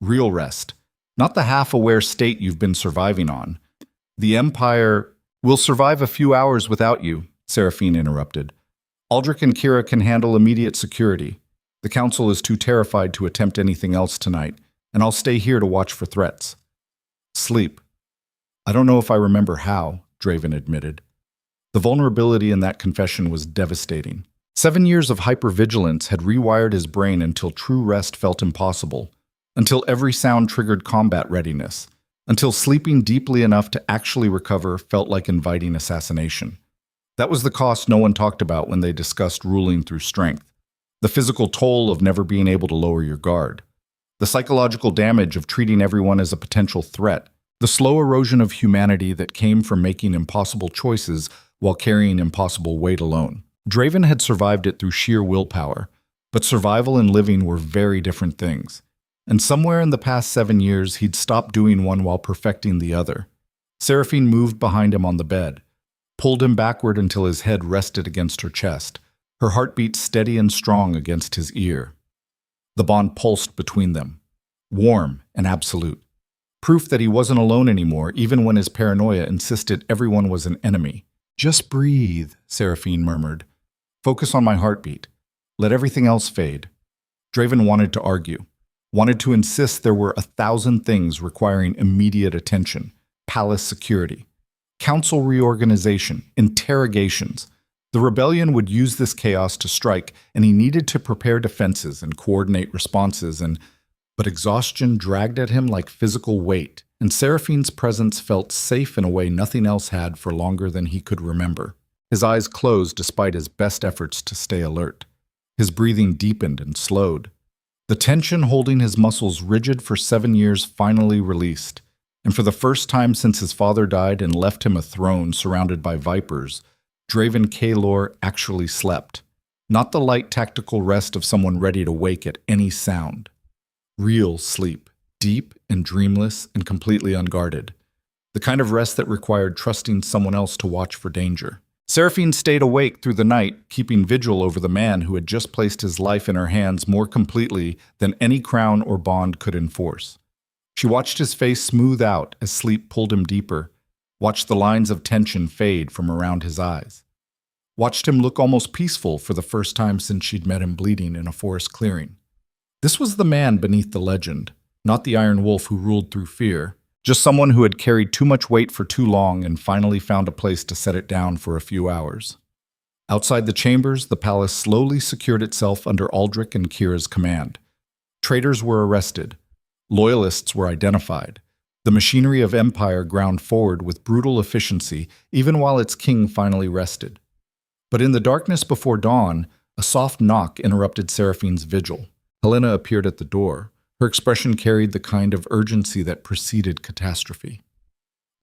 Real rest. Not the half-aware state you've been surviving on. The Empire will survive a few hours without you," Seraphine interrupted. "Aldrich and Kira can handle immediate security. The Council is too terrified to attempt anything else tonight, and I'll stay here to watch for threats." "Sleep. I don't know if I remember how," Draven admitted. The vulnerability in that confession was devastating. 7 years of hypervigilance had rewired his brain until true rest felt impossible, until every sound triggered combat readiness, until sleeping deeply enough to actually recover felt like inviting assassination. That was the cost no one talked about when they discussed ruling through strength. The physical toll of never being able to lower your guard. The psychological damage of treating everyone as a potential threat. The slow erosion of humanity that came from making impossible choices while carrying impossible weight alone. Draven had survived it through sheer willpower, but survival and living were very different things. And somewhere in the past 7 years, he'd stopped doing one while perfecting the other. Seraphine moved behind him on the bed, pulled him backward until his head rested against her chest, her heartbeat steady and strong against his ear. The bond pulsed between them, warm and absolute. Proof that he wasn't alone anymore, even when his paranoia insisted everyone was an enemy. "Just breathe," Seraphine murmured. "Focus on my heartbeat. Let everything else fade." Draven wanted to argue, wanted to insist there were 1,000 things requiring immediate attention. Palace security, council reorganization, interrogations. The rebellion would use this chaos to strike, and he needed to prepare defenses and coordinate responses, but exhaustion dragged at him like physical weight, and Seraphine's presence felt safe in a way nothing else had for longer than he could remember. His eyes closed despite his best efforts to stay alert. His breathing deepened and slowed. The tension holding his muscles rigid for 7 years finally released, and for the first time since his father died and left him a throne surrounded by vipers, Draven Kaelor actually slept. Not the light tactical rest of someone ready to wake at any sound. Real sleep, deep and dreamless and completely unguarded. The kind of rest that required trusting someone else to watch for danger. Seraphine stayed awake through the night, keeping vigil over the man who had just placed his life in her hands more completely than any crown or bond could enforce. She watched his face smooth out as sleep pulled him deeper, watched the lines of tension fade from around his eyes, watched him look almost peaceful for the first time since she'd met him bleeding in a forest clearing. This was the man beneath the legend, not the Iron Wolf who ruled through fear, just someone who had carried too much weight for too long and finally found a place to set it down for a few hours. Outside the chambers, the palace slowly secured itself under Aldrich and Kira's command. Traitors were arrested. Loyalists were identified. The machinery of empire ground forward with brutal efficiency, even while its king finally rested. But in the darkness before dawn, a soft knock interrupted Seraphine's vigil. Helena appeared at the door. Her expression carried the kind of urgency that preceded catastrophe.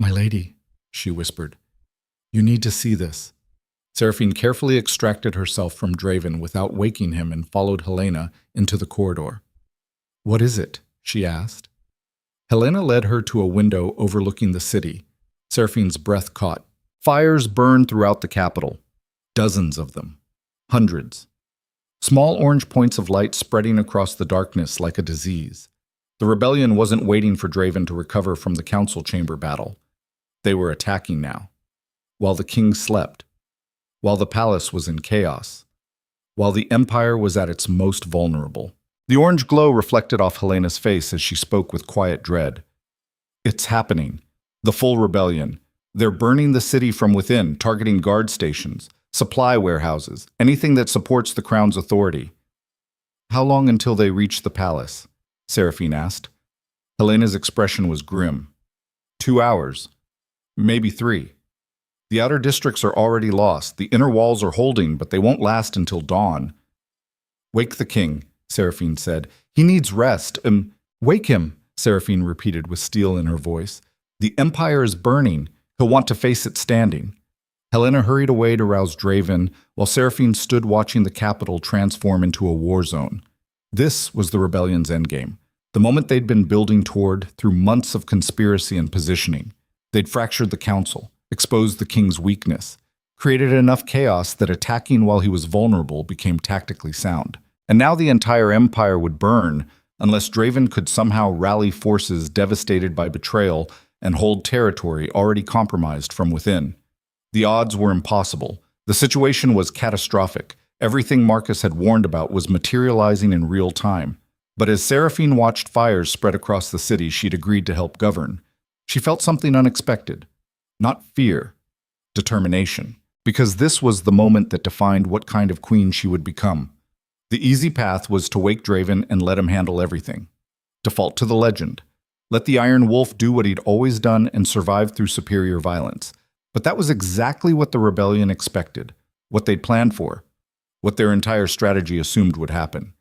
"My lady," she whispered, "you need to see this." Seraphine carefully extracted herself from Draven without waking him and followed Helena into the corridor. "What is it?" she asked. Helena led her to a window overlooking the city. Seraphine's breath caught. Fires burned throughout the capital. Dozens of them. Hundreds. Small orange points of light spreading across the darkness like a disease. The rebellion wasn't waiting for Draven to recover from the council chamber battle. They were attacking now. While the king slept. While the palace was in chaos. While the empire was at its most vulnerable. The orange glow reflected off Helena's face as she spoke with quiet dread. "It's happening. The full rebellion. They're burning the city from within, targeting guard stations, supply warehouses, anything that supports the crown's authority." "How long until they reach the palace?" Seraphine asked. Helena's expression was grim. 2 hours. Maybe 3. The outer districts are already lost. The inner walls are holding, but they won't last until dawn. "Wake the king," Seraphine said. "He needs rest." "Wake him," Seraphine repeated with steel in her voice. "The empire is burning. He'll want to face it standing." Helena hurried away to rouse Draven, while Seraphine stood watching the capital transform into a war zone. This was the rebellion's endgame, the moment they'd been building toward through months of conspiracy and positioning. They'd fractured the council, exposed the king's weakness, created enough chaos that attacking while he was vulnerable became tactically sound. And now the entire empire would burn unless Draven could somehow rally forces devastated by betrayal and hold territory already compromised from within. The odds were impossible. The situation was catastrophic. Everything Marcus had warned about was materializing in real time. But as Seraphine watched fires spread across the city she'd agreed to help govern, she felt something unexpected. Not fear, determination. Because this was the moment that defined what kind of queen she would become. The easy path was to wake Draven and let him handle everything. Default to the legend. Let the Iron Wolf do what he'd always done and survive through superior violence. But that was exactly what the rebellion expected, what they'd planned for, what their entire strategy assumed would happen.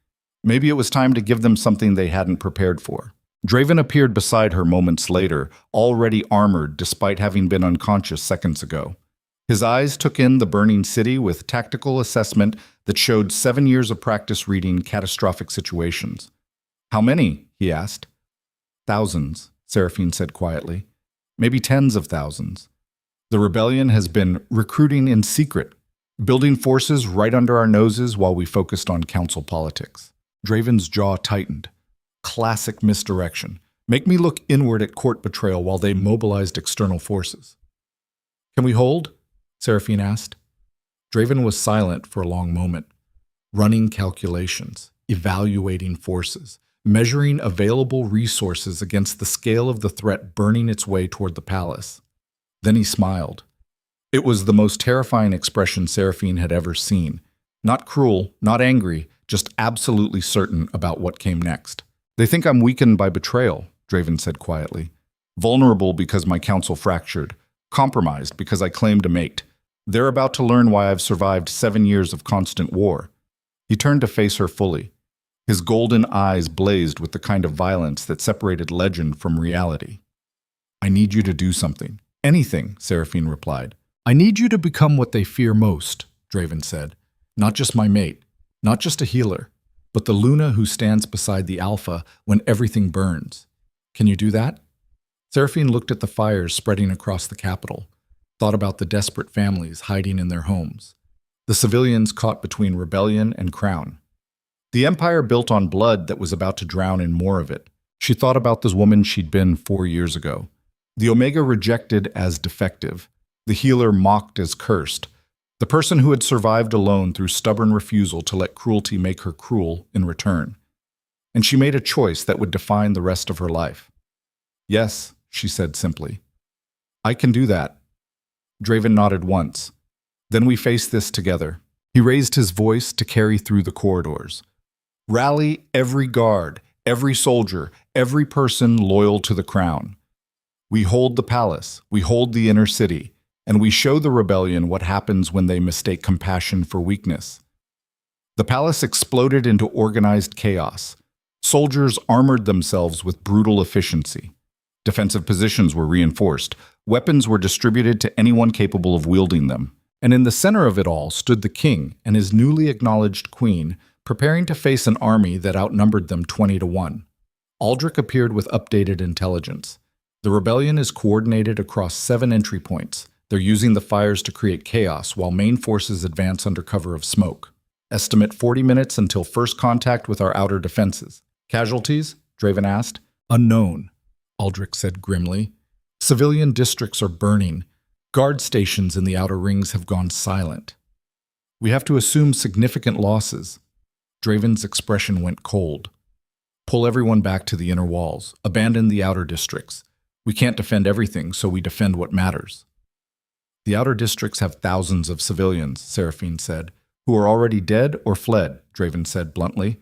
Maybe it was time to give them something they hadn't prepared for. Draven appeared beside her moments later, already armored despite having been unconscious seconds ago. His eyes took in the burning city with tactical assessment that showed 7 years of practice reading catastrophic situations. "How many?" he asked. "Thousands," Seraphine said quietly. "Maybe tens of thousands. The rebellion has been recruiting in secret, building forces right under our noses while we focused on council politics." Draven's jaw tightened. Classic misdirection. Make me look inward at court betrayal while they mobilized external forces. "Can we hold?" Seraphine asked. Draven was silent for a long moment, running calculations, evaluating forces, measuring available resources against the scale of the threat burning its way toward the palace. Then he smiled. It was the most terrifying expression Seraphine had ever seen. Not cruel, not angry, just absolutely certain about what came next. "They think I'm weakened by betrayal," Draven said quietly. "Vulnerable because my council fractured. Compromised because I claimed a mate. They're about to learn why I've survived 7 years of constant war." He turned to face her fully. His golden eyes blazed with the kind of violence that separated legend from reality. "I need you to do something. Anything," Seraphine replied. "I need you to become what they fear most," Draven said. "Not just my mate, not just a healer, but the Luna who stands beside the Alpha when everything burns. Can you do that?" Seraphine looked at the fires spreading across the capital, thought about the desperate families hiding in their homes, the civilians caught between rebellion and crown. The empire built on blood that was about to drown in more of it. She thought about this woman she'd been 4 years ago. The Omega rejected as defective, the healer mocked as cursed, the person who had survived alone through stubborn refusal to let cruelty make her cruel in return. And she made a choice that would define the rest of her life. "Yes," she said simply. "I can do that." Draven nodded once. "Then we face this together." He raised his voice to carry through the corridors. "Rally every guard, every soldier, every person loyal to the crown. We hold the palace, we hold the inner city, and we show the rebellion what happens when they mistake compassion for weakness." The palace exploded into organized chaos. Soldiers armored themselves with brutal efficiency. Defensive positions were reinforced. Weapons were distributed to anyone capable of wielding them. And in the center of it all stood the king and his newly acknowledged queen, preparing to face an army that outnumbered them 20-1. Aldrich appeared with updated intelligence. The rebellion is coordinated across 7 entry points. They're using the fires to create chaos while main forces advance under cover of smoke. Estimate 40 minutes until first contact with our outer defenses. Casualties? Draven asked. Unknown, Aldrich said grimly. Civilian districts are burning. Guard stations in the outer rings have gone silent. We have to assume significant losses. Draven's expression went cold. Pull everyone back to the inner walls. Abandon the outer districts. We can't defend everything, so we defend what matters. The outer districts have thousands of civilians, Seraphine said, who are already dead or fled, Draven said bluntly.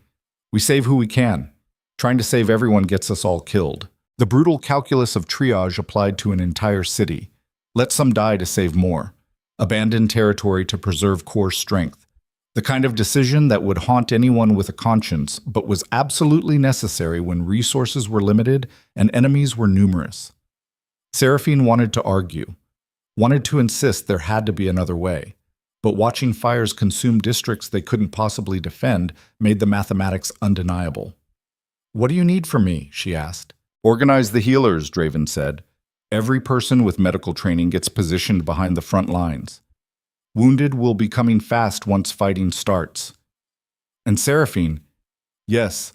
We save who we can. Trying to save everyone gets us all killed. The brutal calculus of triage applied to an entire city. Let some die to save more. Abandon territory to preserve core strength. The kind of decision that would haunt anyone with a conscience, but was absolutely necessary when resources were limited and enemies were numerous. Seraphine wanted to argue, wanted to insist there had to be another way, but watching fires consume districts they couldn't possibly defend made the mathematics undeniable. What do you need from me? She asked. Organize the healers, Draven said. Every person with medical training gets positioned behind the front lines. Wounded will be coming fast once fighting starts. And Seraphine, yes,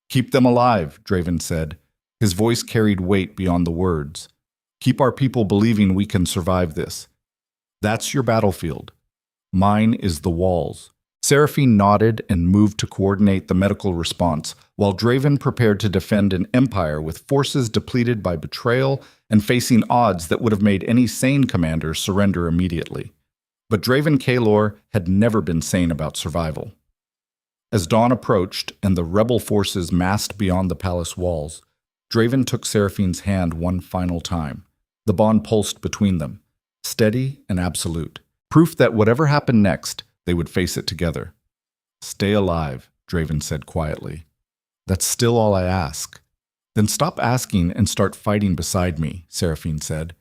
keep them alive, Draven said. His voice carried weight beyond the words. Keep our people believing we can survive this. That's your battlefield. Mine is the walls. Seraphine nodded and moved to coordinate the medical response, while Draven prepared to defend an empire with forces depleted by betrayal and facing odds that would have made any sane commander surrender immediately. But Draven Kaelor had never been sane about survival. As dawn approached and the rebel forces massed beyond the palace walls, Draven took Seraphine's hand one final time. The bond pulsed between them, steady and absolute, proof that whatever happened next, they would face it together. Stay alive, Draven said quietly. That's still all I ask. Then stop asking and start fighting beside me, Seraphine said,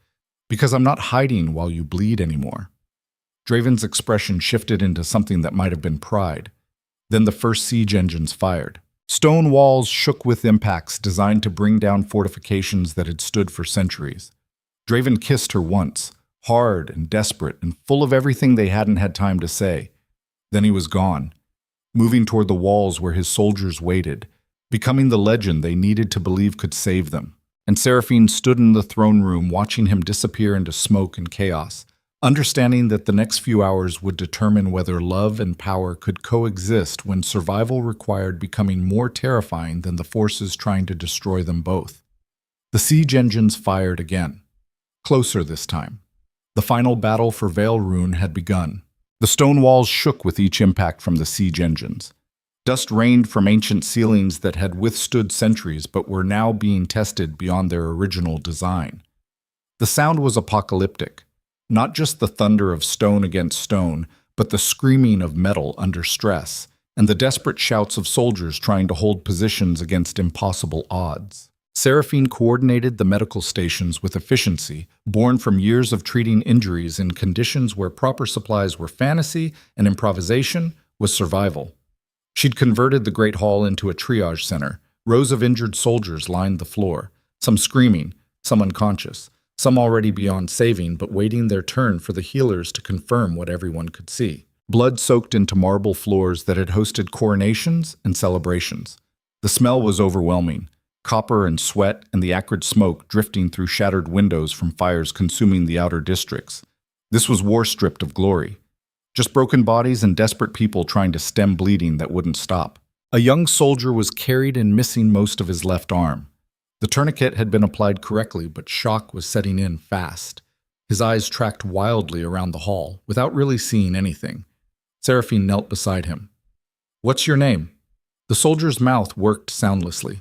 because I'm not hiding while you bleed anymore. Draven's expression shifted into something that might have been pride. Then the first siege engines fired. Stone walls shook with impacts designed to bring down fortifications that had stood for centuries. Draven kissed her once, hard and desperate and full of everything they hadn't had time to say. Then he was gone, moving toward the walls where his soldiers waited, becoming the legend they needed to believe could save them. And Seraphine stood in the throne room watching him disappear into smoke and chaos, understanding that the next few hours would determine whether love and power could coexist when survival required becoming more terrifying than the forces trying to destroy them both. The siege engines fired again, closer this time. The final battle for Vale Rune had begun. The stone walls shook with each impact from the siege engines. Dust rained from ancient ceilings that had withstood centuries but were now being tested beyond their original design. The sound was apocalyptic. Not just the thunder of stone against stone, but the screaming of metal under stress, and the desperate shouts of soldiers trying to hold positions against impossible odds. Seraphine coordinated the medical stations with efficiency, born from years of treating injuries in conditions where proper supplies were fantasy and improvisation was survival. She'd converted the Great Hall into a triage center. Rows of injured soldiers lined the floor, some screaming, some unconscious, some already beyond saving but waiting their turn for the healers to confirm what everyone could see. Blood soaked into marble floors that had hosted coronations and celebrations. The smell was overwhelming, copper and sweat and the acrid smoke drifting through shattered windows from fires consuming the outer districts. This was war stripped of glory. Just broken bodies and desperate people trying to stem bleeding that wouldn't stop. A young soldier was carried and missing most of his left arm. The tourniquet had been applied correctly, but shock was setting in fast. His eyes tracked wildly around the hall, without really seeing anything. Seraphine knelt beside him. "What's your name?" The soldier's mouth worked soundlessly.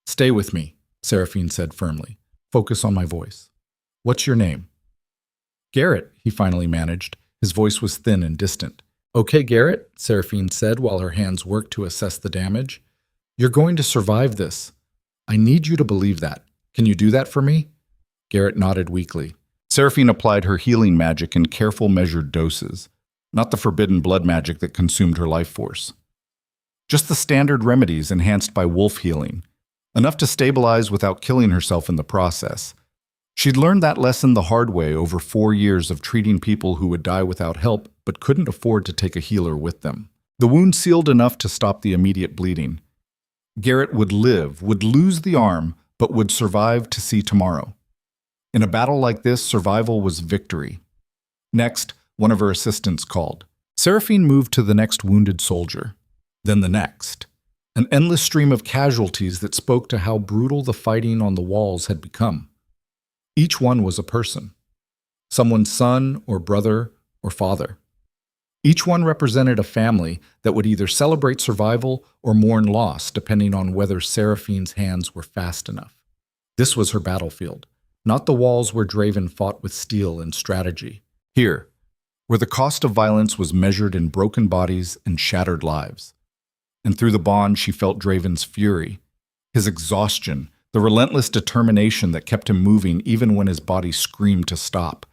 "Stay with me," Seraphine said firmly. "Focus on my voice. What's your name?" "Garrett," he finally managed. His voice was thin and distant. "Okay, Garrett," Seraphine said while her hands worked to assess the damage. "You're going to survive this. I need you to believe that. Can you do that for me?" Garrett nodded weakly. Seraphine applied her healing magic in careful, measured doses, not the forbidden blood magic that consumed her life force. Just the standard remedies enhanced by wolf healing, enough to stabilize without killing herself in the process. She'd learned that lesson the hard way over 4 years of treating people who would die without help but couldn't afford to take a healer with them. The wound sealed enough to stop the immediate bleeding. Garrett would live, would lose the arm, but would survive to see tomorrow. In a battle like this, survival was victory. Next, one of her assistants called. Seraphine moved to the next wounded soldier, then the next. An endless stream of casualties that spoke to how brutal the fighting on the walls had become. Each one was a person, someone's son or brother or father. Each one represented a family that would either celebrate survival or mourn loss, depending on whether Seraphine's hands were fast enough. This was her battlefield, not the walls where Draven fought with steel and strategy. Here, where the cost of violence was measured in broken bodies and shattered lives. And through the bond, she felt Draven's fury, his exhaustion, the relentless determination that kept him moving even when his body screamed to stop.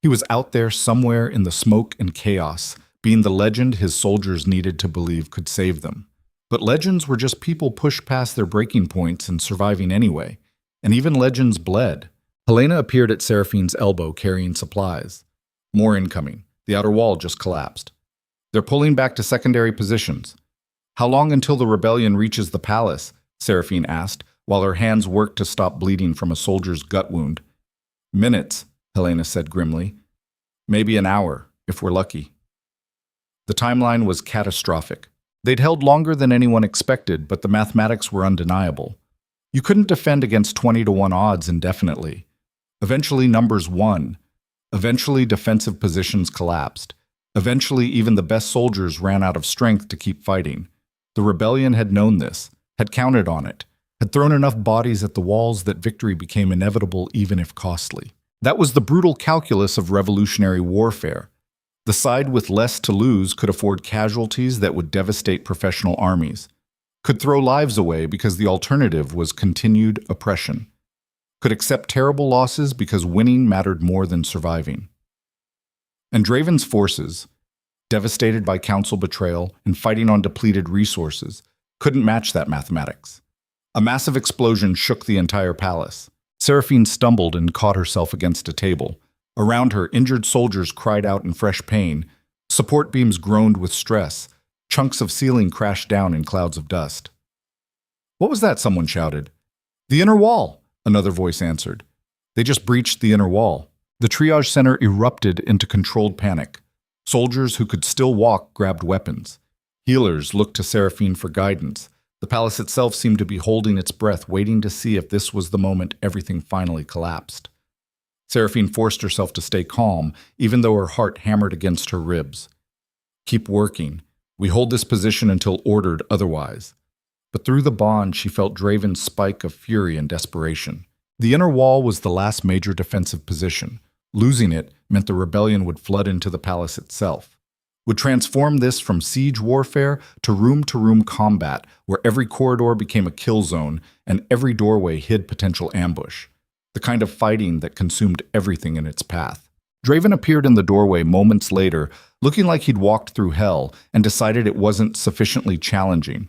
He was out there somewhere in the smoke and chaos, being the legend his soldiers needed to believe could save them. But legends were just people pushed past their breaking points and surviving anyway. And even legends bled. Helena appeared at Seraphine's elbow carrying supplies. More incoming. The outer wall just collapsed. They're pulling back to secondary positions. How long until the rebellion reaches the palace? Seraphine asked, while her hands worked to stop bleeding from a soldier's gut wound. Minutes, Helena said grimly. Maybe an hour, if we're lucky. The timeline was catastrophic. They'd held longer than anyone expected, but the mathematics were undeniable. You couldn't defend against 20-to-1 odds indefinitely. Eventually, numbers won. Eventually, defensive positions collapsed. Eventually, even the best soldiers ran out of strength to keep fighting. The rebellion had known this, had counted on it, had thrown enough bodies at the walls that victory became inevitable even if costly. That was the brutal calculus of revolutionary warfare. The side with less to lose could afford casualties that would devastate professional armies, could throw lives away because the alternative was continued oppression, could accept terrible losses because winning mattered more than surviving. And Draven's forces, devastated by council betrayal and fighting on depleted resources, couldn't match that mathematics. A massive explosion shook the entire palace. Seraphine stumbled and caught herself against a table. Around her, injured soldiers cried out in fresh pain. Support beams groaned with stress. Chunks of ceiling crashed down in clouds of dust. "What was that?" someone shouted. "The inner wall," another voice answered. They just breached the inner wall. The triage center erupted into controlled panic. Soldiers who could still walk grabbed weapons. Healers looked to Seraphine for guidance. The palace itself seemed to be holding its breath, waiting to see if this was the moment everything finally collapsed. Seraphine forced herself to stay calm, even though her heart hammered against her ribs. "Keep working. We hold this position until ordered otherwise." But through the bond, she felt Draven's spike of fury and desperation. The inner wall was the last major defensive position. Losing it meant the rebellion would flood into the palace itself. Would transform this from siege warfare to room-to-room combat, where every corridor became a kill zone and every doorway hid potential ambush. The kind of fighting that consumed everything in its path. Draven appeared in the doorway moments later, looking like he'd walked through hell, and decided it wasn't sufficiently challenging.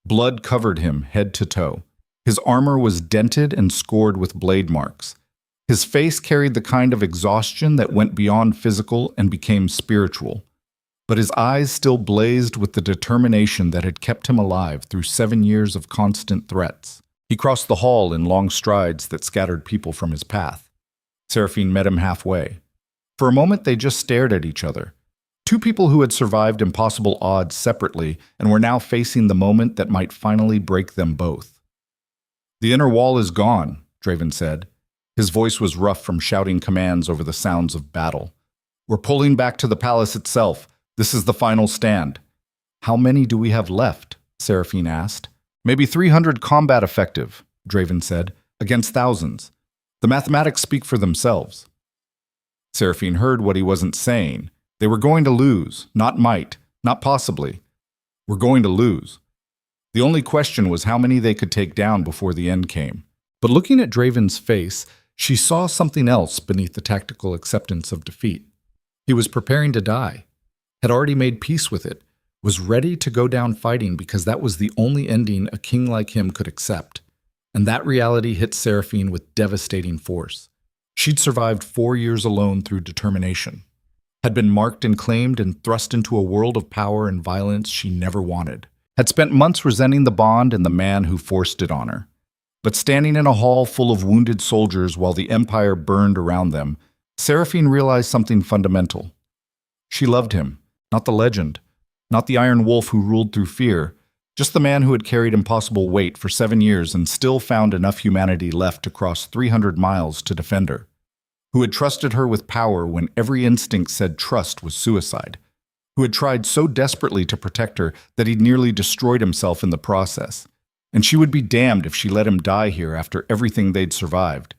Blood covered him head to toe. His armor was dented and scored with blade marks. His face carried the kind of exhaustion that went beyond physical and became spiritual. But his eyes still blazed with the determination that had kept him alive through 7 years of constant threats. He crossed the hall in long strides that scattered people from his path. Seraphine met him halfway. For a moment, they just stared at each other. Two people who had survived impossible odds separately and were now facing the moment that might finally break them both. "The inner wall is gone," Draven said. His voice was rough from shouting commands over the sounds of battle. "We're pulling back to the palace itself. This is the final stand." "How many do we have left?" Seraphine asked. "Maybe 300 combat effective," Draven said, "against thousands. The mathematics speak for themselves." Seraphine heard what he wasn't saying. They were going to lose, not might, not possibly. We're going to lose. The only question was how many they could take down before the end came. But looking at Draven's face, She saw something else beneath the tactical acceptance of defeat. He was preparing to die, had already made peace with it, was ready to go down fighting because that was the only ending a king like him could accept. And that reality hit Seraphine with devastating force. She'd survived 4 years alone through determination, had been marked and claimed and thrust into a world of power and violence she never wanted, had spent months resenting the bond and the man who forced it on her. But standing in a hall full of wounded soldiers while the Empire burned around them, Seraphine realized something fundamental. She loved him, not the legend, not the Iron Wolf who ruled through fear, just the man who had carried impossible weight for 7 years and still found enough humanity left to cross 300 miles to defend her, who had trusted her with power when every instinct said trust was suicide, who had tried so desperately to protect her that he'd nearly destroyed himself in the process. And she would be damned if she let him die here after everything they'd survived.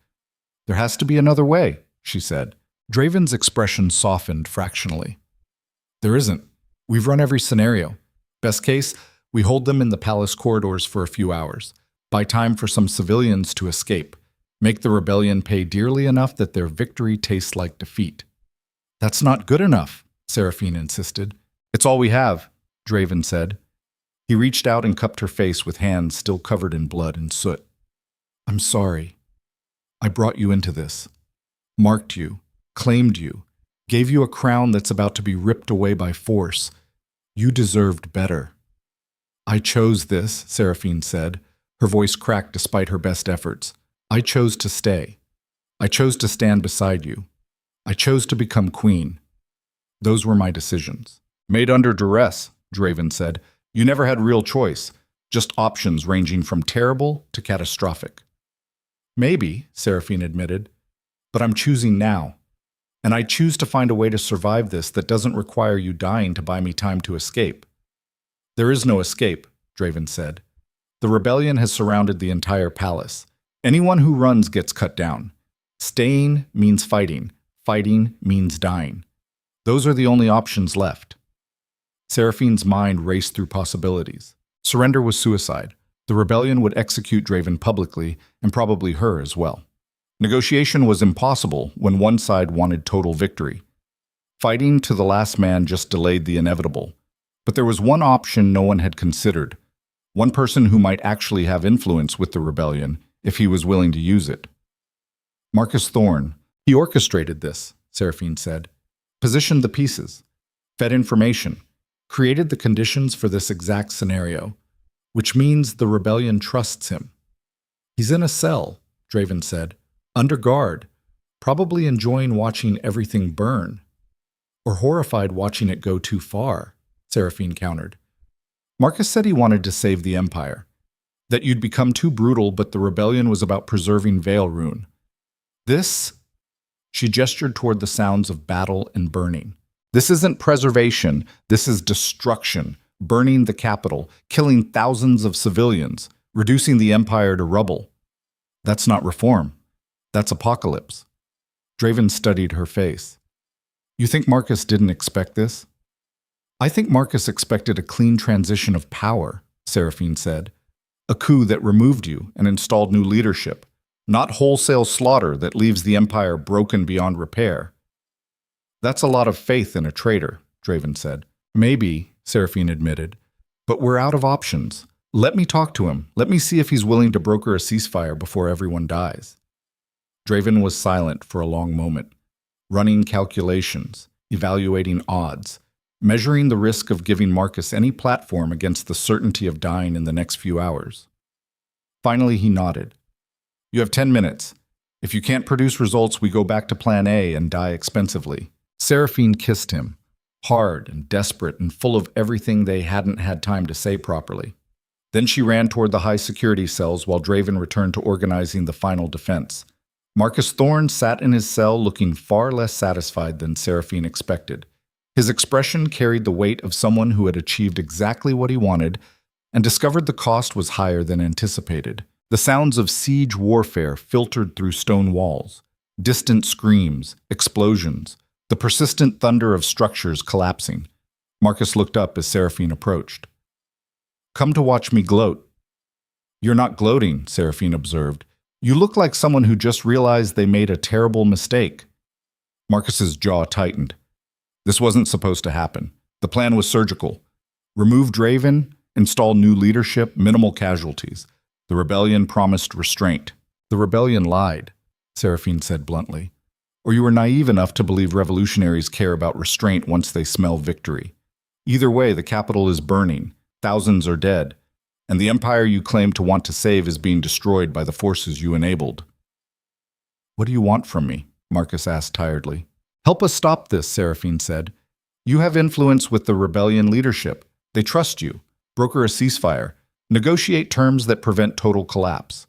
"There has to be another way," she said. Draven's expression softened fractionally. "There isn't. We've run every scenario. Best case, we hold them in the palace corridors for a few hours, buy time for some civilians to escape, make the rebellion pay dearly enough that their victory tastes like defeat." "That's not good enough," Seraphine insisted. "It's all we have," Draven said. He reached out and cupped her face with hands still covered in blood and soot. "I'm sorry. I brought you into this, marked you, claimed you, gave you a crown that's about to be ripped away by force. You deserved better." "I chose this," Seraphine said, her voice cracked despite her best efforts. "I chose to stay. I chose to stand beside you. I chose to become queen. Those were my decisions." "Made under duress," Draven said. "You never had real choice, just options ranging from terrible to catastrophic." "Maybe," Seraphine admitted, "but I'm choosing now. And I choose to find a way to survive this that doesn't require you dying to buy me time to escape." "There is no escape," Draven said. "The rebellion has surrounded the entire palace. Anyone who runs gets cut down. Staying means fighting. Fighting means dying. Those are the only options left." Seraphine's mind raced through possibilities. Surrender was suicide. The rebellion would execute Draven publicly, and probably her as well. Negotiation was impossible when one side wanted total victory. Fighting to the last man just delayed the inevitable. But there was one option no one had considered. One person who might actually have influence with the rebellion if he was willing to use it. Marcus Thorne. He orchestrated this, Seraphine said. Positioned the pieces. Fed information. Created the conditions for this exact scenario, which means the rebellion trusts him. "He's in a cell," Draven said, "under guard, probably enjoying watching everything burn." "Or horrified watching it go too far," Seraphine countered. "Marcus said he wanted to save the Empire, that you'd become too brutal, but the rebellion was about preserving Vale Rune. This," she gestured toward the sounds of battle and burning. "This isn't preservation, this is destruction, burning the capital, killing thousands of civilians, reducing the Empire to rubble. That's not reform. That's apocalypse." Draven studied her face. "You think Marcus didn't expect this?" "I think Marcus expected a clean transition of power," Seraphine said. "A coup that removed you and installed new leadership, not wholesale slaughter that leaves the Empire broken beyond repair." "That's a lot of faith in a traitor," Draven said. "Maybe," Seraphine admitted, "but we're out of options. Let me talk to him. Let me see if he's willing to broker a ceasefire before everyone dies." Draven was silent for a long moment, running calculations, evaluating odds, measuring the risk of giving Marcus any platform against the certainty of dying in the next few hours. Finally, he nodded. "You have 10 minutes. If you can't produce results, we go back to Plan A and die expensively." Seraphine kissed him, hard and desperate and full of everything they hadn't had time to say properly. Then she ran toward the high-security cells while Draven returned to organizing the final defense. Marcus Thorne sat in his cell looking far less satisfied than Seraphine expected. His expression carried the weight of someone who had achieved exactly what he wanted and discovered the cost was higher than anticipated. The sounds of siege warfare filtered through stone walls, distant screams, explosions, the persistent thunder of structures collapsing. Marcus looked up as Seraphine approached. "Come to watch me gloat." "You're not gloating," Seraphine observed. You look like someone who just realized they made a terrible mistake. Marcus's jaw tightened. This wasn't supposed to happen. The plan was surgical. Remove Draven, install new leadership, minimal casualties. The rebellion promised restraint. The rebellion lied, Seraphine said bluntly. Or you were naive enough to believe revolutionaries care about restraint once they smell victory. Either way, the capital is burning, thousands are dead, and the empire you claim to want to save is being destroyed by the forces you enabled. What do you want from me? Marcus asked tiredly. Help us stop this, Seraphine said. You have influence with the rebellion leadership. They trust you. Broker a ceasefire. Negotiate terms that prevent total collapse.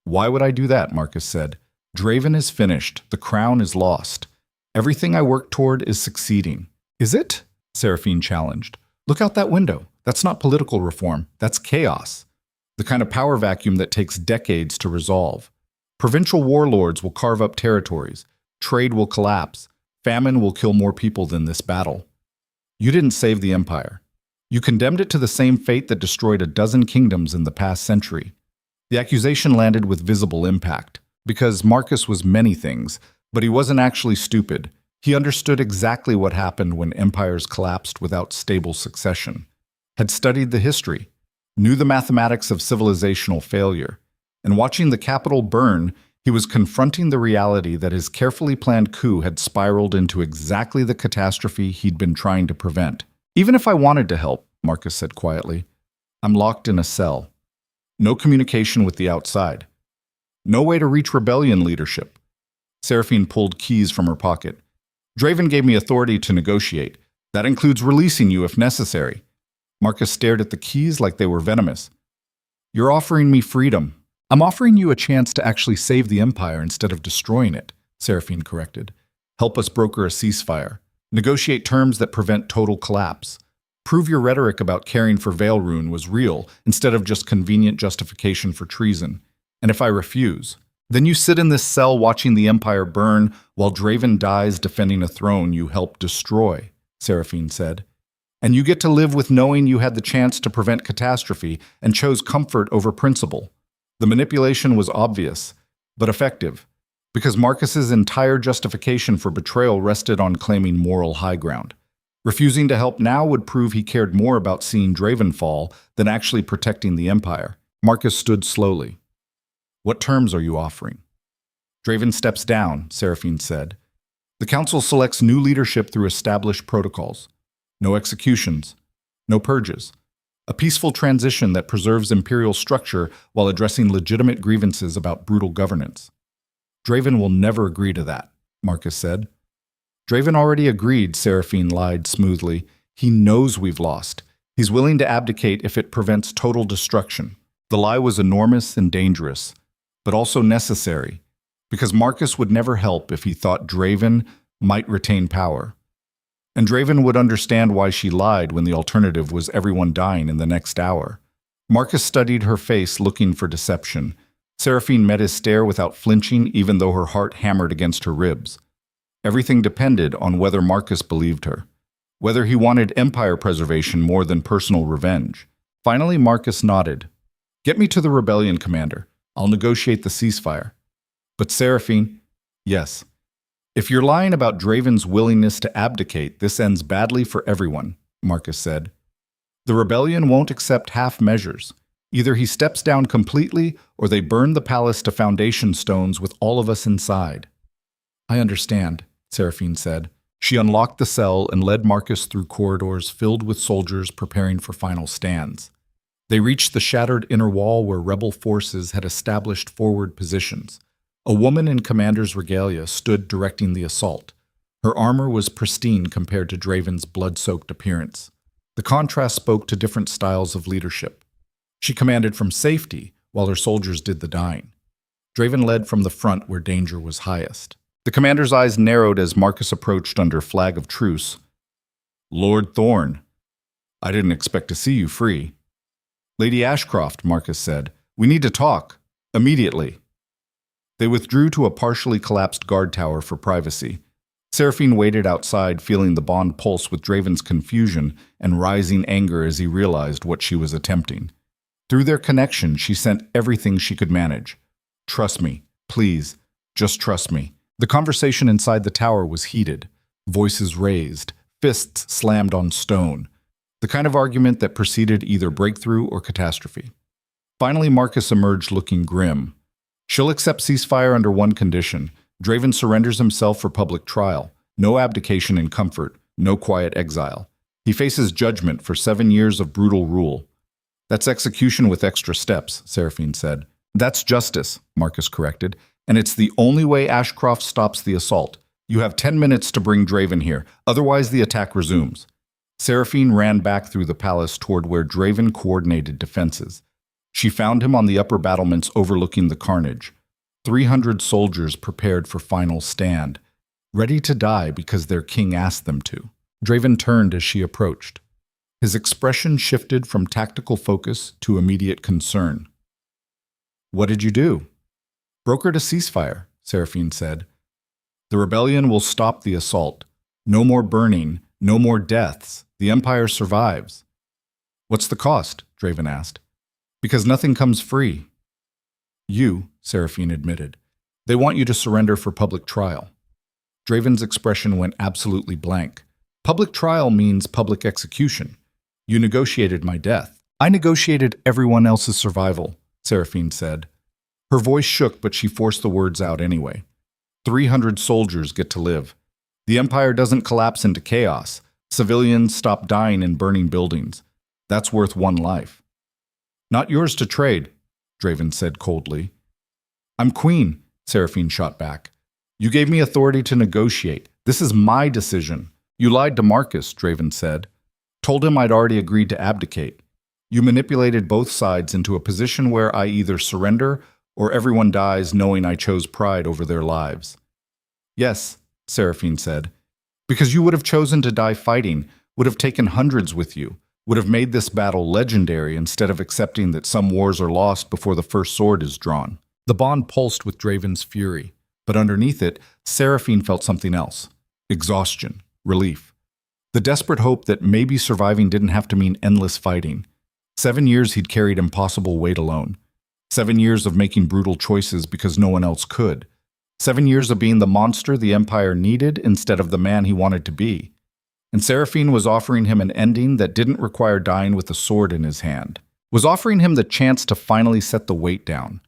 Why would I do that? Marcus said. Draven is finished. The crown is lost. Everything I work toward is succeeding. Is it? Seraphine challenged. Look out that window. That's not political reform. That's chaos. The kind of power vacuum that takes decades to resolve. Provincial warlords will carve up territories. Trade will collapse. Famine will kill more people than this battle. You didn't save the empire. You condemned it to the same fate that destroyed a dozen kingdoms in the past century. The accusation landed with visible impact, because Marcus was many things, but he wasn't actually stupid. He understood exactly what happened when empires collapsed without stable succession, had studied the history, knew the mathematics of civilizational failure, and watching the capital burn, he was confronting the reality that his carefully planned coup had spiraled into exactly the catastrophe he'd been trying to prevent. Even if I wanted to help, Marcus said quietly, I'm locked in a cell. No communication with the outside. No way to reach rebellion leadership. Seraphine pulled keys from her pocket. Draven gave me authority to negotiate. That includes releasing you if necessary. Marcus stared at the keys like they were venomous. You're offering me freedom. I'm offering you a chance to actually save the empire instead of destroying it, Seraphine corrected. Help us broker a ceasefire. Negotiate terms that prevent total collapse. Prove your rhetoric about caring for Vale Rune was real instead of just convenient justification for treason. And if I refuse, then you sit in this cell watching the empire burn while Draven dies defending a throne you helped destroy, Seraphine said. And you get to live with knowing you had the chance to prevent catastrophe and chose comfort over principle. The manipulation was obvious, but effective, because Marcus's entire justification for betrayal rested on claiming moral high ground. Refusing to help now would prove he cared more about seeing Draven fall than actually protecting the empire. Marcus stood slowly. What terms are you offering? Draven steps down, Seraphine said. The council selects new leadership through established protocols. No executions. No purges. A peaceful transition that preserves imperial structure while addressing legitimate grievances about brutal governance. Draven will never agree to that, Marcus said. Draven already agreed, Seraphine lied smoothly. He knows we've lost. He's willing to abdicate if it prevents total destruction. The lie was enormous and dangerous, but also necessary, because Marcus would never help if he thought Draven might retain power. And Draven would understand why she lied when the alternative was everyone dying in the next hour. Marcus studied her face, looking for deception. Seraphine met his stare without flinching, even though her heart hammered against her ribs. Everything depended on whether Marcus believed her, whether he wanted empire preservation more than personal revenge. Finally, Marcus nodded. Get me to the rebellion, Commander. I'll negotiate the ceasefire. But Seraphine, yes. If you're lying about Draven's willingness to abdicate, this ends badly for everyone, Marcus said. The rebellion won't accept half measures. Either he steps down completely, or they burn the palace to foundation stones with all of us inside. I understand, Seraphine said. She unlocked the cell and led Marcus through corridors filled with soldiers preparing for final stands. They reached the shattered inner wall where rebel forces had established forward positions. A woman in commander's regalia stood directing the assault. Her armor was pristine compared to Draven's blood-soaked appearance. The contrast spoke to different styles of leadership. She commanded from safety, while her soldiers did the dying. Draven led from the front where danger was highest. The commander's eyes narrowed as Marcus approached under flag of truce. Lord Thorn, I didn't expect to see you free. Lady Ashcroft, Marcus said, we need to talk. Immediately. They withdrew to a partially collapsed guard tower for privacy. Seraphine waited outside, feeling the bond pulse with Draven's confusion and rising anger as he realized what she was attempting. Through their connection, she sent everything she could manage. Trust me. Please. Just trust me. The conversation inside the tower was heated. Voices raised. Fists slammed on stone. The kind of argument that preceded either breakthrough or catastrophe. Finally, Marcus emerged looking grim. She'll accept ceasefire under one condition. Draven surrenders himself for public trial. No abdication in comfort. No quiet exile. He faces judgment for 7 years of brutal rule. That's execution with extra steps, Seraphine said. That's justice, Marcus corrected. And it's the only way Ashcroft stops the assault. You have 10 minutes to bring Draven here. Otherwise, the attack resumes. Seraphine ran back through the palace toward where Draven coordinated defenses. She found him on the upper battlements overlooking the carnage. 300 soldiers prepared for final stand, ready to die because their king asked them to. Draven turned as she approached. His expression shifted from tactical focus to immediate concern. What did you do? Brokered a ceasefire, Seraphine said. The rebellion will stop the assault. No more burning, no more deaths. The Empire survives. What's the cost? Draven asked. Because nothing comes free. You, Seraphine admitted. They want you to surrender for public trial. Draven's expression went absolutely blank. Public trial means public execution. You negotiated my death. I negotiated everyone else's survival, Seraphine said. Her voice shook, but she forced the words out anyway. 300 soldiers get to live. The Empire doesn't collapse into chaos. Civilians stop dying in burning buildings. That's worth one life. Not yours to trade, Draven said coldly. I'm queen, Seraphine shot back. You gave me authority to negotiate. This is my decision. You lied to Marcus, Draven said. Told him I'd already agreed to abdicate. You manipulated both sides into a position where I either surrender or everyone dies knowing I chose pride over their lives. Yes, Seraphine said, because you would have chosen to die fighting, would have taken hundreds with you, would have made this battle legendary instead of accepting that some wars are lost before the first sword is drawn. The bond pulsed with Draven's fury, but underneath it, Seraphine felt something else. Exhaustion, relief. The desperate hope that maybe surviving didn't have to mean endless fighting. 7 years he'd carried impossible weight alone. 7 years of making brutal choices because no one else could. 7 years of being the monster the Empire needed instead of the man he wanted to be. And Seraphine was offering him an ending that didn't require dying with a sword in his hand. Was offering him the chance to finally set the weight down.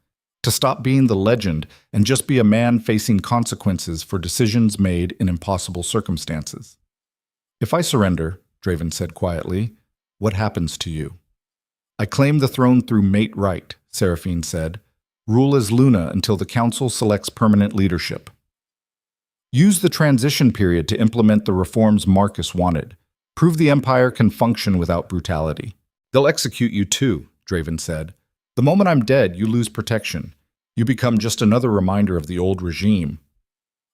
To stop being the legend and just be a man facing consequences for decisions made in impossible circumstances. If I surrender, Draven said quietly, what happens to you? I claim the throne through mate right, Seraphine said. Rule as Luna until the council selects permanent leadership. Use the transition period to implement the reforms Marcus wanted. Prove the Empire can function without brutality. They'll execute you too, Draven said. The moment I'm dead, you lose protection. You become just another reminder of the old regime.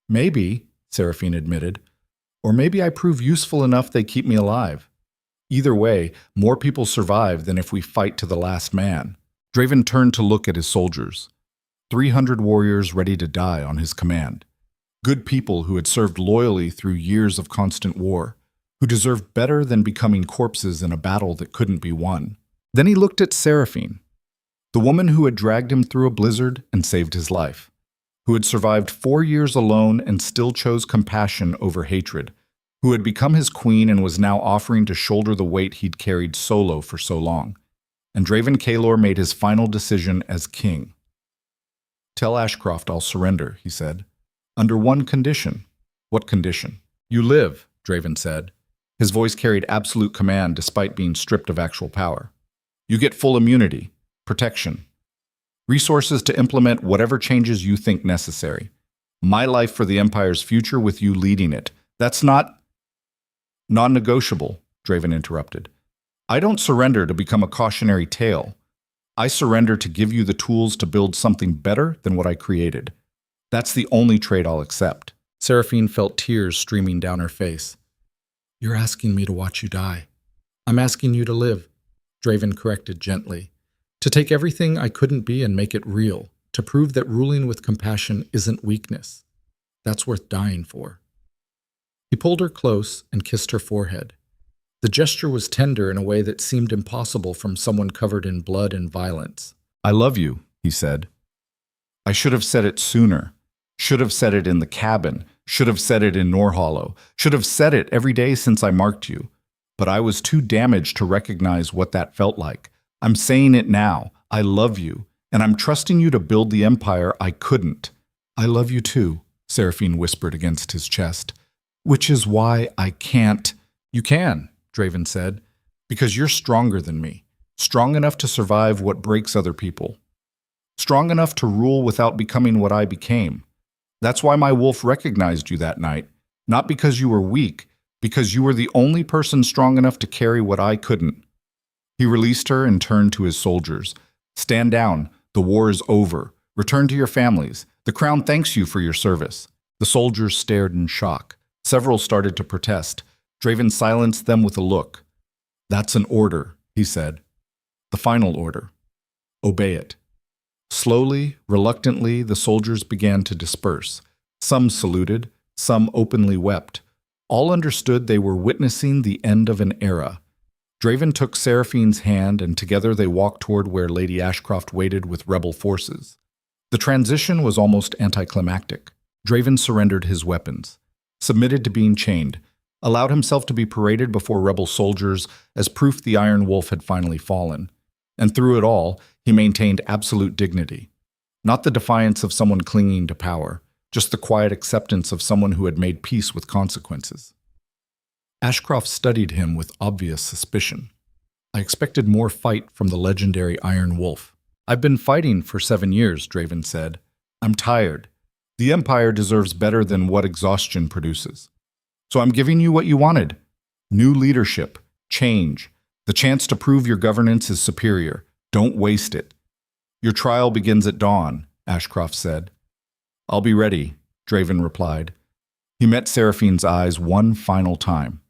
Maybe, Seraphine admitted. Or maybe I prove useful enough they keep me alive. Either way, more people survive than if we fight to the last man. Draven turned to look at his soldiers. 300 warriors ready to die on his command. Good people who had served loyally through years of constant war, who deserved better than becoming corpses in a battle that couldn't be won. Then he looked at Seraphine, the woman who had dragged him through a blizzard and saved his life, who had survived 4 years alone and still chose compassion over hatred, who had become his queen and was now offering to shoulder the weight he'd carried solo for so long. And Draven Kaelor made his final decision as king. Tell Ashcroft I'll surrender, he said. Under one condition. What condition? You live, Draven said. His voice carried absolute command despite being stripped of actual power. You get full immunity, protection, resources to implement whatever changes you think necessary. My life for the Empire's future with you leading it. That's not non-negotiable, Draven interrupted. I don't surrender to become a cautionary tale. I surrender to give you the tools to build something better than what I created. That's the only trade I'll accept. Seraphine felt tears streaming down her face. You're asking me to watch you die. I'm asking you to live, Draven corrected gently. To take everything I couldn't be and make it real. To prove that ruling with compassion isn't weakness. That's worth dying for. He pulled her close and kissed her forehead. The gesture was tender in a way that seemed impossible from someone covered in blood and violence. I love you, he said. I should have said it sooner. Should have said it in the cabin. Should have said it in Norhollow. Should have said it every day since I marked you. But I was too damaged to recognize what that felt like. I'm saying it now. I love you, and I'm trusting you to build the empire I couldn't. I love you too, Seraphine whispered against his chest. Which is why I can't. You can, Draven said, because you're stronger than me. Strong enough to survive what breaks other people. Strong enough to rule without becoming what I became. That's why my wolf recognized you that night, not because you were weak, because you were the only person strong enough to carry what I couldn't. He released her and turned to his soldiers. Stand down. The war is over. Return to your families. The crown thanks you for your service. The soldiers stared in shock. Several started to protest. Draven silenced them with a look. That's an order, he said. The final order. Obey it. Slowly, reluctantly, the soldiers began to disperse. Some saluted, some openly wept. All understood they were witnessing the end of an era. Draven took Seraphine's hand, and together they walked toward where Lady Ashcroft waited with rebel forces. The transition was almost anticlimactic. Draven surrendered his weapons, submitted to being chained, allowed himself to be paraded before rebel soldiers as proof the Iron Wolf had finally fallen. And through it all, he maintained absolute dignity. Not the defiance of someone clinging to power, just the quiet acceptance of someone who had made peace with consequences. Ashcroft studied him with obvious suspicion. I expected more fight from the legendary Iron Wolf. I've been fighting for 7 years, Draven said. I'm tired. The Empire deserves better than what exhaustion produces. So I'm giving you what you wanted. New leadership, change, the chance to prove your governance is superior. Don't waste it. Your trial begins at dawn, Ashcroft said. I'll be ready, Draven replied. He met Seraphine's eyes one final time.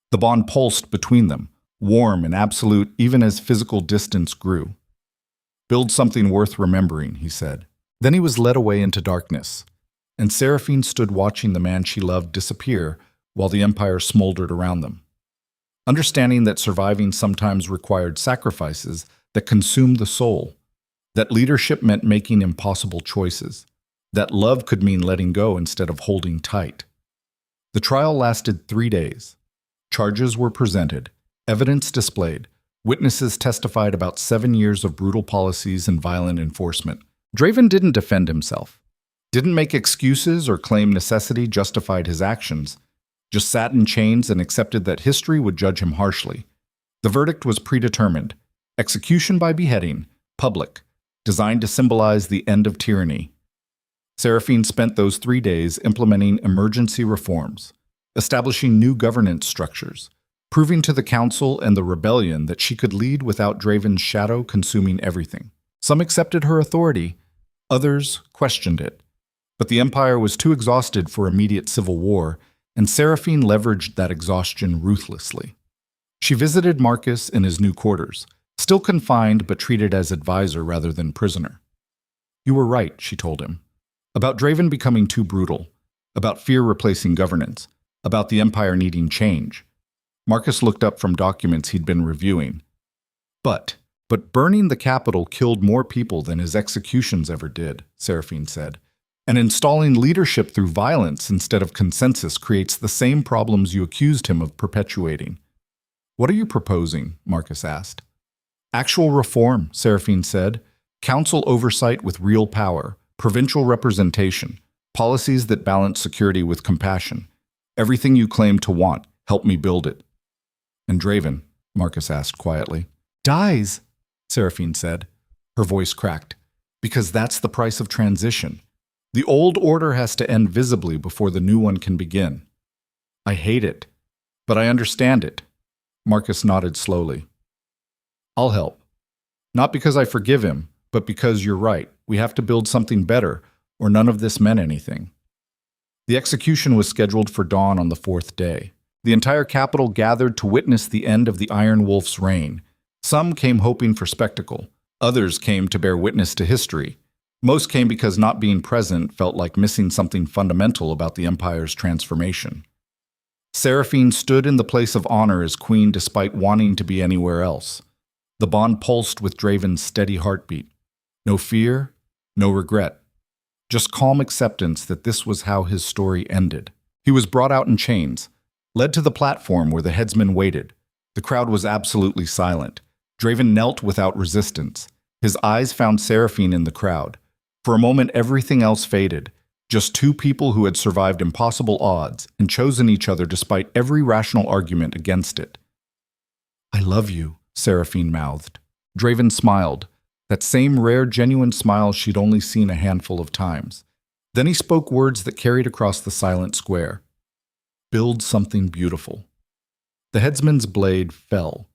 The bond pulsed between them, warm and absolute even as physical distance grew. Build something worth remembering, he said. Then he was led away into darkness, and Seraphine stood watching the man she loved disappear while the Empire smoldered around them. Understanding that surviving sometimes required sacrifices that consumed the soul, that leadership meant making impossible choices, that love could mean letting go instead of holding tight. The trial lasted 3 days. Charges were presented, evidence displayed, witnesses testified about 7 years of brutal policies and violent enforcement. Draven didn't defend himself, didn't make excuses or claim necessity justified his actions, just sat in chains and accepted that history would judge him harshly. The verdict was predetermined: execution by beheading, public, designed to symbolize the end of tyranny. Seraphine spent those 3 days implementing emergency reforms, establishing new governance structures, proving to the Council and the rebellion that she could lead without Draven's shadow consuming everything. Some accepted her authority, others questioned it. But the Empire was too exhausted for immediate civil war, and Seraphine leveraged that exhaustion ruthlessly. She visited Marcus in his new quarters, still confined but treated as advisor rather than prisoner. You were right, she told him, about Draven becoming too brutal, about fear replacing governance, about the Empire needing change. Marcus looked up from documents he'd been reviewing. But burning the capital killed more people than his executions ever did, Seraphine said. And installing leadership through violence instead of consensus creates the same problems you accused him of perpetuating. What are you proposing? Marcus asked. Actual reform, Seraphine said. Council oversight with real power, provincial representation, policies that balance security with compassion. Everything you claim to want, help me build it. And Draven, Marcus asked quietly. Dies, Seraphine said. Her voice cracked. Because that's the price of transition. The old order has to end visibly before the new one can begin. I hate it, but I understand it. Marcus nodded slowly. I'll help. Not because I forgive him, but because you're right. We have to build something better, or none of this meant anything. The execution was scheduled for dawn on the 4th day. The entire capital gathered to witness the end of the Iron Wolf's reign. Some came hoping for spectacle. Others came to bear witness to history. Most came because not being present felt like missing something fundamental about the Empire's transformation. Seraphine stood in the place of honor as queen despite wanting to be anywhere else. The bond pulsed with Draven's steady heartbeat. No fear, no regret, just calm acceptance that this was how his story ended. He was brought out in chains, led to the platform where the headsman waited. The crowd was absolutely silent. Draven knelt without resistance. His eyes found Seraphine in the crowd. For a moment, everything else faded. Just two people who had survived impossible odds and chosen each other despite every rational argument against it. "I love you," Seraphine mouthed. Draven smiled, that same rare, genuine smile she'd only seen a handful of times. Then he spoke words that carried across the silent square. "Build something beautiful." The headsman's blade fell,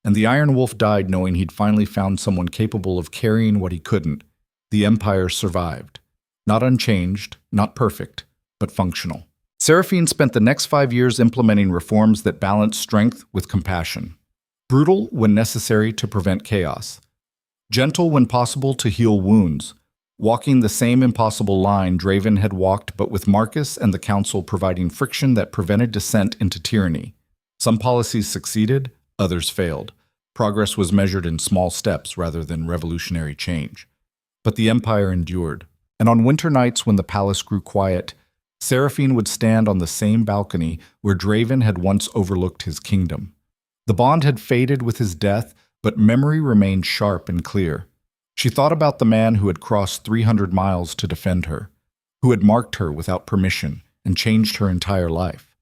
and the Iron Wolf died knowing he'd finally found someone capable of carrying what he couldn't. The Empire survived. Not unchanged, not perfect, but functional. Seraphine spent the next 5 years implementing reforms that balanced strength with compassion. Brutal when necessary to prevent chaos. Gentle when possible to heal wounds. Walking the same impossible line Draven had walked, but with Marcus and the Council providing friction that prevented descent into tyranny. Some policies succeeded, others failed. Progress was measured in small steps rather than revolutionary change. But the Empire endured. And on winter nights when the palace grew quiet, Seraphine would stand on the same balcony where Draven had once overlooked his kingdom. The bond had faded with his death, but memory remained sharp and clear. She thought about the man who had crossed 300 miles to defend her, who had marked her without permission and changed her entire life,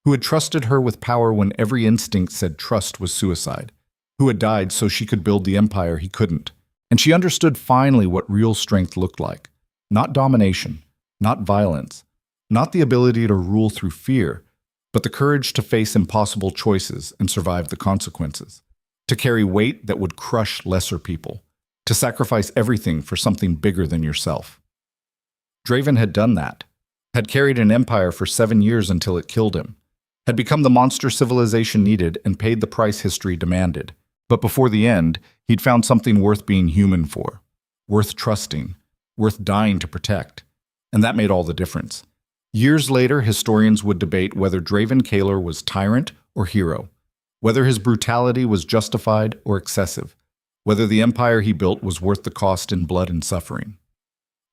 who had trusted her with power when every instinct said trust was suicide, who had died so she could build the empire he couldn't. And she understood finally what real strength looked like. Not domination, not violence, not the ability to rule through fear, but the courage to face impossible choices and survive the consequences, to carry weight that would crush lesser people, to sacrifice everything for something bigger than yourself. Draven had done that, had carried an empire for 7 years until it killed him, had become the monster civilization needed and paid the price history demanded. But before the end, he'd found something worth being human for, worth trusting, worth dying to protect. And that made all the difference. Years later, historians would debate whether Draven Kaelor was tyrant or hero, whether his brutality was justified or excessive, whether the empire he built was worth the cost in blood and suffering.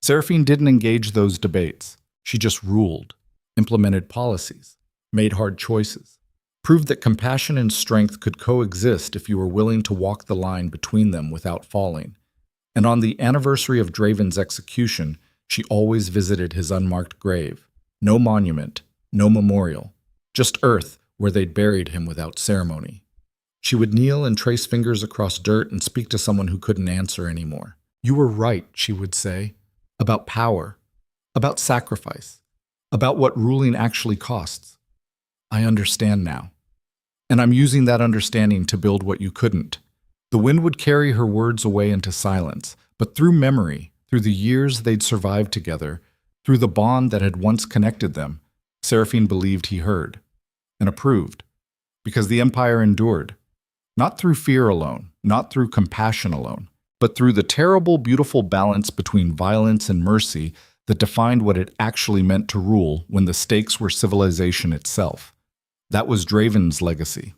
Seraphine didn't engage those debates. She just ruled, implemented policies, made hard choices, proved that compassion and strength could coexist if you were willing to walk the line between them without falling. And on the anniversary of Draven's execution, she always visited his unmarked grave. No monument, no memorial, just earth where they'd buried him without ceremony. She would kneel and trace fingers across dirt and speak to someone who couldn't answer anymore. "You were right," she would say, "about power, about sacrifice, about what ruling actually costs. I understand now. And I'm using that understanding to build what you couldn't." The wind would carry her words away into silence, but through memory, through the years they'd survived together, through the bond that had once connected them, Seraphine believed he heard and approved, because the empire endured, not through fear alone, not through compassion alone, but through the terrible, beautiful balance between violence and mercy that defined what it actually meant to rule when the stakes were civilization itself. That was Draven's legacy,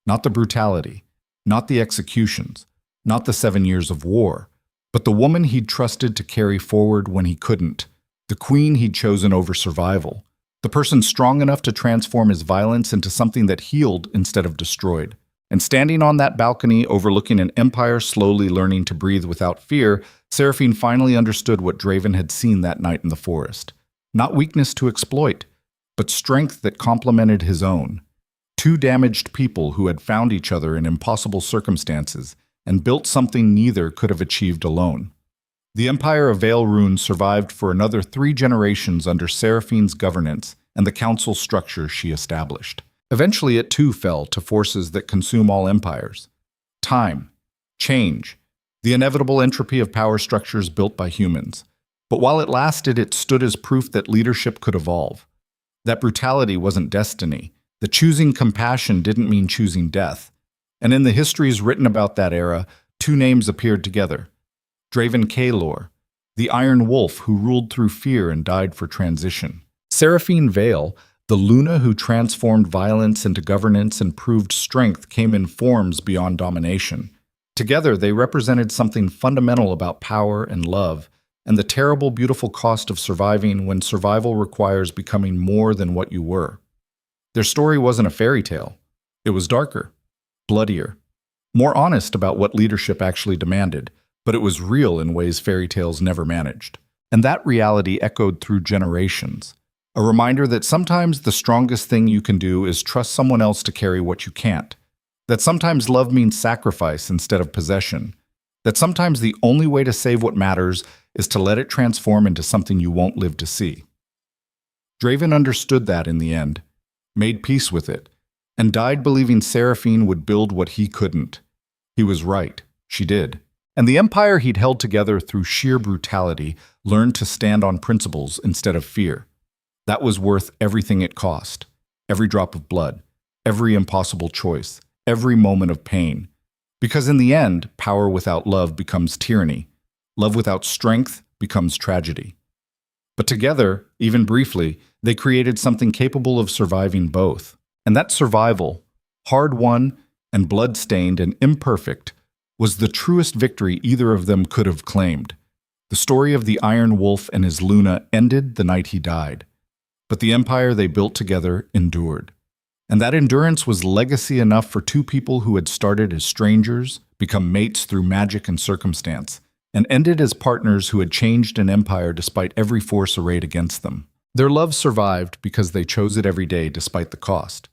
not the brutality, not the executions, not the 7 years of war, but the woman he'd trusted to carry forward when he couldn't, the queen he'd chosen over survival, the person strong enough to transform his violence into something that healed instead of destroyed. And standing on that balcony overlooking an empire slowly learning to breathe without fear, Seraphine finally understood what Draven had seen that night in the forest. Not weakness to exploit, but strength that complemented his own. Two damaged people who had found each other in impossible circumstances and built something neither could have achieved alone. The Empire of Vale Rune survived for another 3 generations under Seraphine's governance and the council structure she established. Eventually it too fell to forces that consume all empires. Time, change, the inevitable entropy of power structures built by humans. But while it lasted, it stood as proof that leadership could evolve. That brutality wasn't destiny. That choosing compassion didn't mean choosing death. And in the histories written about that era, 2 names appeared together. Draven Kaelor, the Iron Wolf who ruled through fear and died for transition. Seraphine Vale, the Luna who transformed violence into governance and proved strength came in forms beyond domination. Together, they represented something fundamental about power and love and the terrible, beautiful cost of surviving when survival requires becoming more than what you were. Their story wasn't a fairy tale. It was darker, bloodier, more honest about what leadership actually demanded, but it was real in ways fairy tales never managed. And that reality echoed through generations. A reminder that sometimes the strongest thing you can do is trust someone else to carry what you can't. That sometimes love means sacrifice instead of possession. That sometimes the only way to save what matters is to let it transform into something you won't live to see. Draven understood that in the end, made peace with it, and died believing Seraphine would build what he couldn't. He was right. She did. And the empire he'd held together through sheer brutality learned to stand on principles instead of fear. That was worth everything it cost. Every drop of blood, every impossible choice, every moment of pain. Because in the end, power without love becomes tyranny. Love without strength becomes tragedy. But together, even briefly, they created something capable of surviving both. And that survival, hard-won and blood-stained and imperfect, was the truest victory either of them could have claimed. The story of the Iron Wolf and his Luna ended the night he died. But the empire they built together endured. And that endurance was legacy enough for two people who had started as strangers, become mates through magic and circumstance, and ended as partners who had changed an empire despite every force arrayed against them. Their love survived because they chose it every day despite the cost.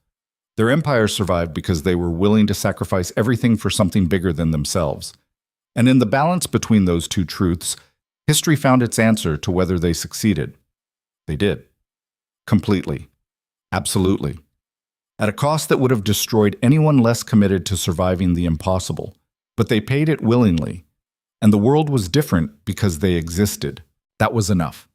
Their empire survived because they were willing to sacrifice everything for something bigger than themselves. And in the balance between those two truths, history found its answer to whether they succeeded. They did. Completely. Absolutely. At a cost that would have destroyed anyone less committed to surviving the impossible. But they paid it willingly. And the world was different because they existed. That was enough.